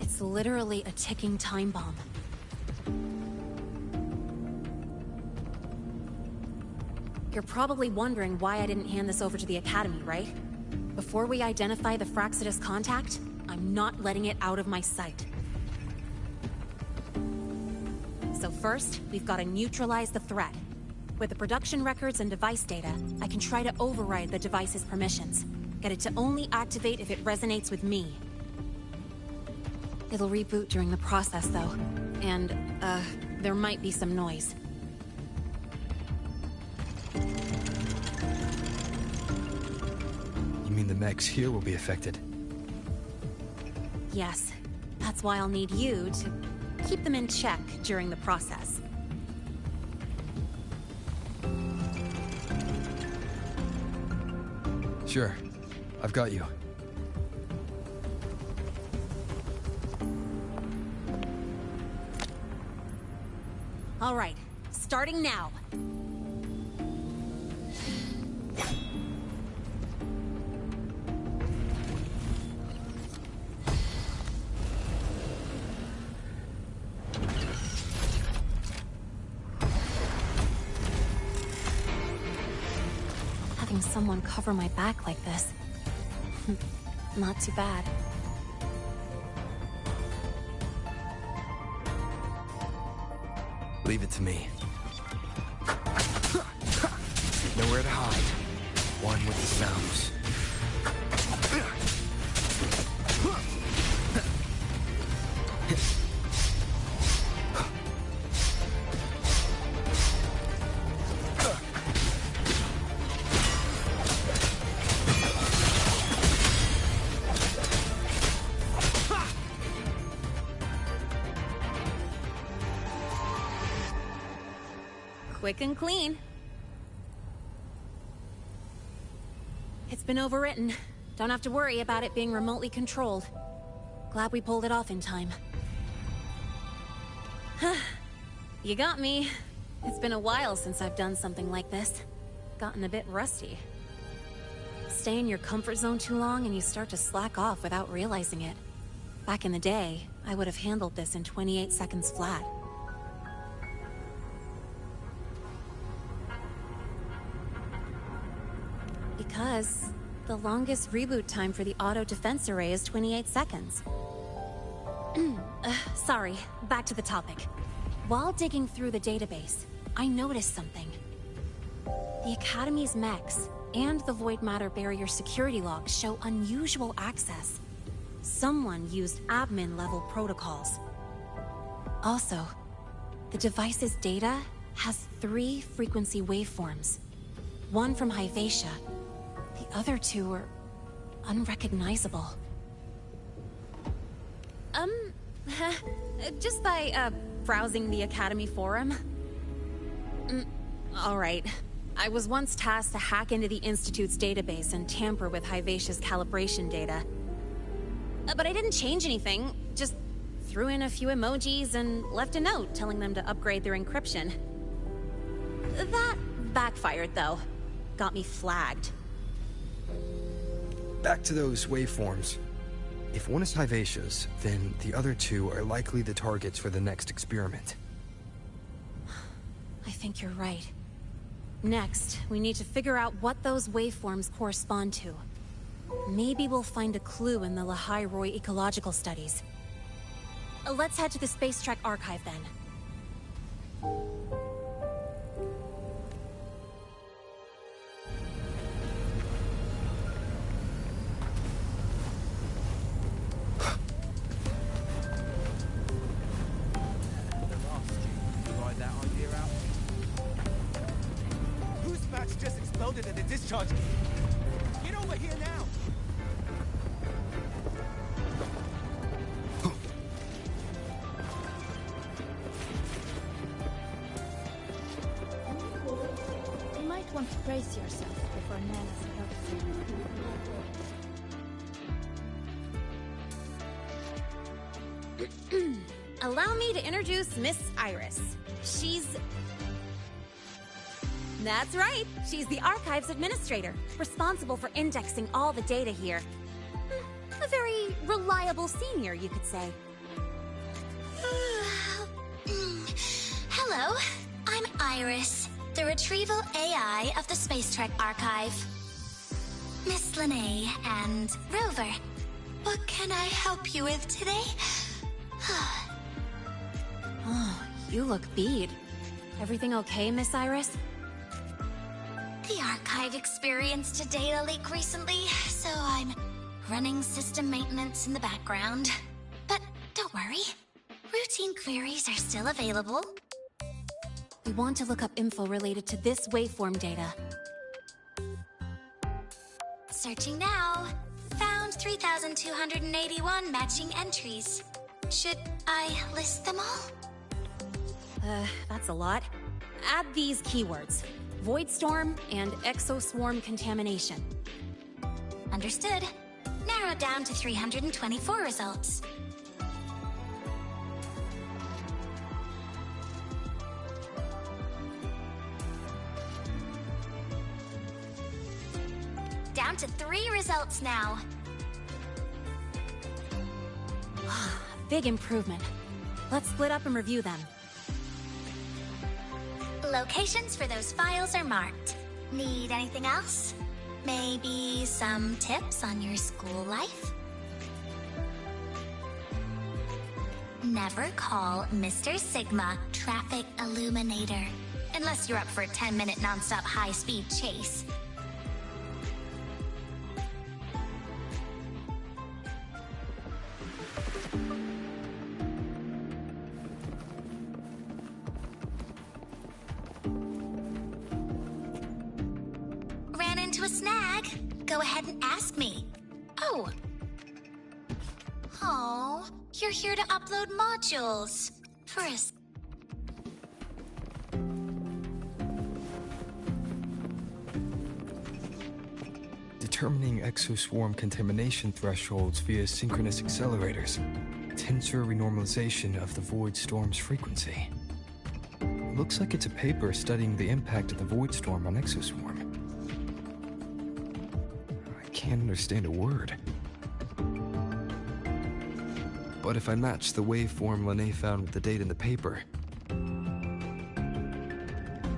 It's literally a ticking time bomb. You're probably wondering why I didn't hand this over to the Academy, right? Before we identify the Fraxidus contact, I'm not letting it out of my sight. So first, we've got to neutralize the threat. With the production records and device data, I can try to override the device's permissions. Get it to only activate if it resonates with me. It'll reboot during the process, though. And, there might be some noise. the mechs here will be affected. Yes, that's why I'll need you to keep them in check during the process. Sure. I've got you. All right, starting now. Having someone cover my back like this. Not too bad. Leave it to me. Nowhere to hide. One with the sounds. Quick and clean. It's been overwritten. Don't have to worry about it being remotely controlled. Glad we pulled it off in time. You got me. It's been a while since I've done something like this. Gotten a bit rusty. Stay in your comfort zone too long and you start to slack off without realizing it. Back in the day, I would have handled this in 28 seconds flat. Because the longest reboot time for the auto defense array is 28 seconds. Sorry, back to the topic. While digging through the database, I noticed something. The Academy's mechs and the Void Matter Barrier security logs show unusual access. Someone used admin-level protocols. Also, the device's data has 3 frequency waveforms. One from Hyvatia. The other 2 are unrecognizable. Just by, browsing the Academy forum. Alright. I was once tasked to hack into the Institute's database and tamper with Hyvatia's calibration data. But I didn't change anything, just threw in a few emojis and left a note telling them to upgrade their encryption. That backfired, though. Got me flagged. Back to those waveforms. If one is Hyvatia's, then the other 2 are likely the targets for the next experiment. I think you're right. Next, we need to figure out what those waveforms correspond to. Maybe we'll find a clue in the Lehigh Roy ecological studies. Let's head to the Space Trek archive then. Just exploded at the discharge. Get over here now. You might want to brace yourself before Nana's helps. Allow me to introduce Miss Iris. That's right. She's the Archives Administrator, responsible for indexing all the data here. A very reliable senior, you could say. Hello, I'm Iris, the retrieval AI of the Space Trek Archive. Miss Lene and Rover, what can I help you with today? Oh, you look beat. Everything okay, Miss Iris? The Archive experienced a data leak recently, so I'm running system maintenance in the background. But don't worry, routine queries are still available. We want to look up info related to this waveform data. Searching now. Found 3,281 matching entries. Should I list them all? That's a lot. Add these keywords. Voidstorm and exoswarm contamination. Understood. Narrowed down to 324 results. Down to 3 results now. Big improvement. Let's split up and review them. Locations for those files are marked. Need anything else? Maybe some tips on your school life? Never call Mr. Sigma Traffic Illuminator. Unless you're up for a 10-minute nonstop high-speed chase. Ran into a snag. Go ahead and ask me. Oh. Oh, you're here to upload modules. For a Determining exoswarm contamination thresholds via synchronous accelerators. Tensor renormalization of the void storm's frequency. Looks like it's a paper studying the impact of the void storm on exoswarm. I can't understand a word. But if I match the waveform Lene found with the date in the paper,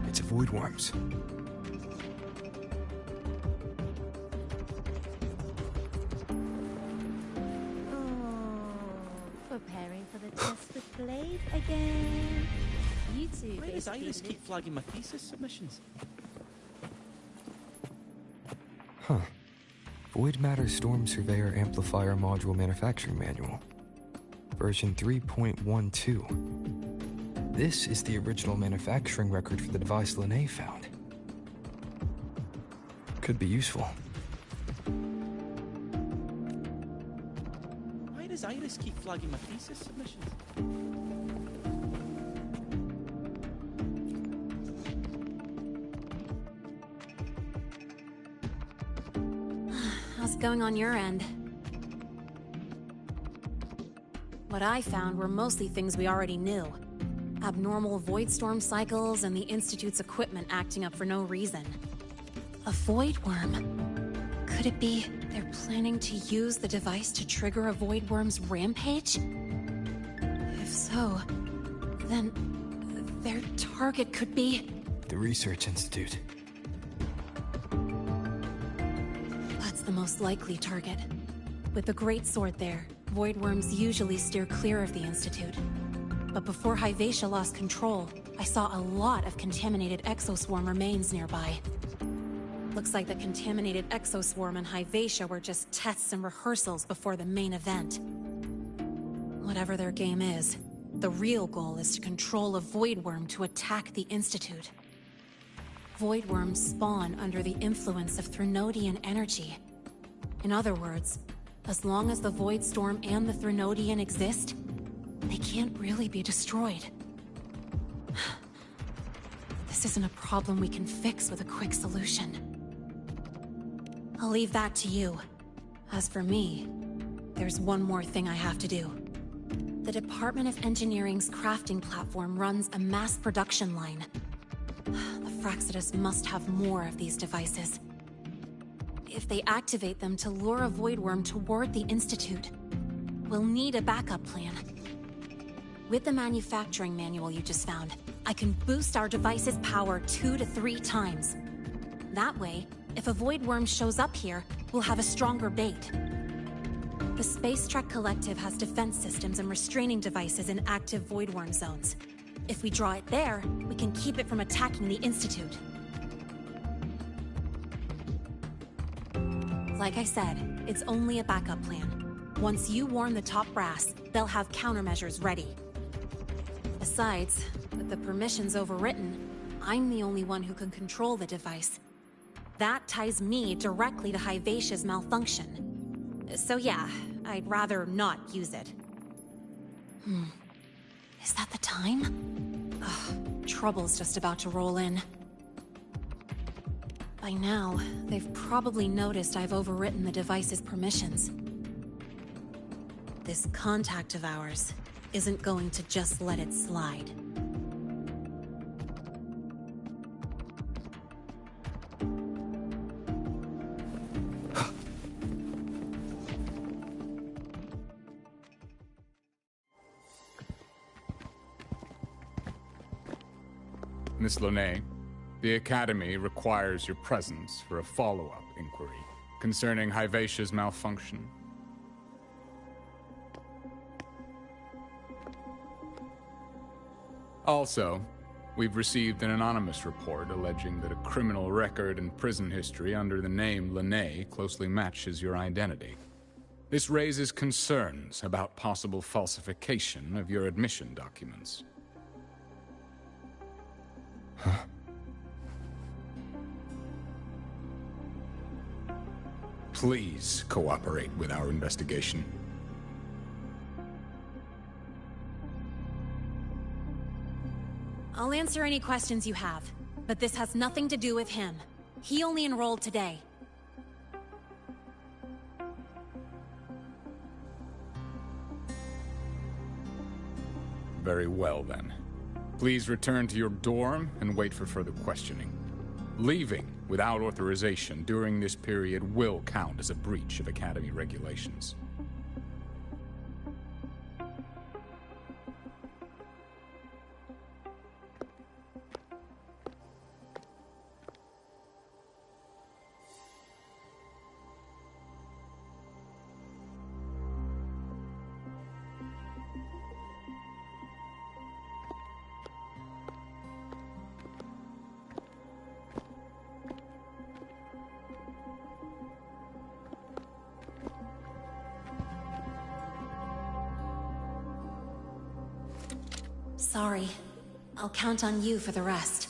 it's a void worms. Preparing for the test with Blade again. You two. Why does Iris keep flagging my thesis submissions? Huh. Void Matter Storm Surveyor Amplifier Module Manufacturing Manual. Version 3.12. This is the original manufacturing record for the device Lene found. Could be useful. Why does Iris keep flagging my thesis submissions? How's it going on your end? What I found were mostly things we already knew. Abnormal void storm cycles and the Institute's equipment acting up for no reason. A void worm? Could it be they're planning to use the device to trigger a void worm's rampage? If so, then their target could be... The Research Institute. That's the most likely target. With the Great Sword there, void worms usually steer clear of the Institute. But before Hyvatia lost control, I saw a lot of contaminated exoswarm remains nearby. Looks like the contaminated exoswarm and Hyvatia were just tests and rehearsals before the main event. Whatever their game is, the real goal is to control a void worm to attack the Institute. Void worms spawn under the influence of Threnodian energy. In other words, as long as the void storm and the Threnodian exist, they can't really be destroyed. This isn't a problem we can fix with a quick solution. I'll leave that to you. As for me, there's one more thing I have to do. The Department of Engineering's crafting platform runs a mass production line. The Fraxidus must have more of these devices. If they activate them to lure a void worm toward the Institute, we'll need a backup plan. With the manufacturing manual you just found, I can boost our device's power 2 to 3 times. That way, if a void worm shows up here, we'll have a stronger bait. The Space Trek Collective has defense systems and restraining devices in active void worm zones. If we draw it there, we can keep it from attacking the Institute. Like I said, it's only a backup plan. Once you warn the top brass, they'll have countermeasures ready. Besides, with the permissions overwritten, I'm the only one who can control the device. that ties me directly to Hivacia's malfunction. So yeah, I'd rather not use it. Is that the time? Ugh, trouble's just about to roll in. By now, they've probably noticed I've overwritten the device's permissions. This contact of ours isn't going to just let it slide. Miss Lene, the Academy requires your presence for a follow-up inquiry concerning Hivacia's malfunction. Also, we've received an anonymous report alleging that a criminal record and prison history under the name Lene closely matches your identity. This raises concerns about possible falsification of your admission documents. Huh? Please cooperate with our investigation. I'll answer any questions you have, but this has nothing to do with him. He only enrolled today. Very well, then. Please return to your dorm and wait for further questioning. Leaving without authorization during this period will count as a breach of Academy regulations. Sorry. I'll count on you for the rest.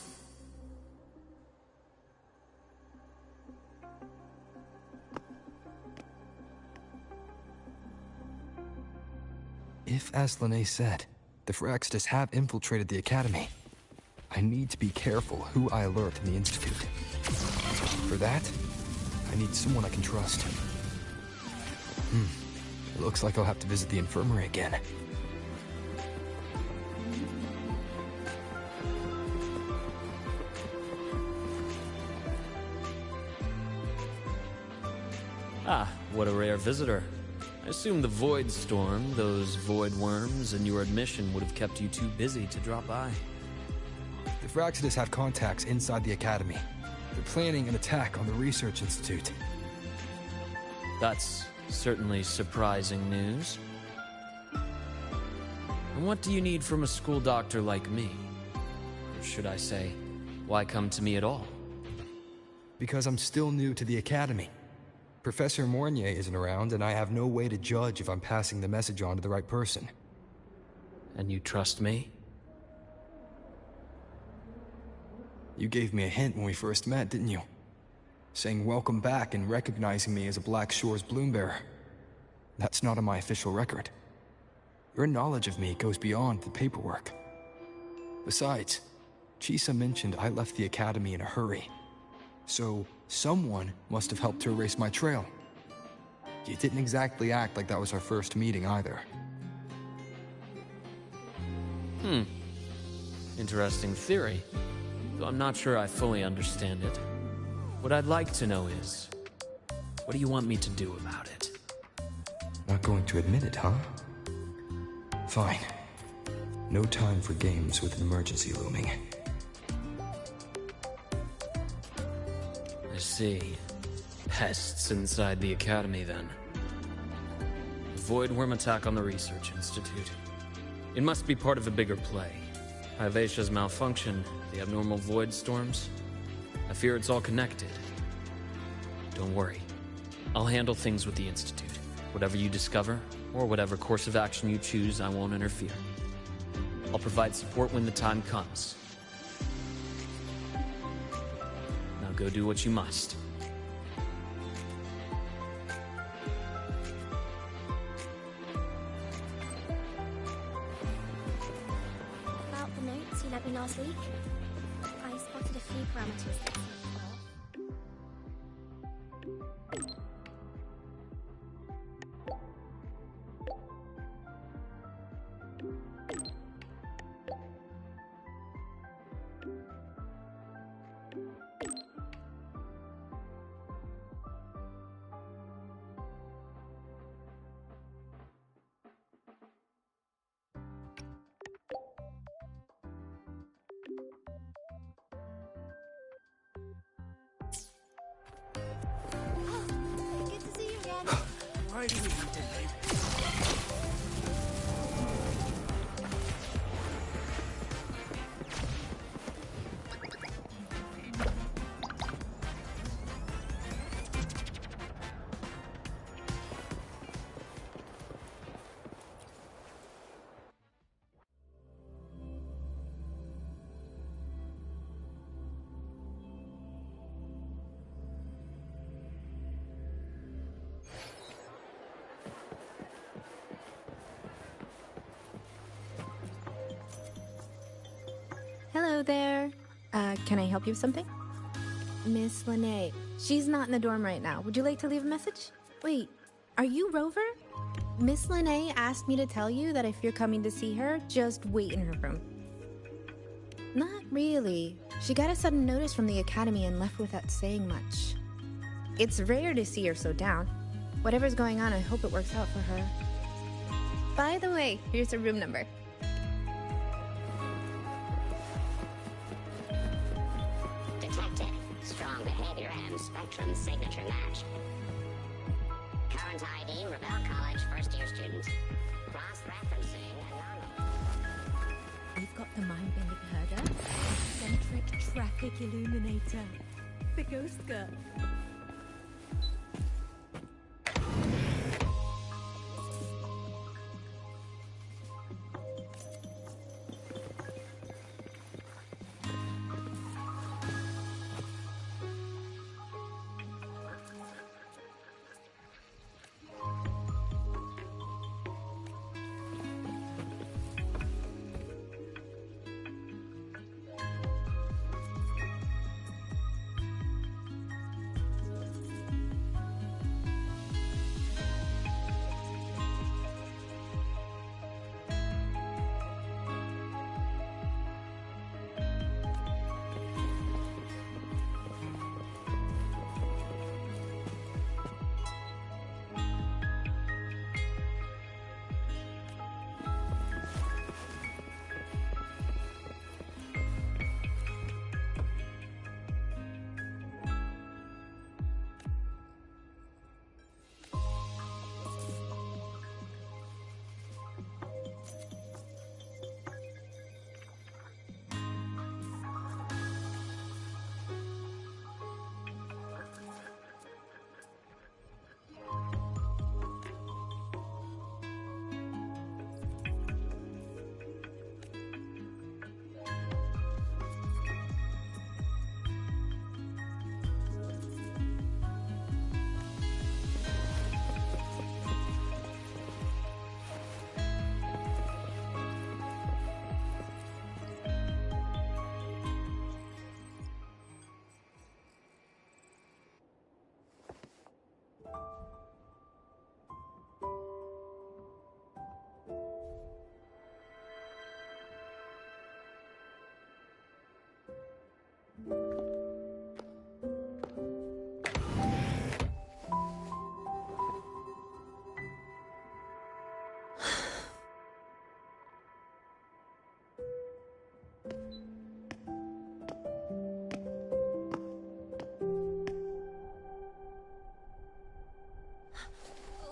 If, as Lene said, the Phyrexis have infiltrated the Academy, I need to be careful who I alert in the Institute. For that, I need someone I can trust. It looks like I'll have to visit the infirmary again. Ah, what a rare visitor. I assume the Void Storm, those void worms, and your admission would have kept you too busy to drop by. The Phyrexis have contacts inside the Academy. They're planning an attack on the Research Institute. That's certainly surprising news. And what do you need from a school doctor like me? Or should I say, why come to me at all? Because I'm still new to the Academy. Professor Mornier isn't around, and I have no way to judge if I'm passing the message on to the right person. And you trust me? You gave me a hint when we first met, didn't you? Saying welcome back and recognizing me as a Black Shore's Bloombearer. That's not on my official record. Your knowledge of me goes beyond the paperwork. Besides, Chisa mentioned I left the Academy in a hurry. So, someone must have helped to erase my trail. You didn't exactly act like that was our first meeting either. Interesting theory, though I'm not sure I fully understand it. What I'd like to know is, what do you want me to do about it? Not going to admit it, huh? Fine. No time for games with an emergency looming. I see. Pests inside the Academy, then. A void worm attack on the Research Institute. It must be part of a bigger play. Hivacia's malfunction, the abnormal void storms. I fear it's all connected. Don't worry. I'll handle things with the Institute. Whatever you discover, or whatever course of action you choose, I won't interfere. I'll provide support when the time comes. Now go do what you must. sent me last week. I spotted a few parameters that seemed off. Good to see you again. Why do we need to leave? Hello there. Can I help you with something? Miss Lene. She's not in the dorm right now. Would you like to leave a message? Wait, are you Rover? Miss Lene asked me to tell you that if you're coming to see her, just wait in her room. Not really. She got a sudden notice from the academy and left without saying much. It's rare to see her so down. Whatever's going on, I hope it works out for her. By the way, here's her room number. Detected. Strong behavior and spectrum signature match. Current ID, Rebel College first-year student. Cross-referencing anomaly. We've got the mind-bending herder, centric traffic illuminator, the ghost girl.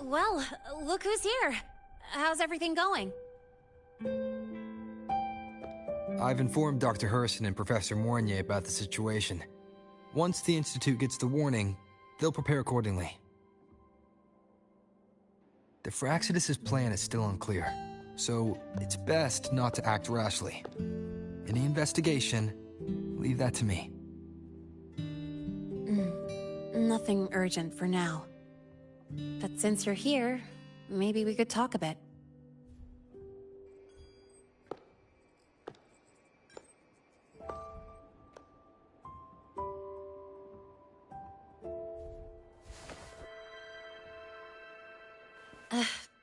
Well, look who's here. How's everything going? I've informed Dr. Herson and Professor Mournier about the situation. Once the Institute gets the warning, they'll prepare accordingly. The Fraxidus' plan is still unclear, so it's best not to act rashly. Any investigation, leave that to me. Nothing urgent for now. But since you're here, maybe we could talk a bit.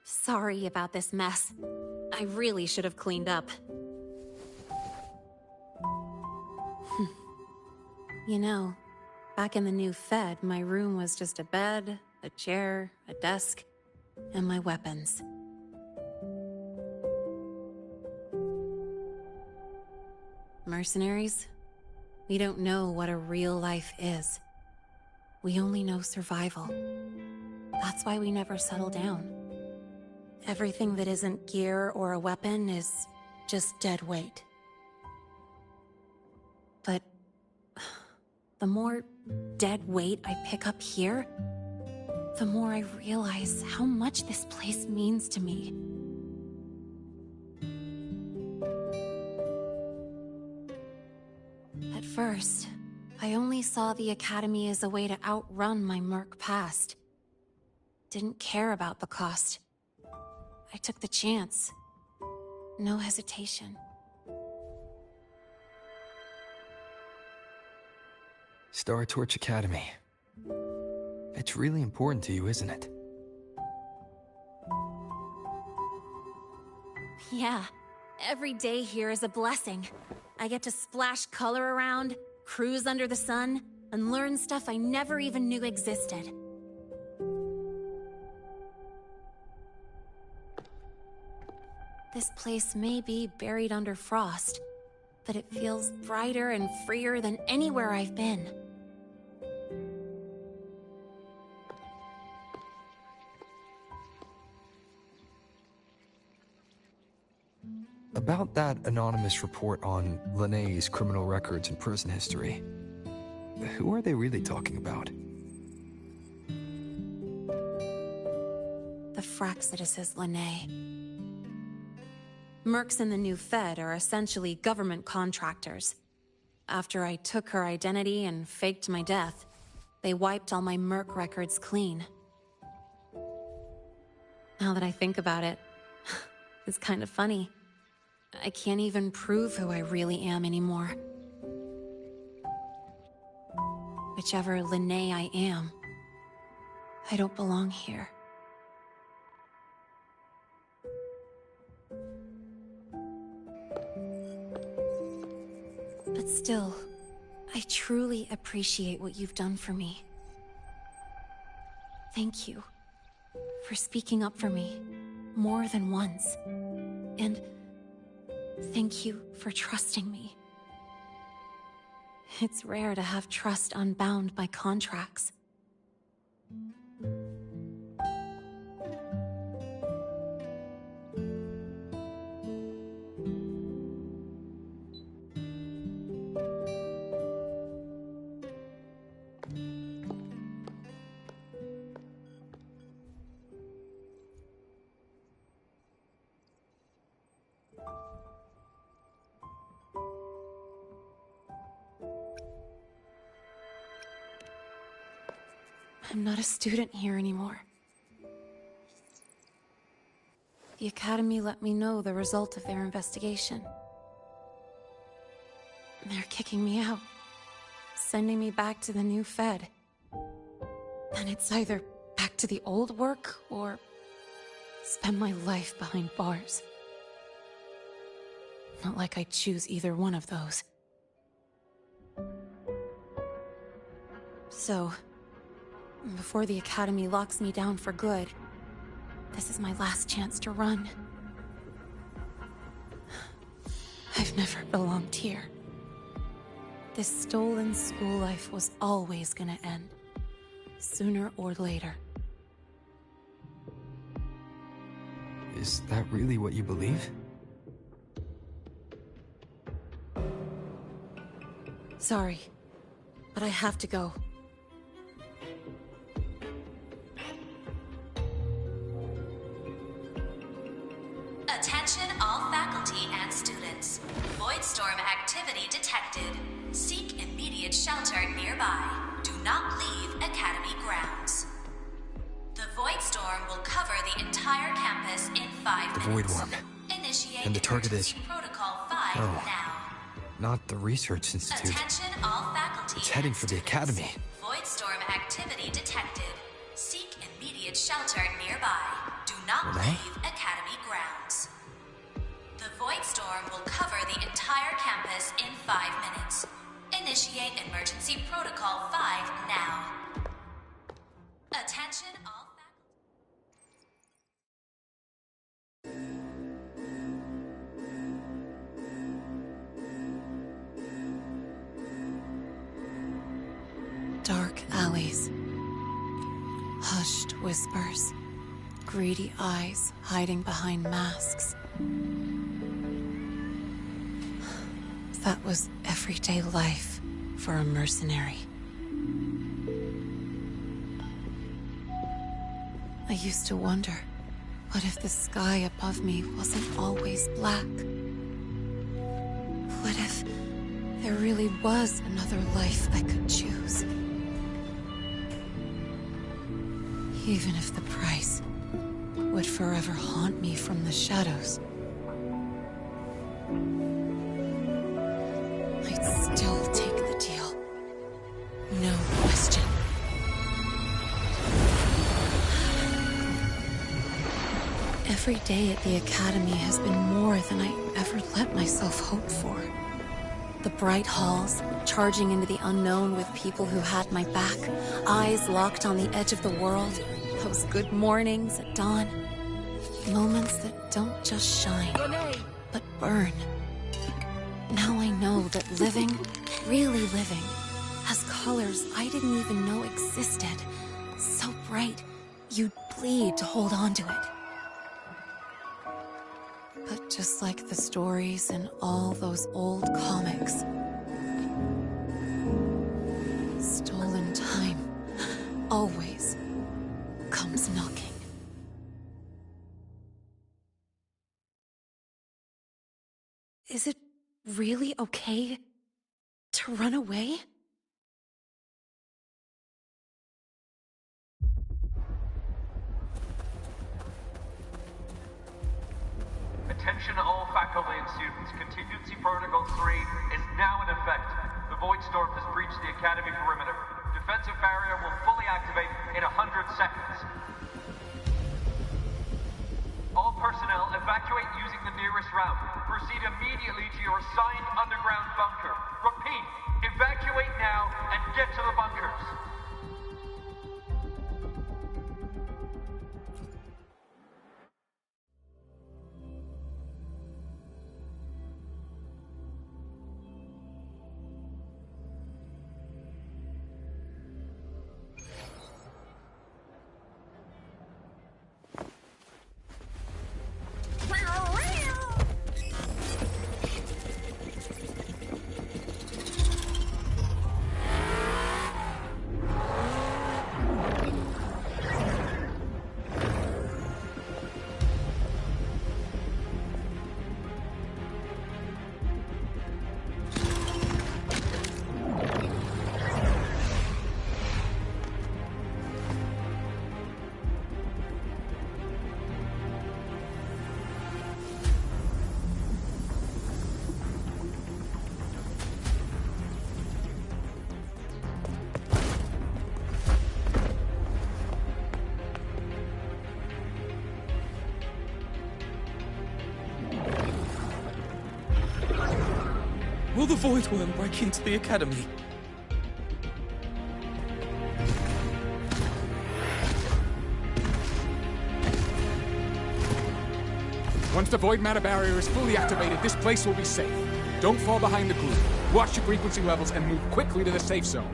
Sorry about this mess. I really should have cleaned up. You know, back in the new Fed, my room was just a bed, a chair, a desk, and my weapons. Mercenaries? We don't know what a real life is. We only know survival. That's why we never settle down. Everything that isn't gear or a weapon is just dead weight. But the more dead weight I pick up here, the more I realize how much this place means to me. At first, I only saw the Academy as a way to outrun my Merc past. Didn't care about the cost. I took the chance. No hesitation. Star Torch Academy. It's really important to you, isn't it? Yeah. Every day here is a blessing. I get to splash color around, cruise under the sun, and learn stuff I never even knew existed. This place may be buried under frost, but it feels brighter and freer than anywhere I've been. About that anonymous report on Linné's criminal records and prison history, who are they really talking about? The Fraxituses Linné. Mercs in the new Fed are essentially government contractors. After I took her identity and faked my death, they wiped all my Merc records clean. Now that I think about it, it's kind of funny. I can't even prove who I really am anymore. Whichever Linné I am, I don't belong here. But still, I truly appreciate what you've done for me. Thank you for speaking up for me more than once. And thank you for trusting me. It's rare to have trust unbound by contracts. I'm not a student here anymore. The Academy let me know the result of their investigation. They're kicking me out, sending me back to the new Fed. And it's either back to the old work, or spend my life behind bars. Not like I'd choose either one of those. So, before the Academy locks me down for good, this is my last chance to run. I've never belonged here. This stolen school life was always gonna end, sooner or later. Is that really what you believe? Sorry, but I have to go. Attention all faculty and students. Voidstorm activity detected. Seek immediate shelter nearby. Do not leave Academy grounds. The Voidstorm will cover the entire campus in 5 The minutes. Void Worm. Initiate And the target is... Protocol 5 Oh. now. Not the Research Institute. Attention all faculty. It's heading for the Academy. Voidstorm activity detected. Seek immediate shelter nearby. Do not leave Academy grounds. The Void Storm will cover the entire campus in 5 minutes. Initiate Emergency Protocol 5 now. Attention all Dark alleys. Hushed whispers. Greedy eyes hiding behind masks. That was everyday life for a mercenary. I used to wonder, what if the sky above me wasn't always black? What if there really was another life I could choose? Even if the price would forever haunt me from the shadows, I'd still take the deal. No question. Every day at the Academy has been more than I ever let myself hope for. The bright halls, charging into the unknown with people who had my back, eyes locked on the edge of the world, those good mornings at dawn. Moments that don't just shine, but burn. Now I know that living, really living, has colors I didn't even know existed. So bright, you'd bleed to hold on to it. But just like the stories in all those old comics, stolen time always comes knocking. Is it really okay to run away? Attention all faculty and students. Contingency Protocol 3 is now in effect. The Void Storm has breached the Academy perimeter. Defensive barrier will fully activate in 100 seconds. All personnel evacuate using the nearest route. Proceed immediately to your assigned underground bunker. Repeat, evacuate now and get to the bunkers. Will the Void Worm break into the Academy? Once the Void Matter Barrier is fully activated, this place will be safe. Don't fall behind the group. Watch your frequency levels and move quickly to the safe zone.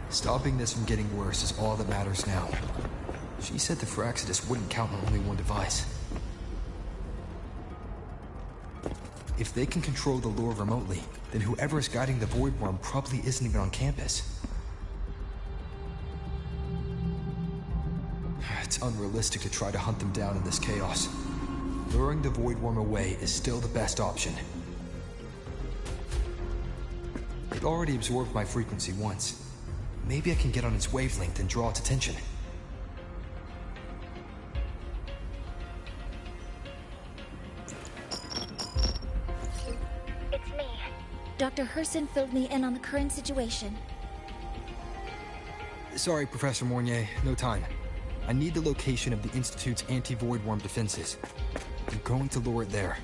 Stopping this from getting worse is all that matters now. She said the Firaxidus wouldn't count on only one device. If they can control the lure remotely, then whoever is guiding the Void Worm probably isn't even on campus. It's unrealistic to try to hunt them down in this chaos. Luring the Void Worm away is still the best option. already absorbed my frequency once. Maybe I can get on its wavelength and draw its attention. It's me. Dr. Herson filled me in on the current situation. Sorry, Professor Mornier, no time. I need the location of the Institute's anti-void worm defenses. I'm going to lure it there.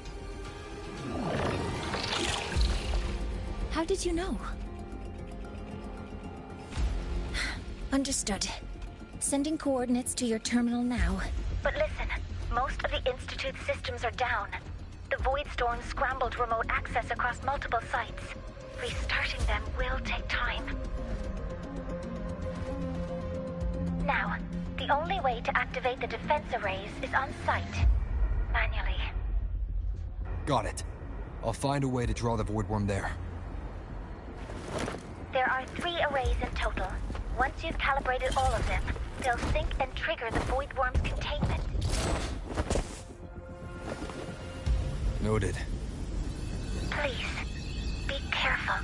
How did you know? Understood. Sending coordinates to your terminal now. But listen, most of the Institute's systems are down. The Void Storm scrambled remote access across multiple sites. Restarting them will take time. Now, the only way to activate the defense arrays is on site. Manually. Got it. I'll find a way to draw the void worm there. There are 3 arrays in total. Once you've calibrated all of them, they'll sync and trigger the void worm's containment. Noted. Please, be careful.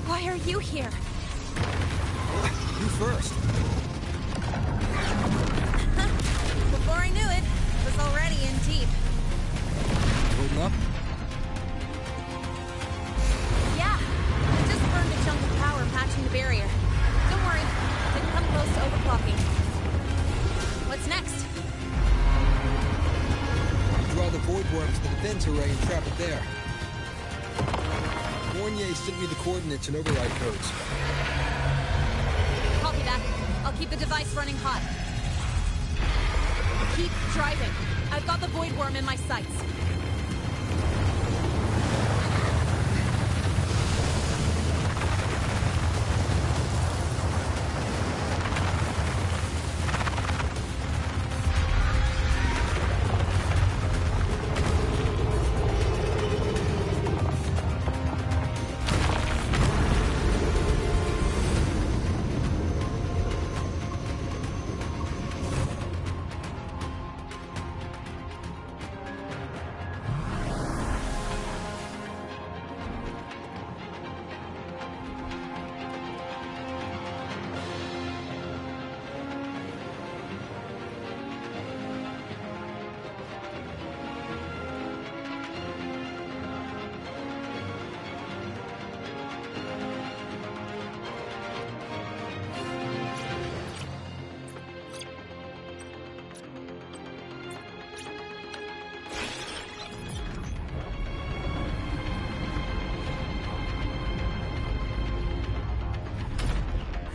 Why are you here? You first. Before I knew it, I was already in deep. Holding up? Yeah, I just burned a chunk of power patching the barrier. Don't worry, didn't come close to overclocking. What's next? Draw the void worm to the defense array and trap it there. Mornier sent me the coordinates and override codes. Copy that. I'll keep the device running hot. Keep driving. I've got the void worm in my sights.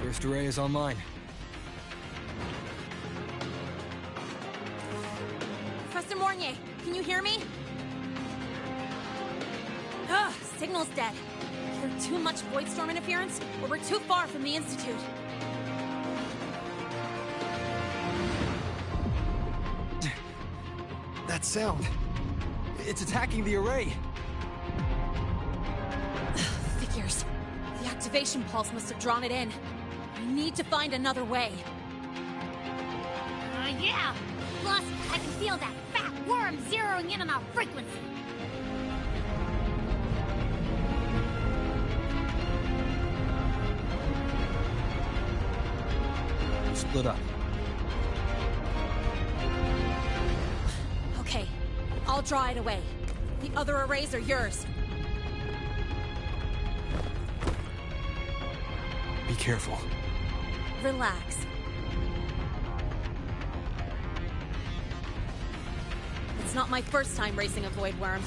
First array is online. Professor Mornier, can you hear me? Ugh, signal's dead. Either too much void storm interference, or we're too far from the Institute. that sound? It's attacking the array. Figures. The activation pulse must have drawn it in. We need to find another way. Yeah! Plus, I can feel that fat worm zeroing in on our frequency. Split up. Okay, I'll draw it away. The other arrays are yours. Be careful. Relax. It's not my first time racing a void worm.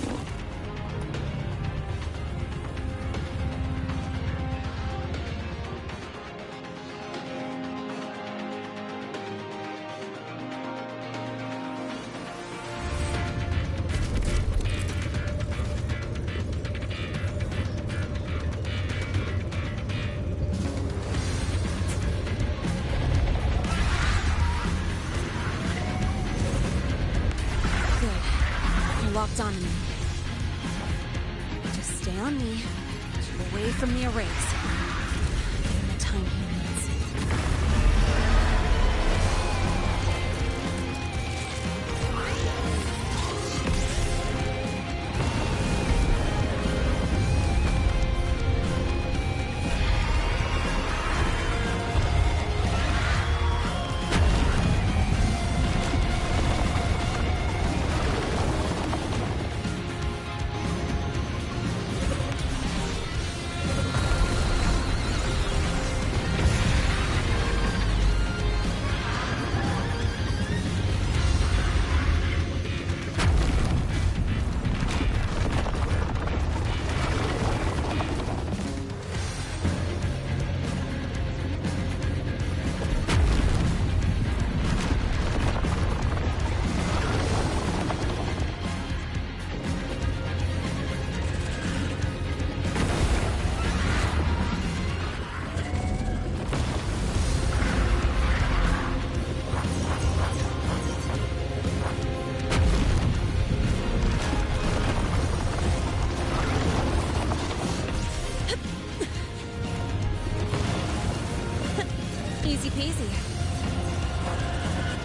Locked on me. Just stay on me. Keep away from the arrays. Give him the time he needs. Easy peasy.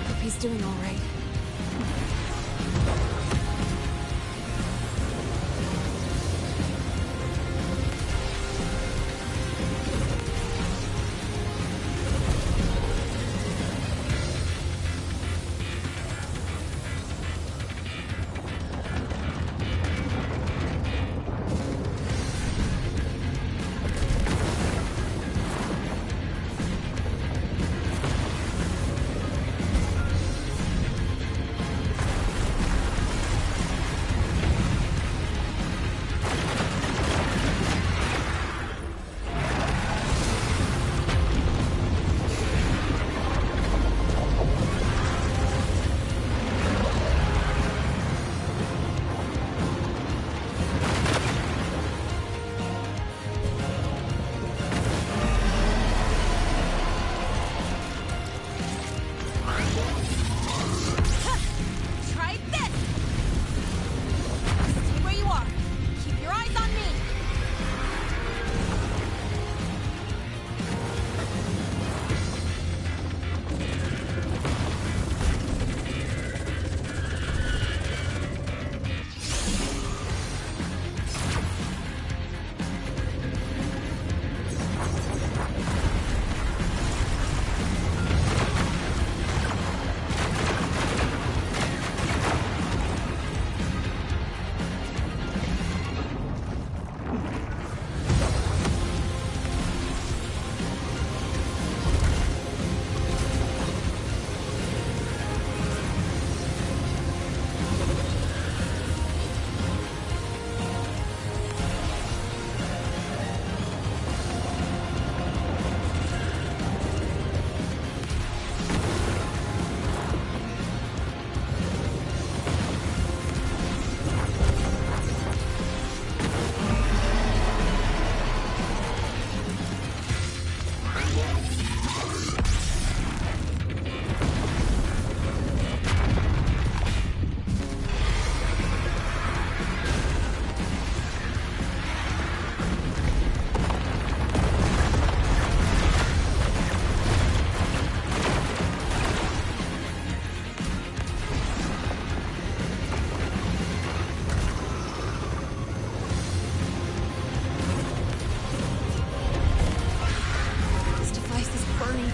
Hope he's doing all right.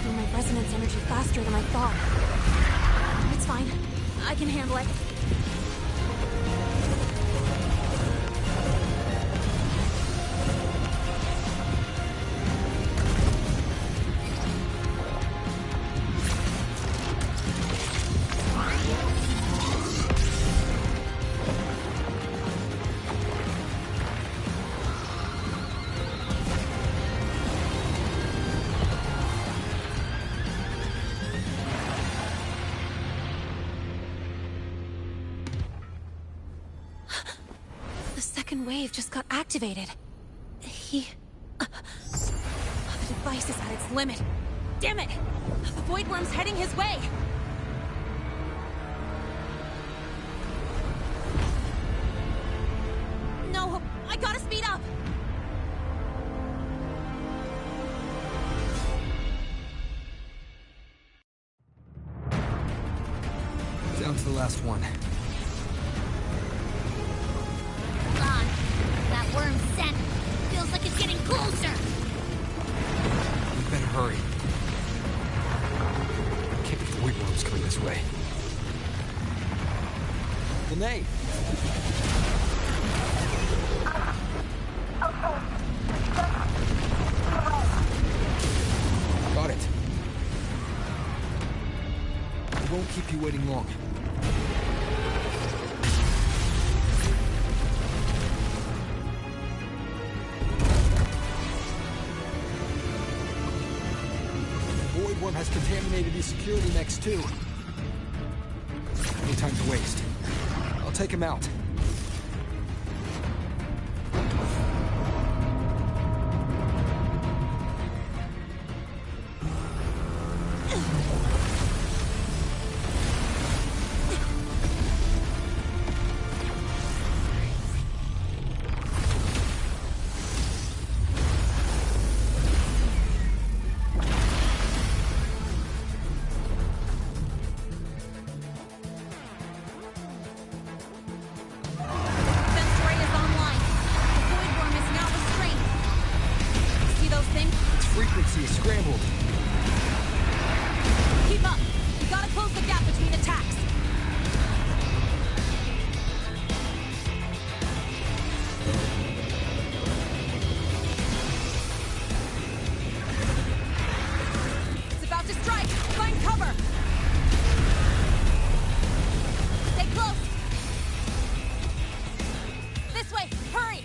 through my resonance energy faster than I thought. It's fine. I can handle it. Wave just got activated. The device is at its limit. Damn it! The Void Worm's heading his way! No, I gotta speed up! Down to the last one. Worm's scent feels like it's getting closer. We better hurry. Can't be Void Worms coming this way. Lene! Got it. I won't keep you waiting long. Worm has contaminated these security mechs too. No time to waste. I'll take him out. Frequency is scrambled. Keep up! We gotta close the gap between attacks! It's about to strike! Find cover! Stay close! This way! Hurry!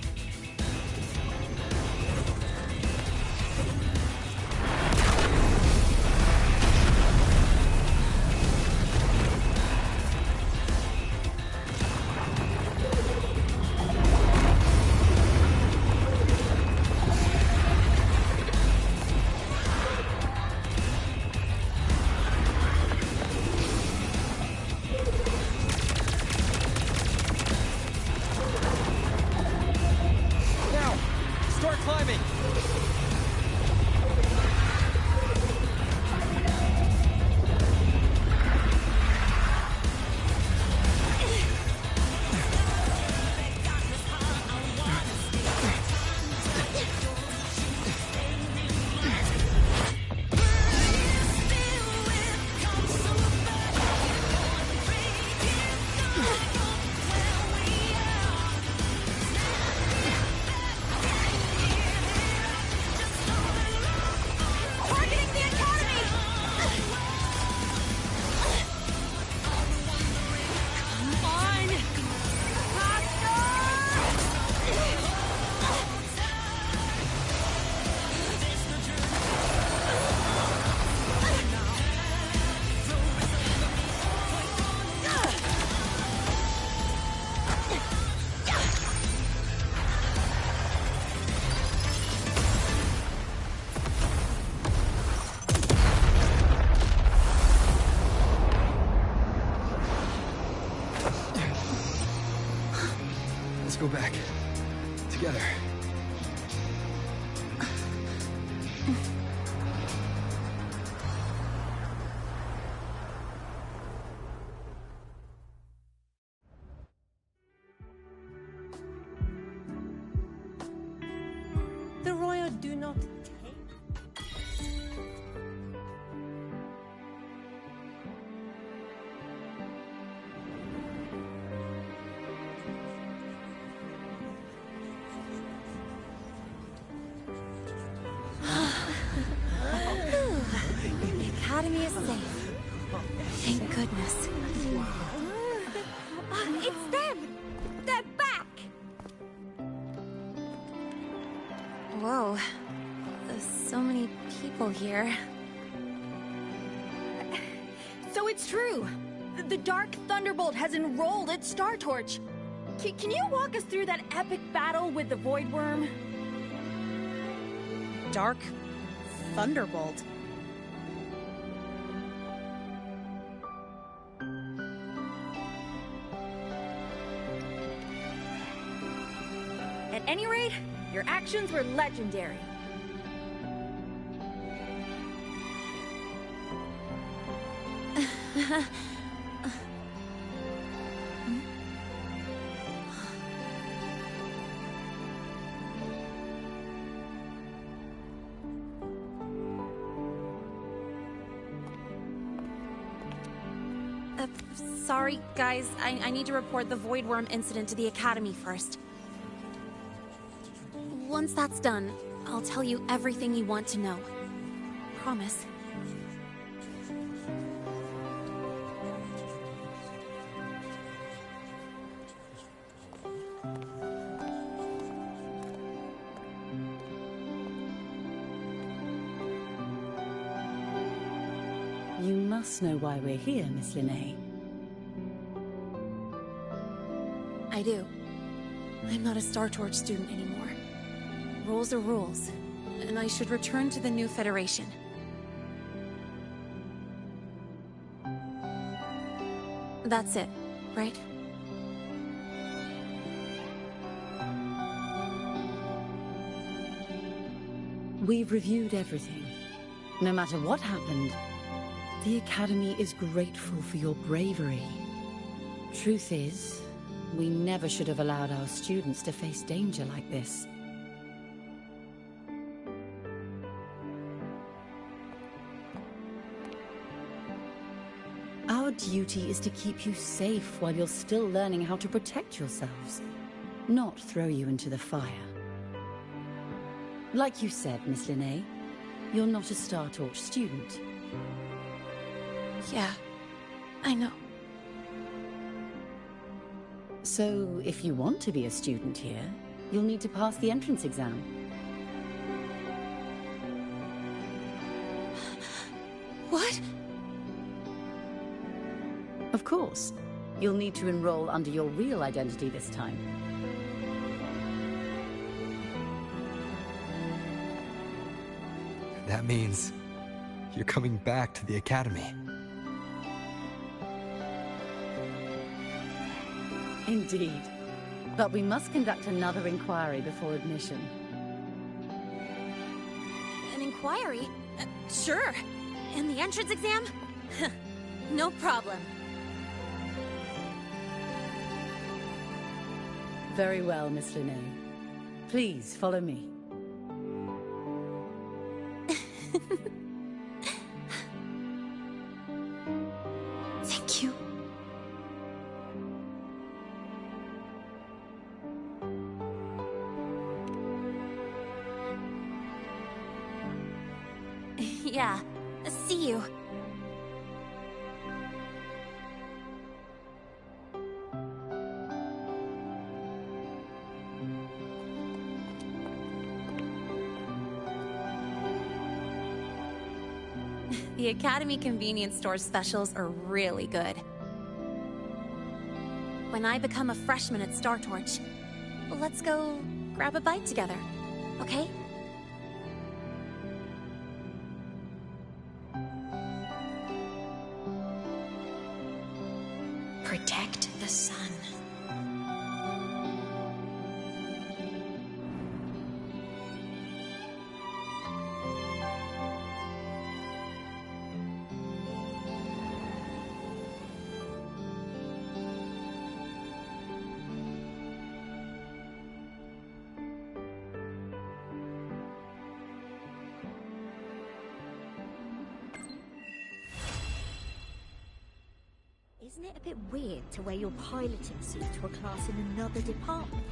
Go back. Together. The royal do not take. goodness. It's them! They're back! Whoa. There's so many people here. So it's true! The Dark Thunderbolt has enrolled at Star Torch! Can you walk us through that epic battle with the Void Worm? Dark Thunderbolt? At any rate, your actions were legendary. Sorry, guys. I need to report the Void Worm incident to the Academy first. Once that's done, I'll tell you everything you want to know. Promise. You must know why we're here, Miss Linnae. I do. I'm not a Star Torch student anymore. Rules are rules, and I should return to the new Federation. That's it, right? We've reviewed everything. No matter what happened, the Academy is grateful for your bravery. Truth is, we never should have allowed our students to face danger like this. Our duty is to keep you safe while you're still learning how to protect yourselves, not throw you into the fire. Like you said, Miss Linnae, you're not a Star Torch student. Yeah, I know. So, if you want to be a student here, you'll need to pass the entrance exam. What? Of course. You'll need to enroll under your real identity this time. That means you're coming back to the Academy. Indeed. But we must conduct another inquiry before admission. An inquiry? Sure. And the entrance exam? No problem. Very well, Miss Linnae. Please, follow me. Thank you. Yeah, see you. The Academy convenience store specials are really good. When I become a freshman at Star Torch, let's go grab a bite together, okay? Protect the sun. Isn't it a bit weird to wear your piloting suit to a class in another department?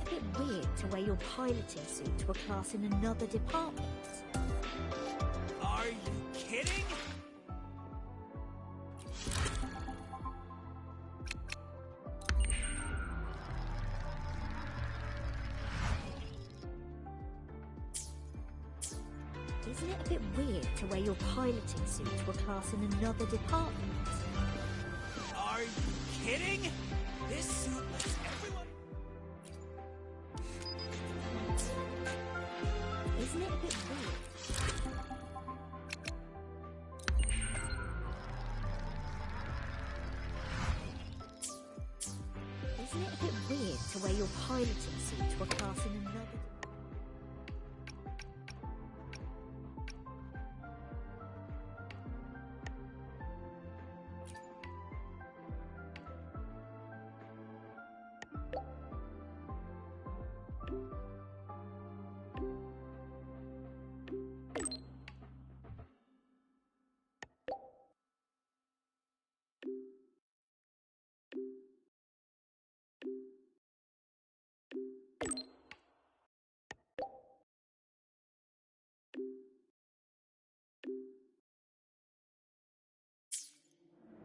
a bit weird to wear your piloting suit to a class in another department? Are you kidding? Isn't it a bit weird to wear your piloting suit to a class in another department? Are you kidding? This suit lets everyone... Isn't it a bit weird? Isn't it a bit weird to wear your piloting suit to a class in another...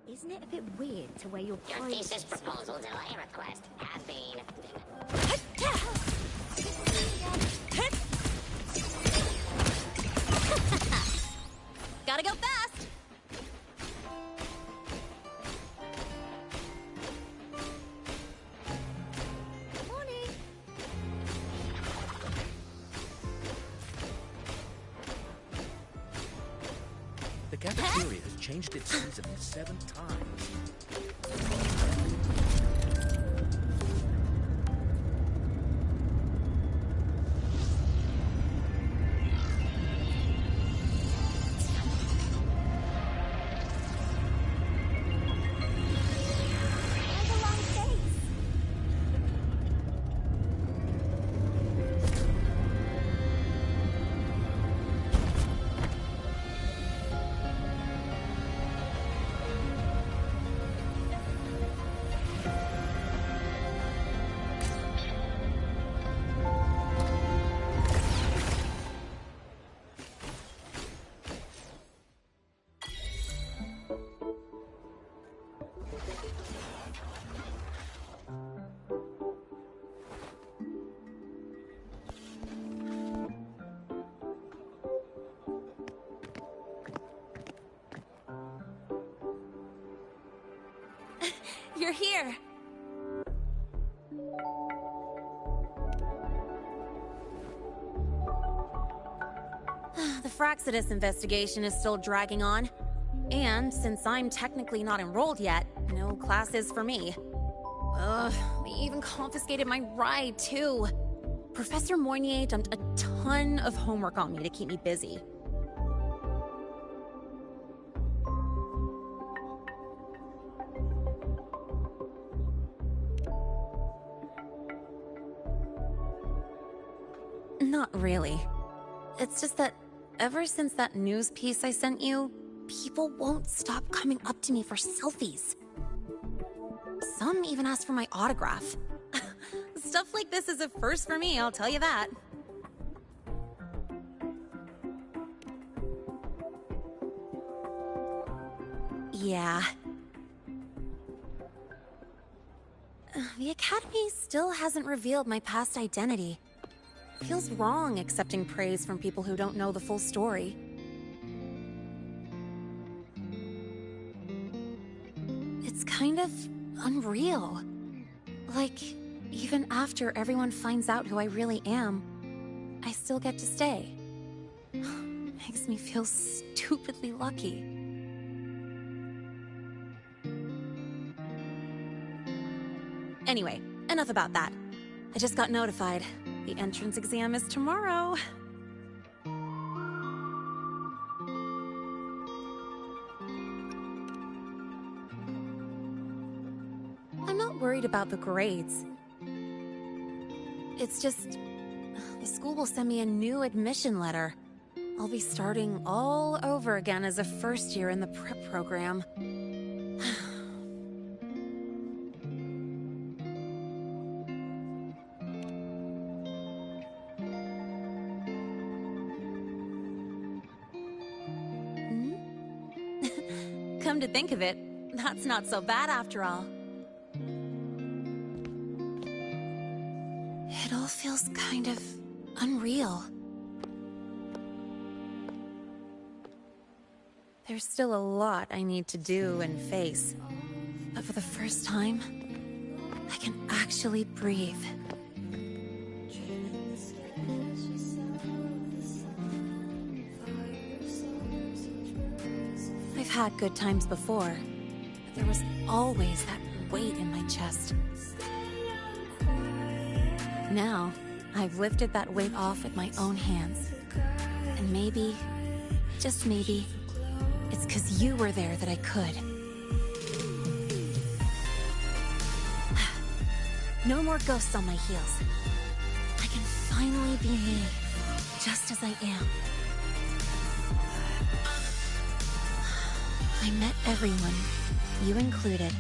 Isn't it a bit weird to wear your Your thesis proposal delay request has been... Gotta go fast! Morning! The cafeteria has changed its seasoning 7 times. You're here! The Fraxidus investigation is still dragging on. And since I'm technically not enrolled yet, no classes for me. Ugh, they even confiscated my ride, too. Professor Moynier dumped a ton of homework on me to keep me busy. Not really. It's just that ever since that news piece I sent you, people won't stop coming up to me for selfies. Some even ask for my autograph. Stuff like this is a first for me, I'll tell you that. Yeah. The Academy still hasn't revealed my past identity. Feels wrong accepting praise from people who don't know the full story. It's kind of unreal. Like, even after everyone finds out who I really am, I still get to stay. Makes me feel stupidly lucky. Anyway, enough about that. I just got notified. The entrance exam is tomorrow. I'm not worried about the grades. It's just, the school will send me a new admission letter. I'll be starting all over again as a first year in the prep program. Come to think of it, that's not so bad after all. It all feels kind of unreal. There's still a lot I need to do and face, but for the first time, I can actually breathe. I've had good times before, but there was always that weight in my chest. Now, I've lifted that weight off with my own hands. And maybe, just maybe, it's 'cause you were there that I could. No more ghosts on my heels. I can finally be me, just as I am. I met everyone, you included,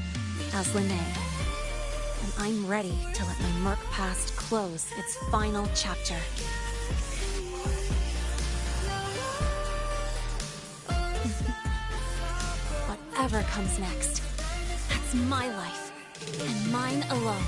as Lene. And I'm ready to let my Merc past close its final chapter. Whatever comes next, that's my life, and mine alone.